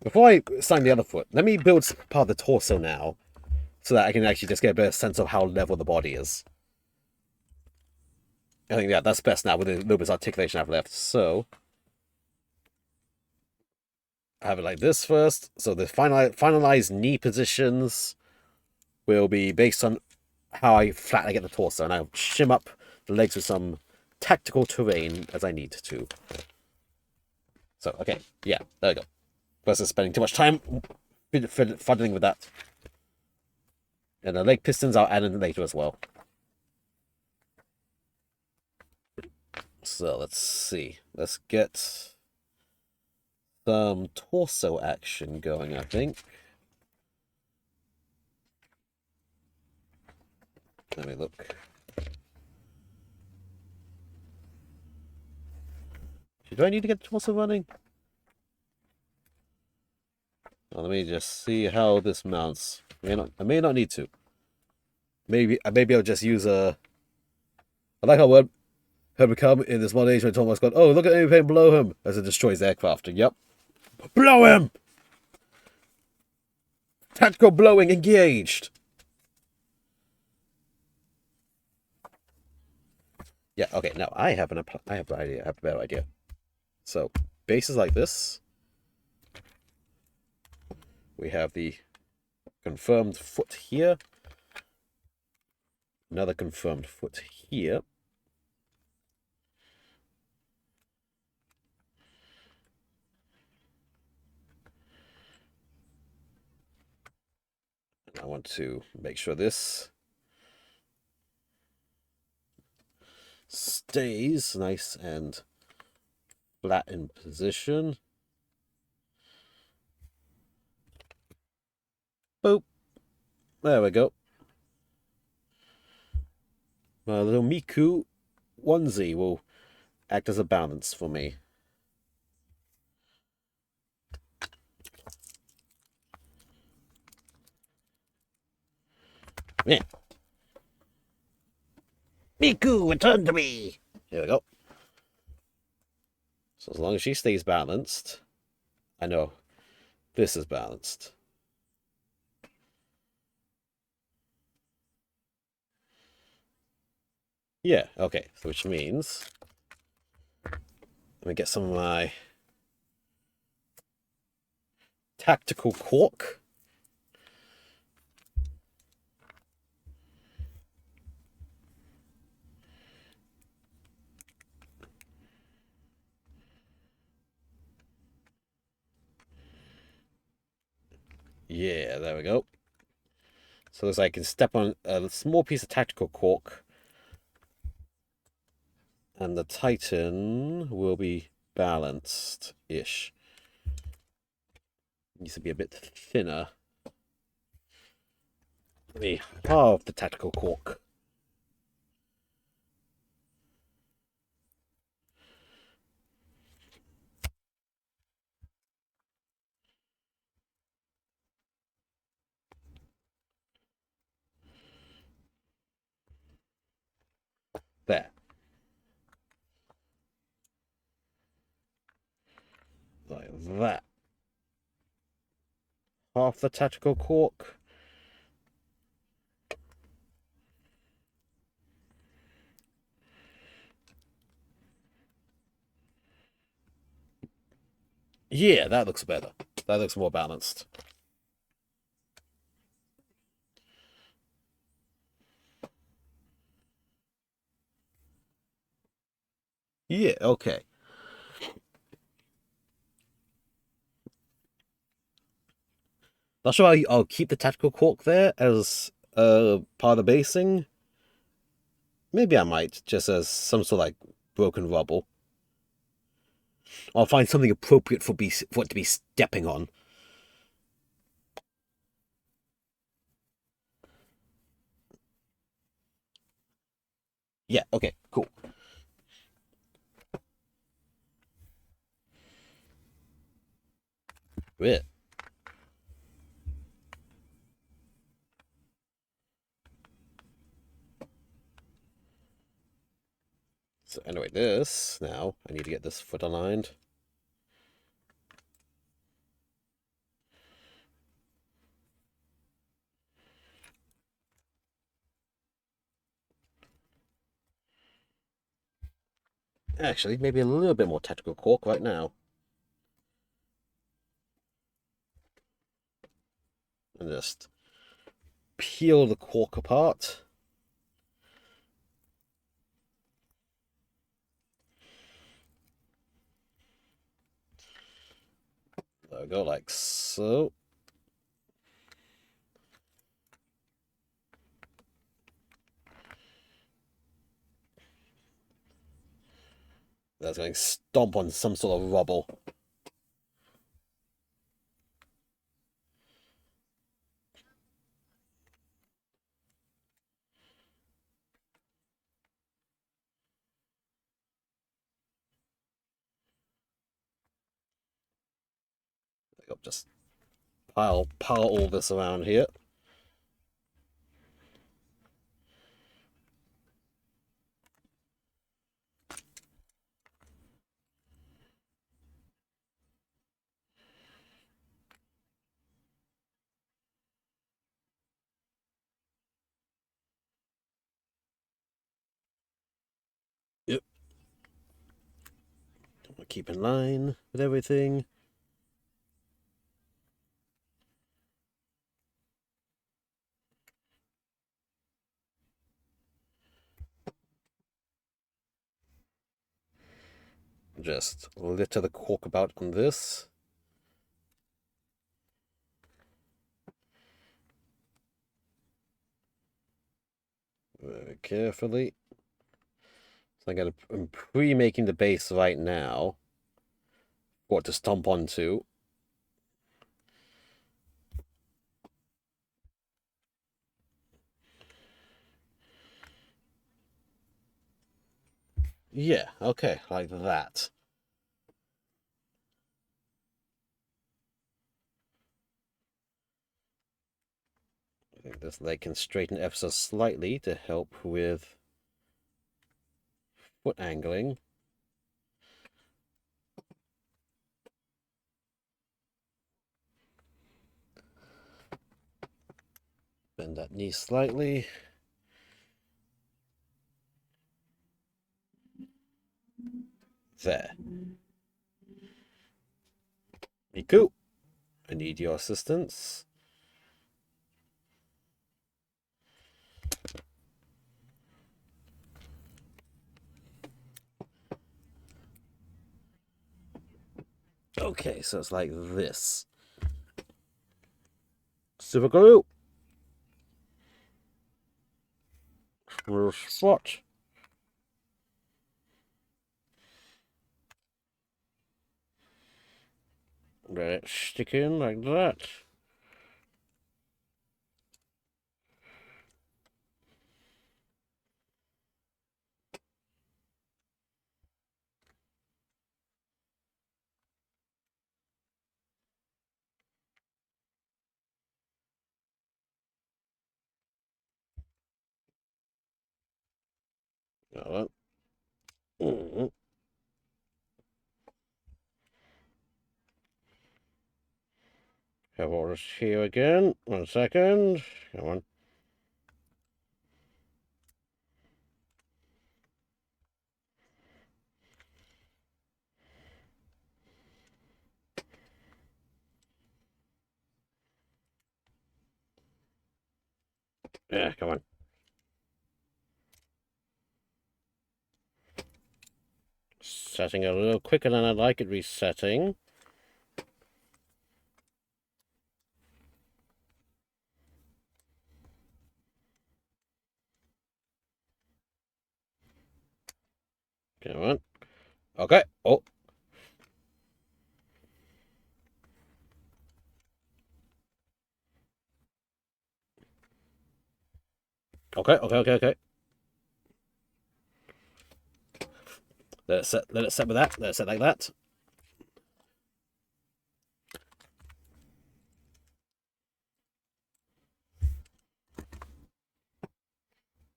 A: Before I sign the other foot, let me build part of the torso now, so that I can actually just get a better sense of how level the body is. I think, yeah, that's best now with a little bit of articulation I have left. So, I have it like this first. So the finalized knee positions will be based on how flat I get the torso, and I'll shim up the legs with some tactical terrain as I need to. So, okay, yeah, there we go. Versus spending too much time fuddling with that. And the leg pistons I'll add in later as well. So let's see. Let's get some torso action going, I think. Let me look. Do I need to get the torso running? Well, let me just see how this mounts. I may not need to. Maybe I'll just use a. I like how word had become in this one age when Thomas got, oh, look at enemy plane below him as it destroys aircraft. Yep. Blow him! Tactical blowing engaged! Yeah, okay, now I have an idea. I have a better idea. So, bases like this. We have the confirmed foot here. Another confirmed foot here. And I want to make sure this stays nice and flat in position. Boop. There we go. My little Miku onesie will act as a balance for me. Yeah. Miku, return to me! Here we go. So as long as she stays balanced, I know this is balanced. Yeah, okay. So which means let me get some of my tactical cork. Yeah, there we go. So as I can step on a small piece of tactical cork, and the Titan will be balanced-ish. Needs to be a bit thinner. Let me halve the tactical cork. There. Like that. Half the tactical cork. Yeah, that looks better. That looks more balanced. Yeah, okay. Not sure I'll keep the tactical cork there as part of the basing. Maybe I might, just as some sort of like broken rubble. I'll find something appropriate for it to be stepping on. Yeah, okay, cool. Yeah. So anyway, this now I need to get this foot aligned. Actually, maybe a little bit more tactical cork right now. And just peel the cork apart. There we go, like so. That's going to stomp on some sort of rubble. There we go, just pile all this around here. Yep. Keep in line with everything. Just litter the cork about on this. Very carefully. So I'm pre-making the base right now. What to stomp onto. Yeah, okay, like that. I think this leg can straighten ever so slightly to help with foot angling. Bend that knee slightly. There. Miku, I need your assistance. Okay, so it's like this. Super glue. Real spot. Let it stick in like that. Got that. Have all this here again. 1 second. Come on. Yeah, come on. Setting a little quicker than I'd like it resetting. Come on. Okay. Oh. Okay. Let it set with that. Let it set like that.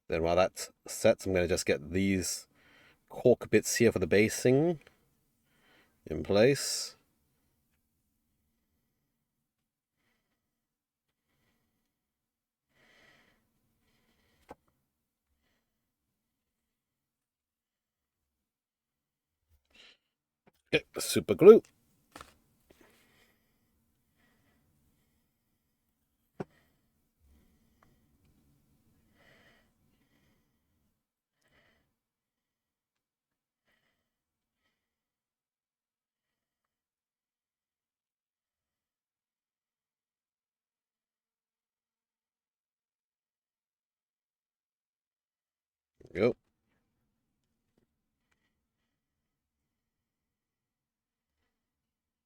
A: Then while that sets, I'm going to just get these cork bits here for the basing in place. Okay, super glue. Go.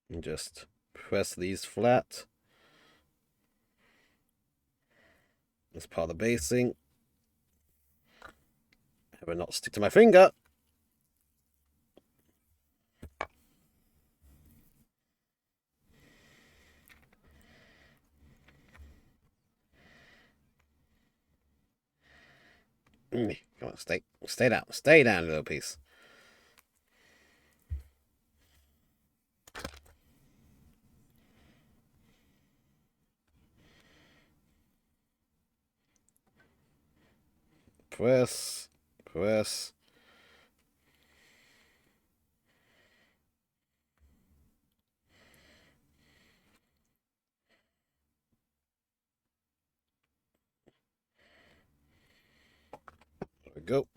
A: And just press these flat as part of the basing. Have it not stick to my finger. Come on, stay down, little piece. Press. There we go.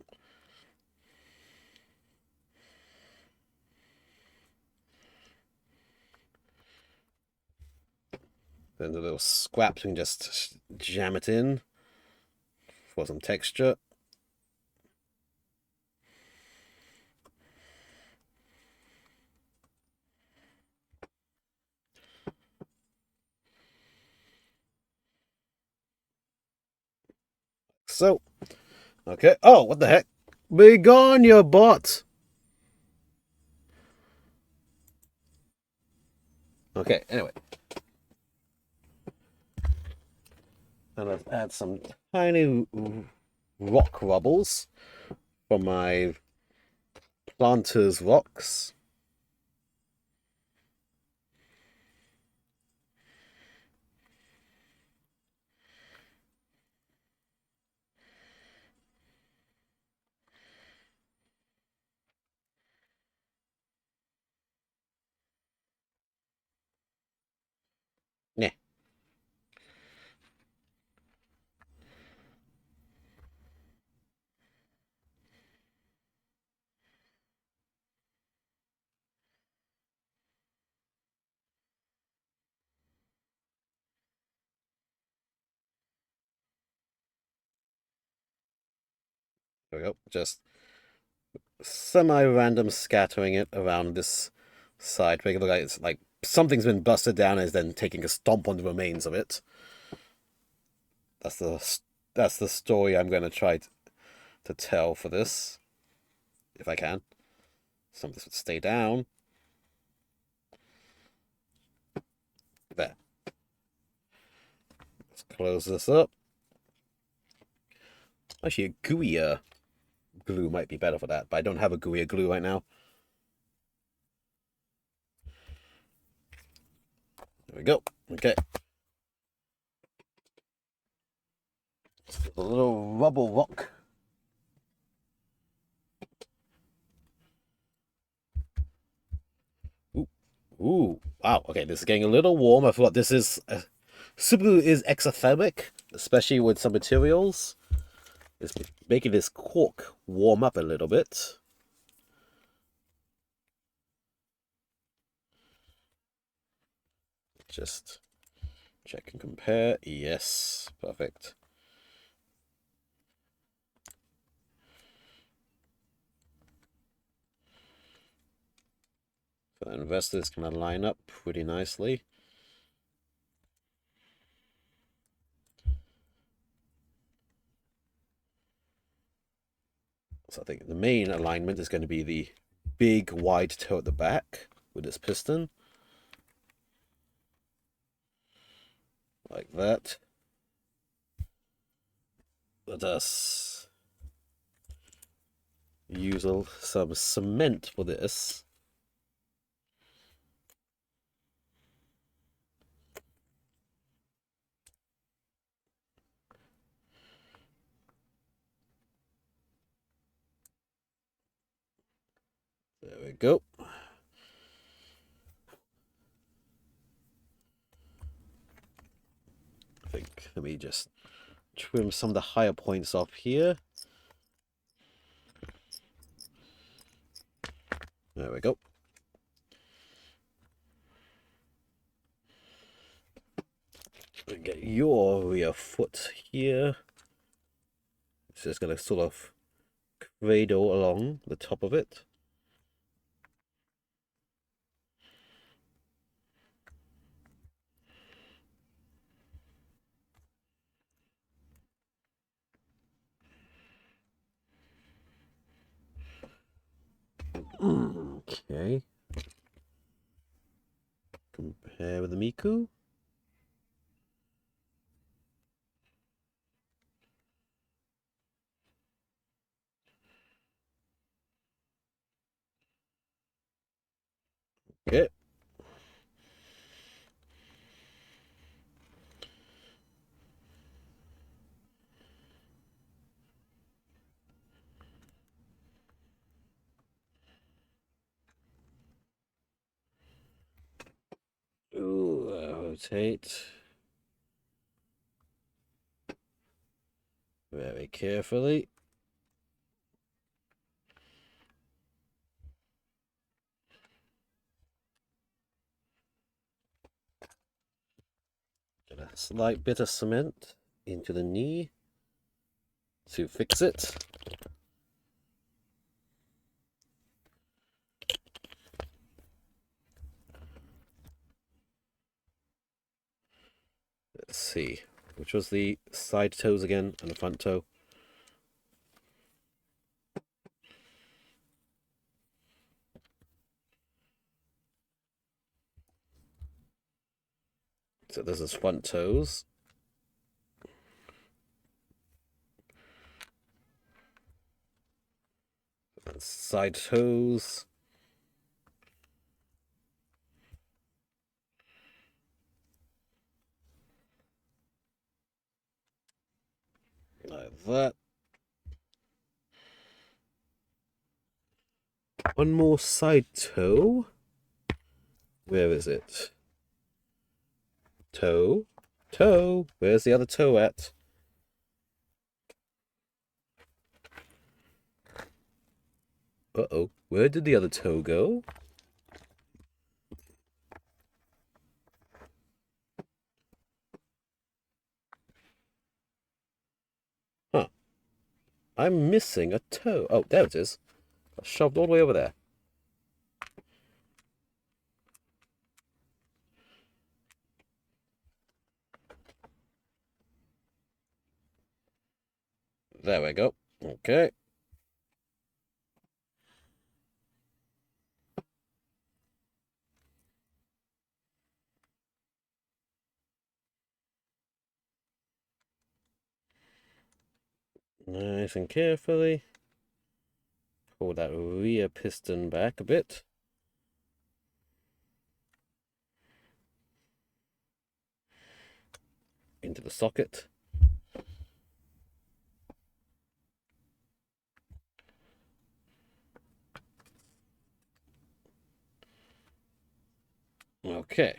A: Then the little scraps, we can just jam it in for some texture. So, okay. Oh, what the heck? Be gone, you bot! Okay, anyway. And let's add some tiny rock rubbles from my planter's rocks. Yeah. There we go. Just semi-random scattering it around this side, make it look like it's like something's been busted down and is then taking a stomp on the remains of it. That's the story I'm going to try to tell for this, if I can. Some of this would stay down. There. Let's close this up. Actually, a gooier glue might be better for that, but I don't have a gooier glue right now. There we go. Okay. A little rubble rock. Ooh, wow. Okay, this is getting a little warm. I thought this is super glue is exothermic, especially with some materials. It's making this cork warm up a little bit. Just check and compare. Yes, perfect. So the investors can line up pretty nicely. So I think the main alignment is going to be the big wide toe at the back with this piston. Like that. Let us use some cement for this. There we go. I think, let me just trim some of the higher points off here. There we go. And get your rear foot here. It's just going to sort of cradle along the top of it. Okay. Compare with the Miku. Okay. Ooh, rotate. Very carefully. Get a slight bit of cement into the knee to fix it. Let's see. Which was the side toes again and the front toe? So this is front toes. And side toes. Like that. One more side toe. Where is it? Toe. Toe. Where's the other toe at? Uh-oh. Where did the other toe go? Huh. I'm missing a toe. Oh, there it is. Shoved all the way over there. There we go. Okay. Nice and carefully. Pull that rear piston back a bit. Into the socket. Okay.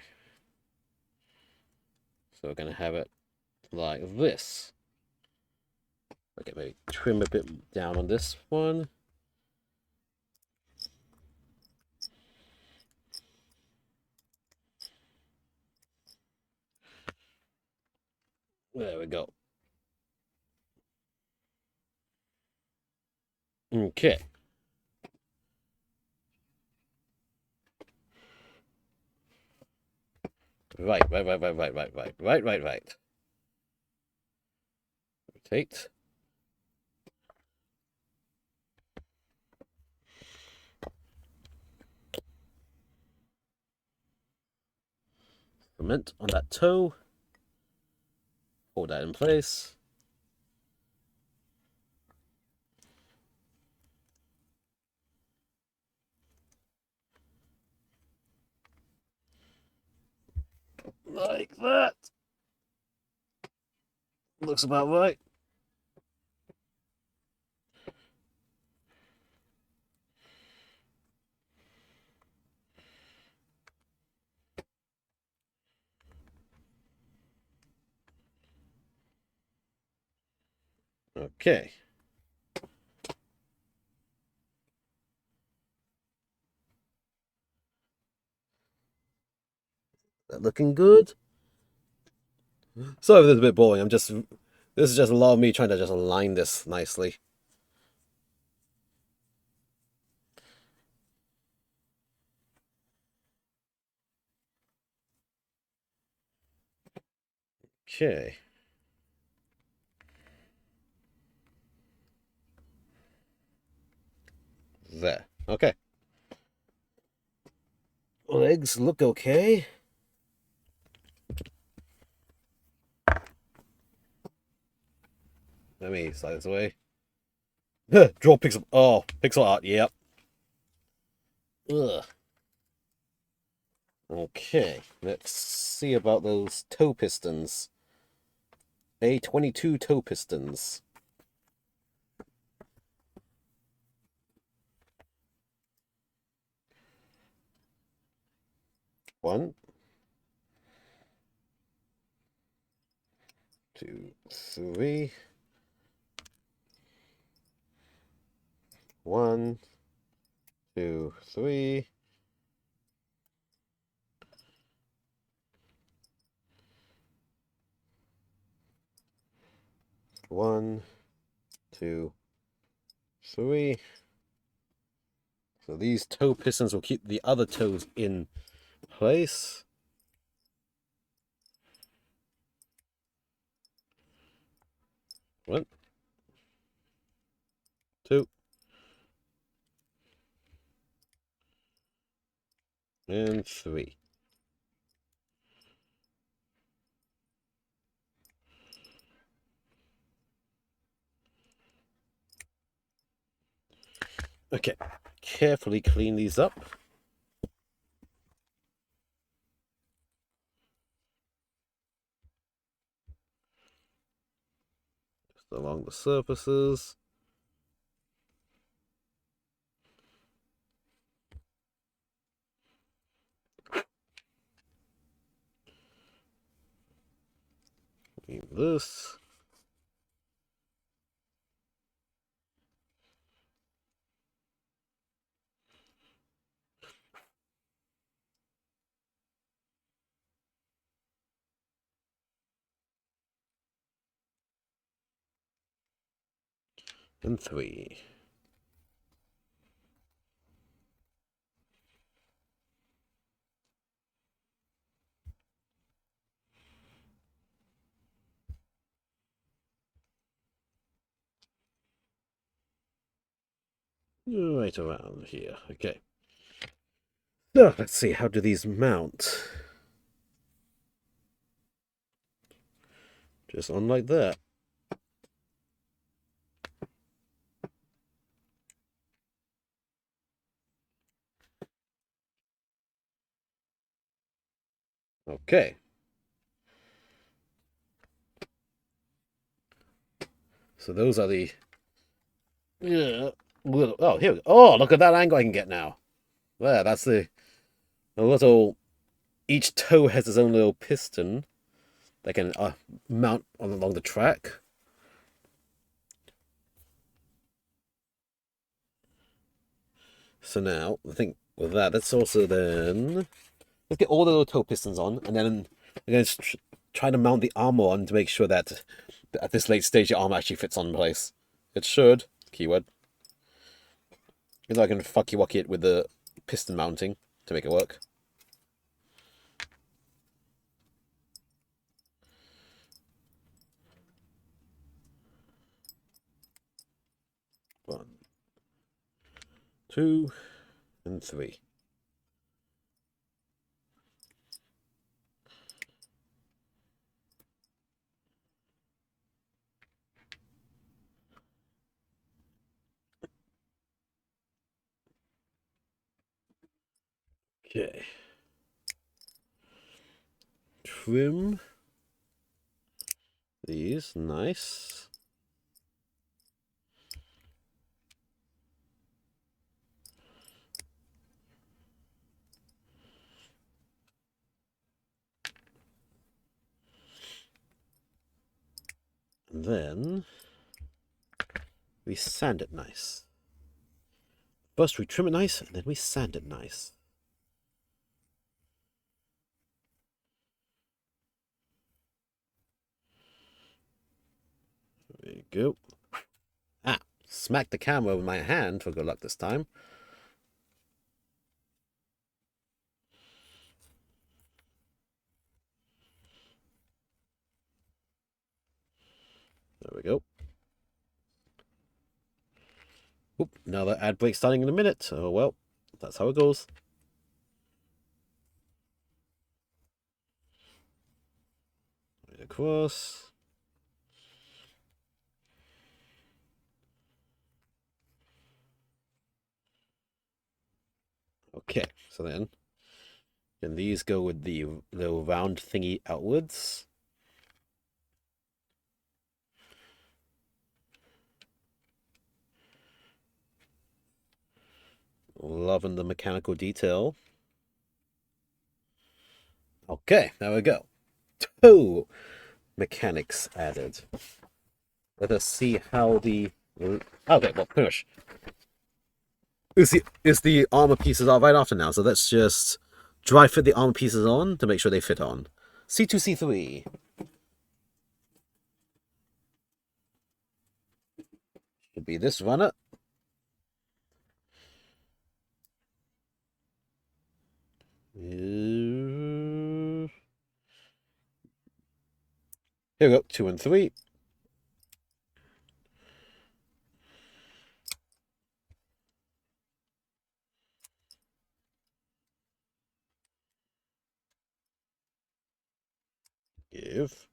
A: So we're going to have it like this. Okay, maybe trim a bit down on this one. There we go. Okay. Right. Rotate. Cement on that toe. Hold that in place. Like that. Looks about right. Okay. That looking good? Sorry if this is a bit boring. This is just a lot of me trying to just align this nicely. Okay. There. Okay. Legs look okay. Let me slide this away. Draw pixel. Oh, pixel art. Yep. Ugh. Okay. Let's see about those toe pistons. A22 toe pistons. One, two, three. One, two, three. One, two, three. So these toe pistons will keep the other toes in place. One, two, and three. Okay, carefully clean these up. Just along the surfaces. Clean this. And 3. Right around here. Okay. So, let's see, how do these mount? Just on like that. Okay. So those are the... Yeah. Oh, here we go. Oh, look at that angle I can get now. There, that's the little... Each toe has its own little piston that can mount along the track. So now, I think with that, let's also then... Let's get all the little toe pistons on, and then we're going to try to mount the armor on to make sure that at this late stage the armor actually fits on place. It should. Keyword. Because I can fucky-wucky it with the piston mounting to make it work. One, 2, and 3. Okay. Trim these. Nice. And then we sand it nice. First we trim it nice, and then we sand it nice. There you go. Ah, smack the camera with my hand for good luck this time. There we go. Oop, another ad break starting in a minute. Oh well, that's how it goes. Right across. Okay, so then can these go with the little round thingy outwards? Loving the mechanical detail. Okay, there we go. 2 mechanics added. Let us see how the... Okay, well, finish. Is the armor pieces are right after now, so let's just dry fit the armor pieces on to make sure they fit on. C2, C3. Should be this runner. Here we go, 2 and 3. Give.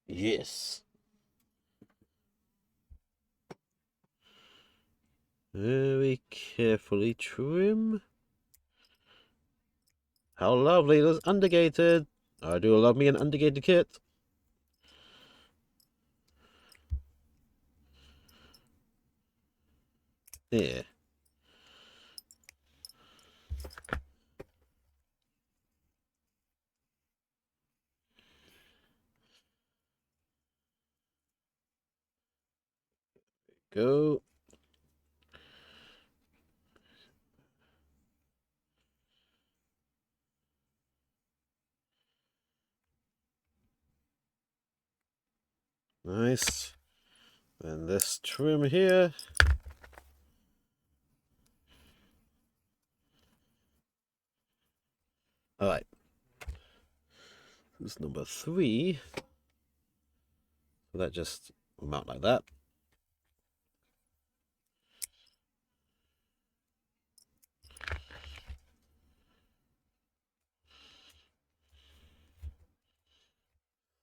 A: Yes. Very carefully trim. How lovely, it was undegated. I do love me an undegated kit. Yeah. Go. Nice. And this trim here. Alright. This is number 3. So that just will mount like that.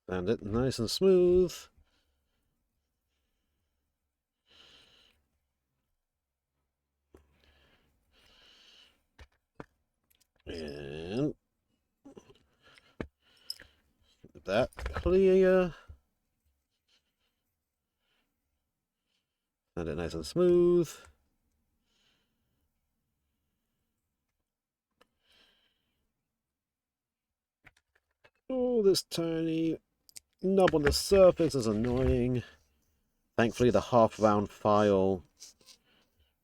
A: Sand it nice and smooth. And that clear. Sand it nice and smooth. Oh, this tiny knob on the surface is annoying. Thankfully, the half-round file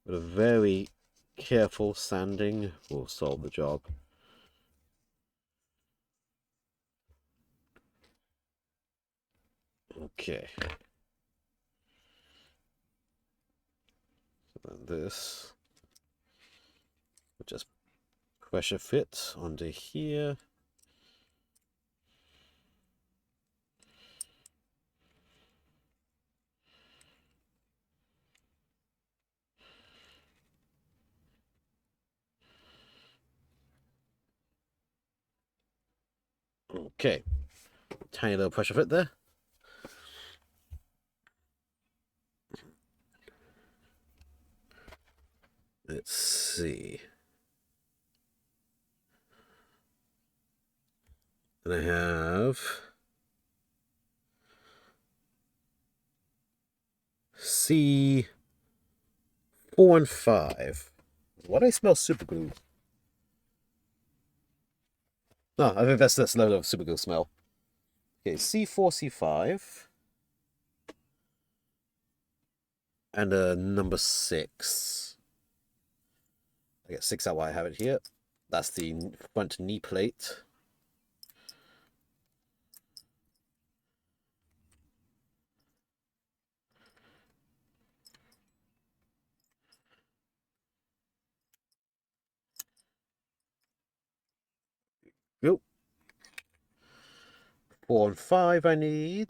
A: with a very careful sanding will solve the job. Okay. So then this will just pressure fit onto here. Okay. Tiny little pressure fit there. Let's see. Then I have C4 and 5. Why do I smell super glue? No, I think that's the level of super glue smell. Okay, C4, C5. And number 6. I get 6 out while I have it here. That's the front knee plate. Go. 4 and 5 I need.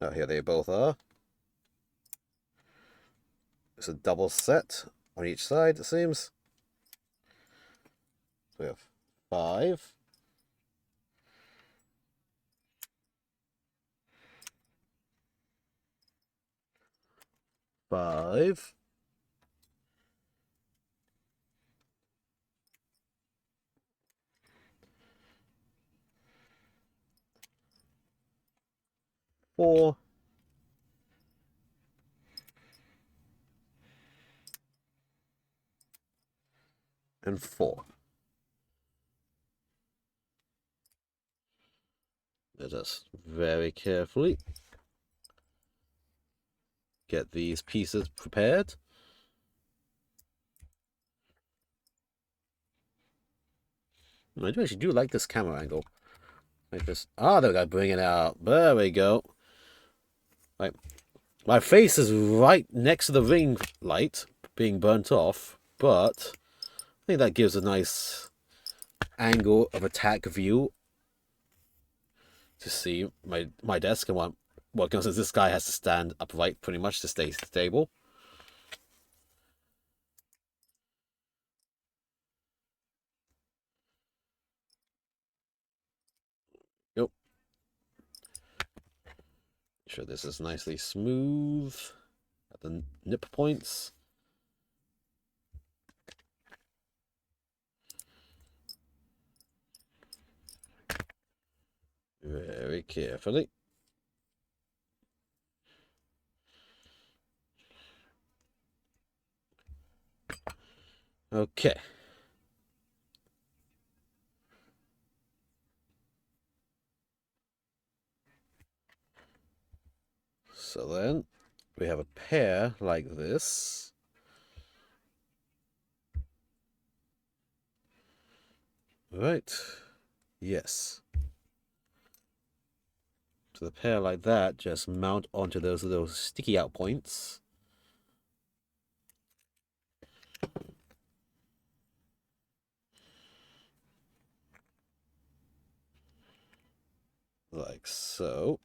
A: Oh, here they both are. It's a double set on each side, it seems. So we have 5. 5. 4. And 4. Let us very carefully get these pieces prepared. I do actually like this camera angle. Like this. Ah, there we go. Bring it out. There we go. Right. My face is right next to the ring light being burnt off, but I think that gives a nice angle of attack view to see my desk and what because this guy has to stand upright pretty much to stay stable. Yep. Make sure this is nicely smooth at the nip points. Very carefully. Okay. So then we have a pair like this. Right. Yes. So the pair like that just mount onto those little sticky out points. Like so.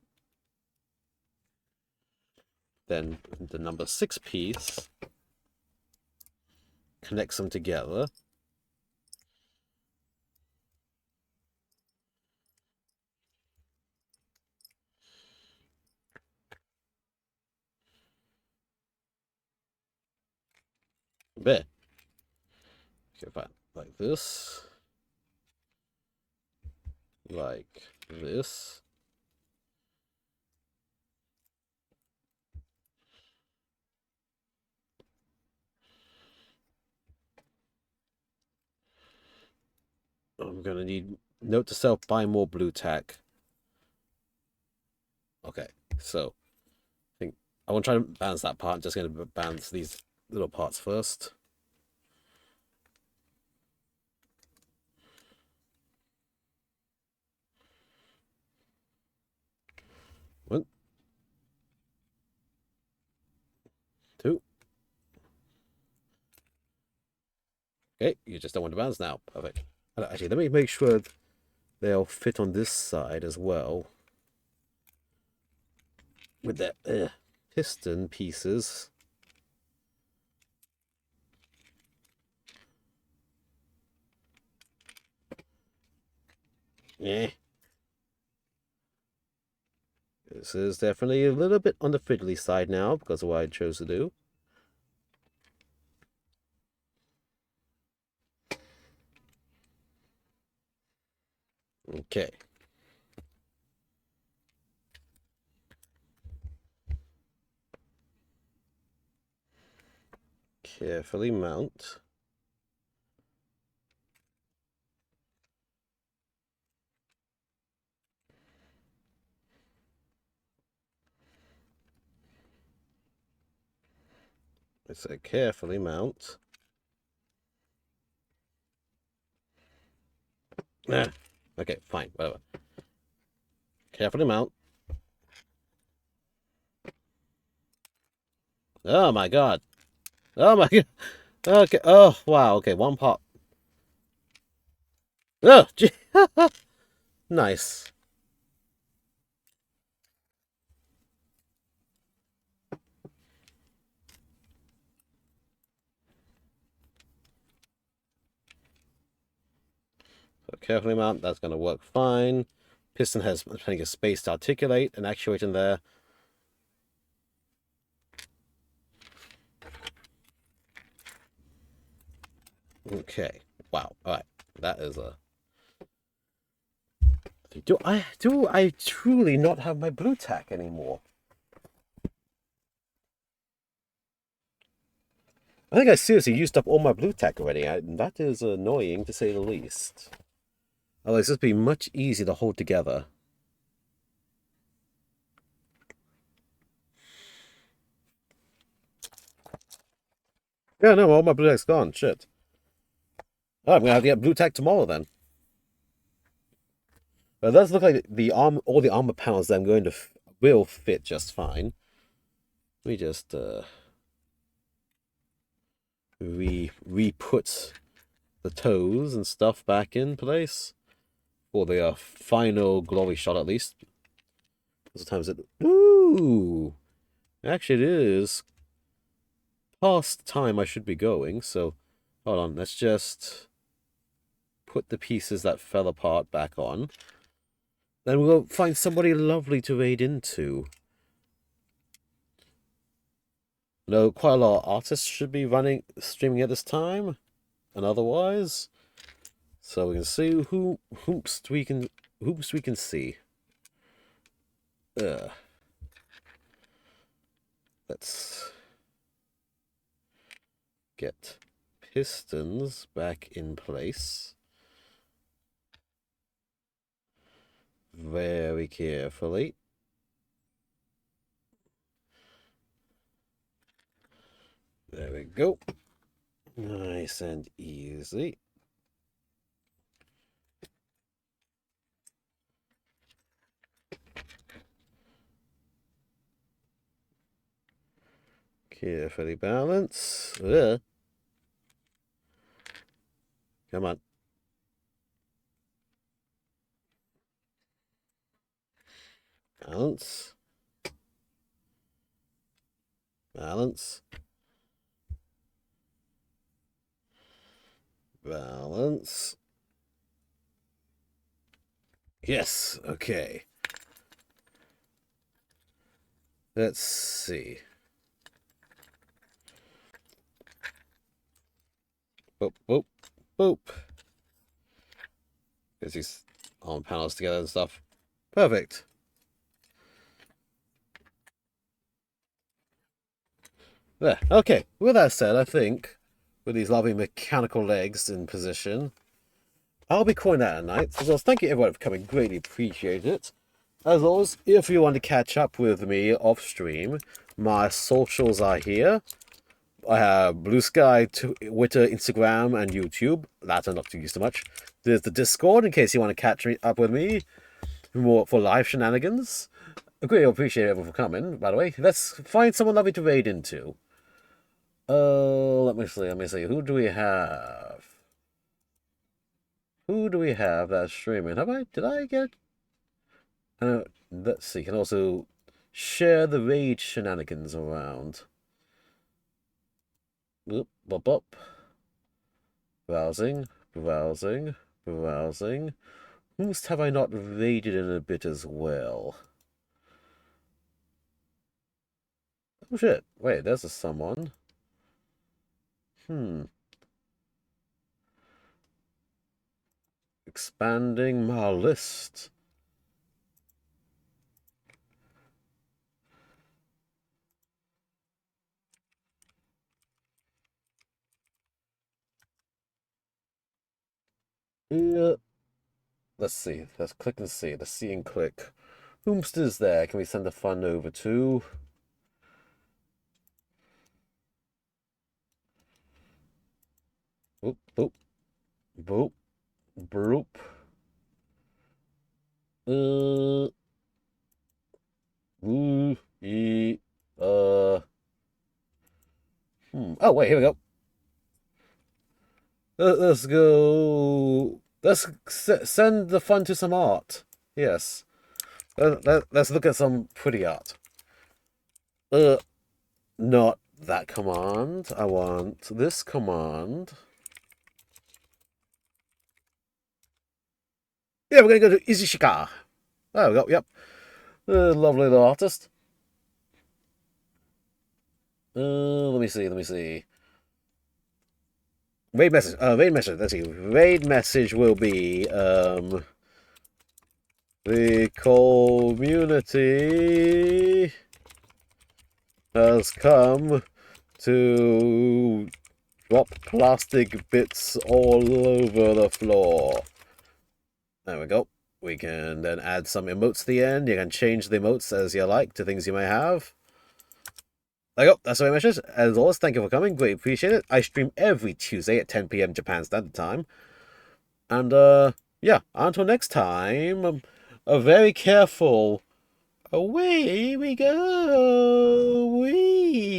A: Then the number 6 piece connects them together. There. Okay, fine. Like this. Like this. I'm gonna need note to self, buy more blue tack. Okay, so I think I want to try to balance that part. I'm just gonna balance these little parts first. One, two. Okay, you just don't want to balance now. Perfect. Actually, let me make sure they'll fit on this side as well. With the piston pieces. Yeah. This is definitely a little bit on the fiddly side now because of what I chose to do. Okay. Carefully mount. I say carefully mount. Ah, okay, fine, whatever. Carefully mount. Oh my god. Oh my god. Okay. Oh wow. Okay, one pop. Oh, gee. Nice. So carefully mount. That's going to work fine. Piston has plenty of space to articulate and actuate in there. Okay. Wow. All right. That is a. Do I truly not have my blue tack anymore? I think I seriously used up all my blue tack already. That is annoying to say the least. Otherwise, this would be much easier to hold together. Yeah, no, all my blue tack's gone. Shit. Oh, I'm gonna have to get blue tack tomorrow then. But it does look like all the armor panels that I'm going to will fit just fine. Let me just re-put the toes and stuff back in place for the final glory shot at least. Sometimes it. Ooh, actually, it is past time I should be going. So, hold on. Let's just put the pieces that fell apart back on. Then we'll find somebody lovely to raid into. No, quite a lot of artists should be streaming at this time, and otherwise. So we can see whoops we can see. Let's get pistons back in place. Very carefully. There we go. Nice and easy. Carefully balance. Come on. Balance. Balance. Balance. Yes, okay. Let's see. Boop, boop, boop. Get these arm panels together and stuff. Perfect. There. Okay. With that said, I think with these lovely mechanical legs in position, I'll be calling that a night. As well, thank you everyone for coming. Greatly appreciate it. As always, if you want to catch up with me off stream, my socials are here. I have Blue Sky, Twitter, Instagram, and YouTube. That I'm not to use too much. There's the Discord in case you want to catch up with me more for live shenanigans. I greatly appreciate everyone for coming, by the way. Let's find someone lovely to raid into. Let me see. Who do we have? Who do we have that's streaming? Did I get let's see. Can also share the raid shenanigans around. Oop, bop, bop. Browsing. Whomst have I not raided in a bit as well? Oh shit. Wait, there's a someone. Expanding my list. Yeah. Let's see. Let's click and see. Let's see and click. Whomst is there? Can we send a fund over to? Boop, boop, boop, boop. Oh, wait, here we go. Let's go. Let's send the fund to some art. Yes. Let's look at some pretty art. Not that command. I want this command. Yeah, we're gonna go to Izushika. There we go. Yep. Lovely little artist. Let me see. Raid message. Let's see. Raid message will be the community has come to drop plastic bits all over the floor. There we go. We can then add some emotes to the end. You can change the emotes as you like to things you may have. There you go. That's what I mentioned. As always, thank you for coming. Great appreciate it. I stream every Tuesday at 10 p.m. Japan Standard Time. And, yeah, until next time, very careful. Away we go. Wee.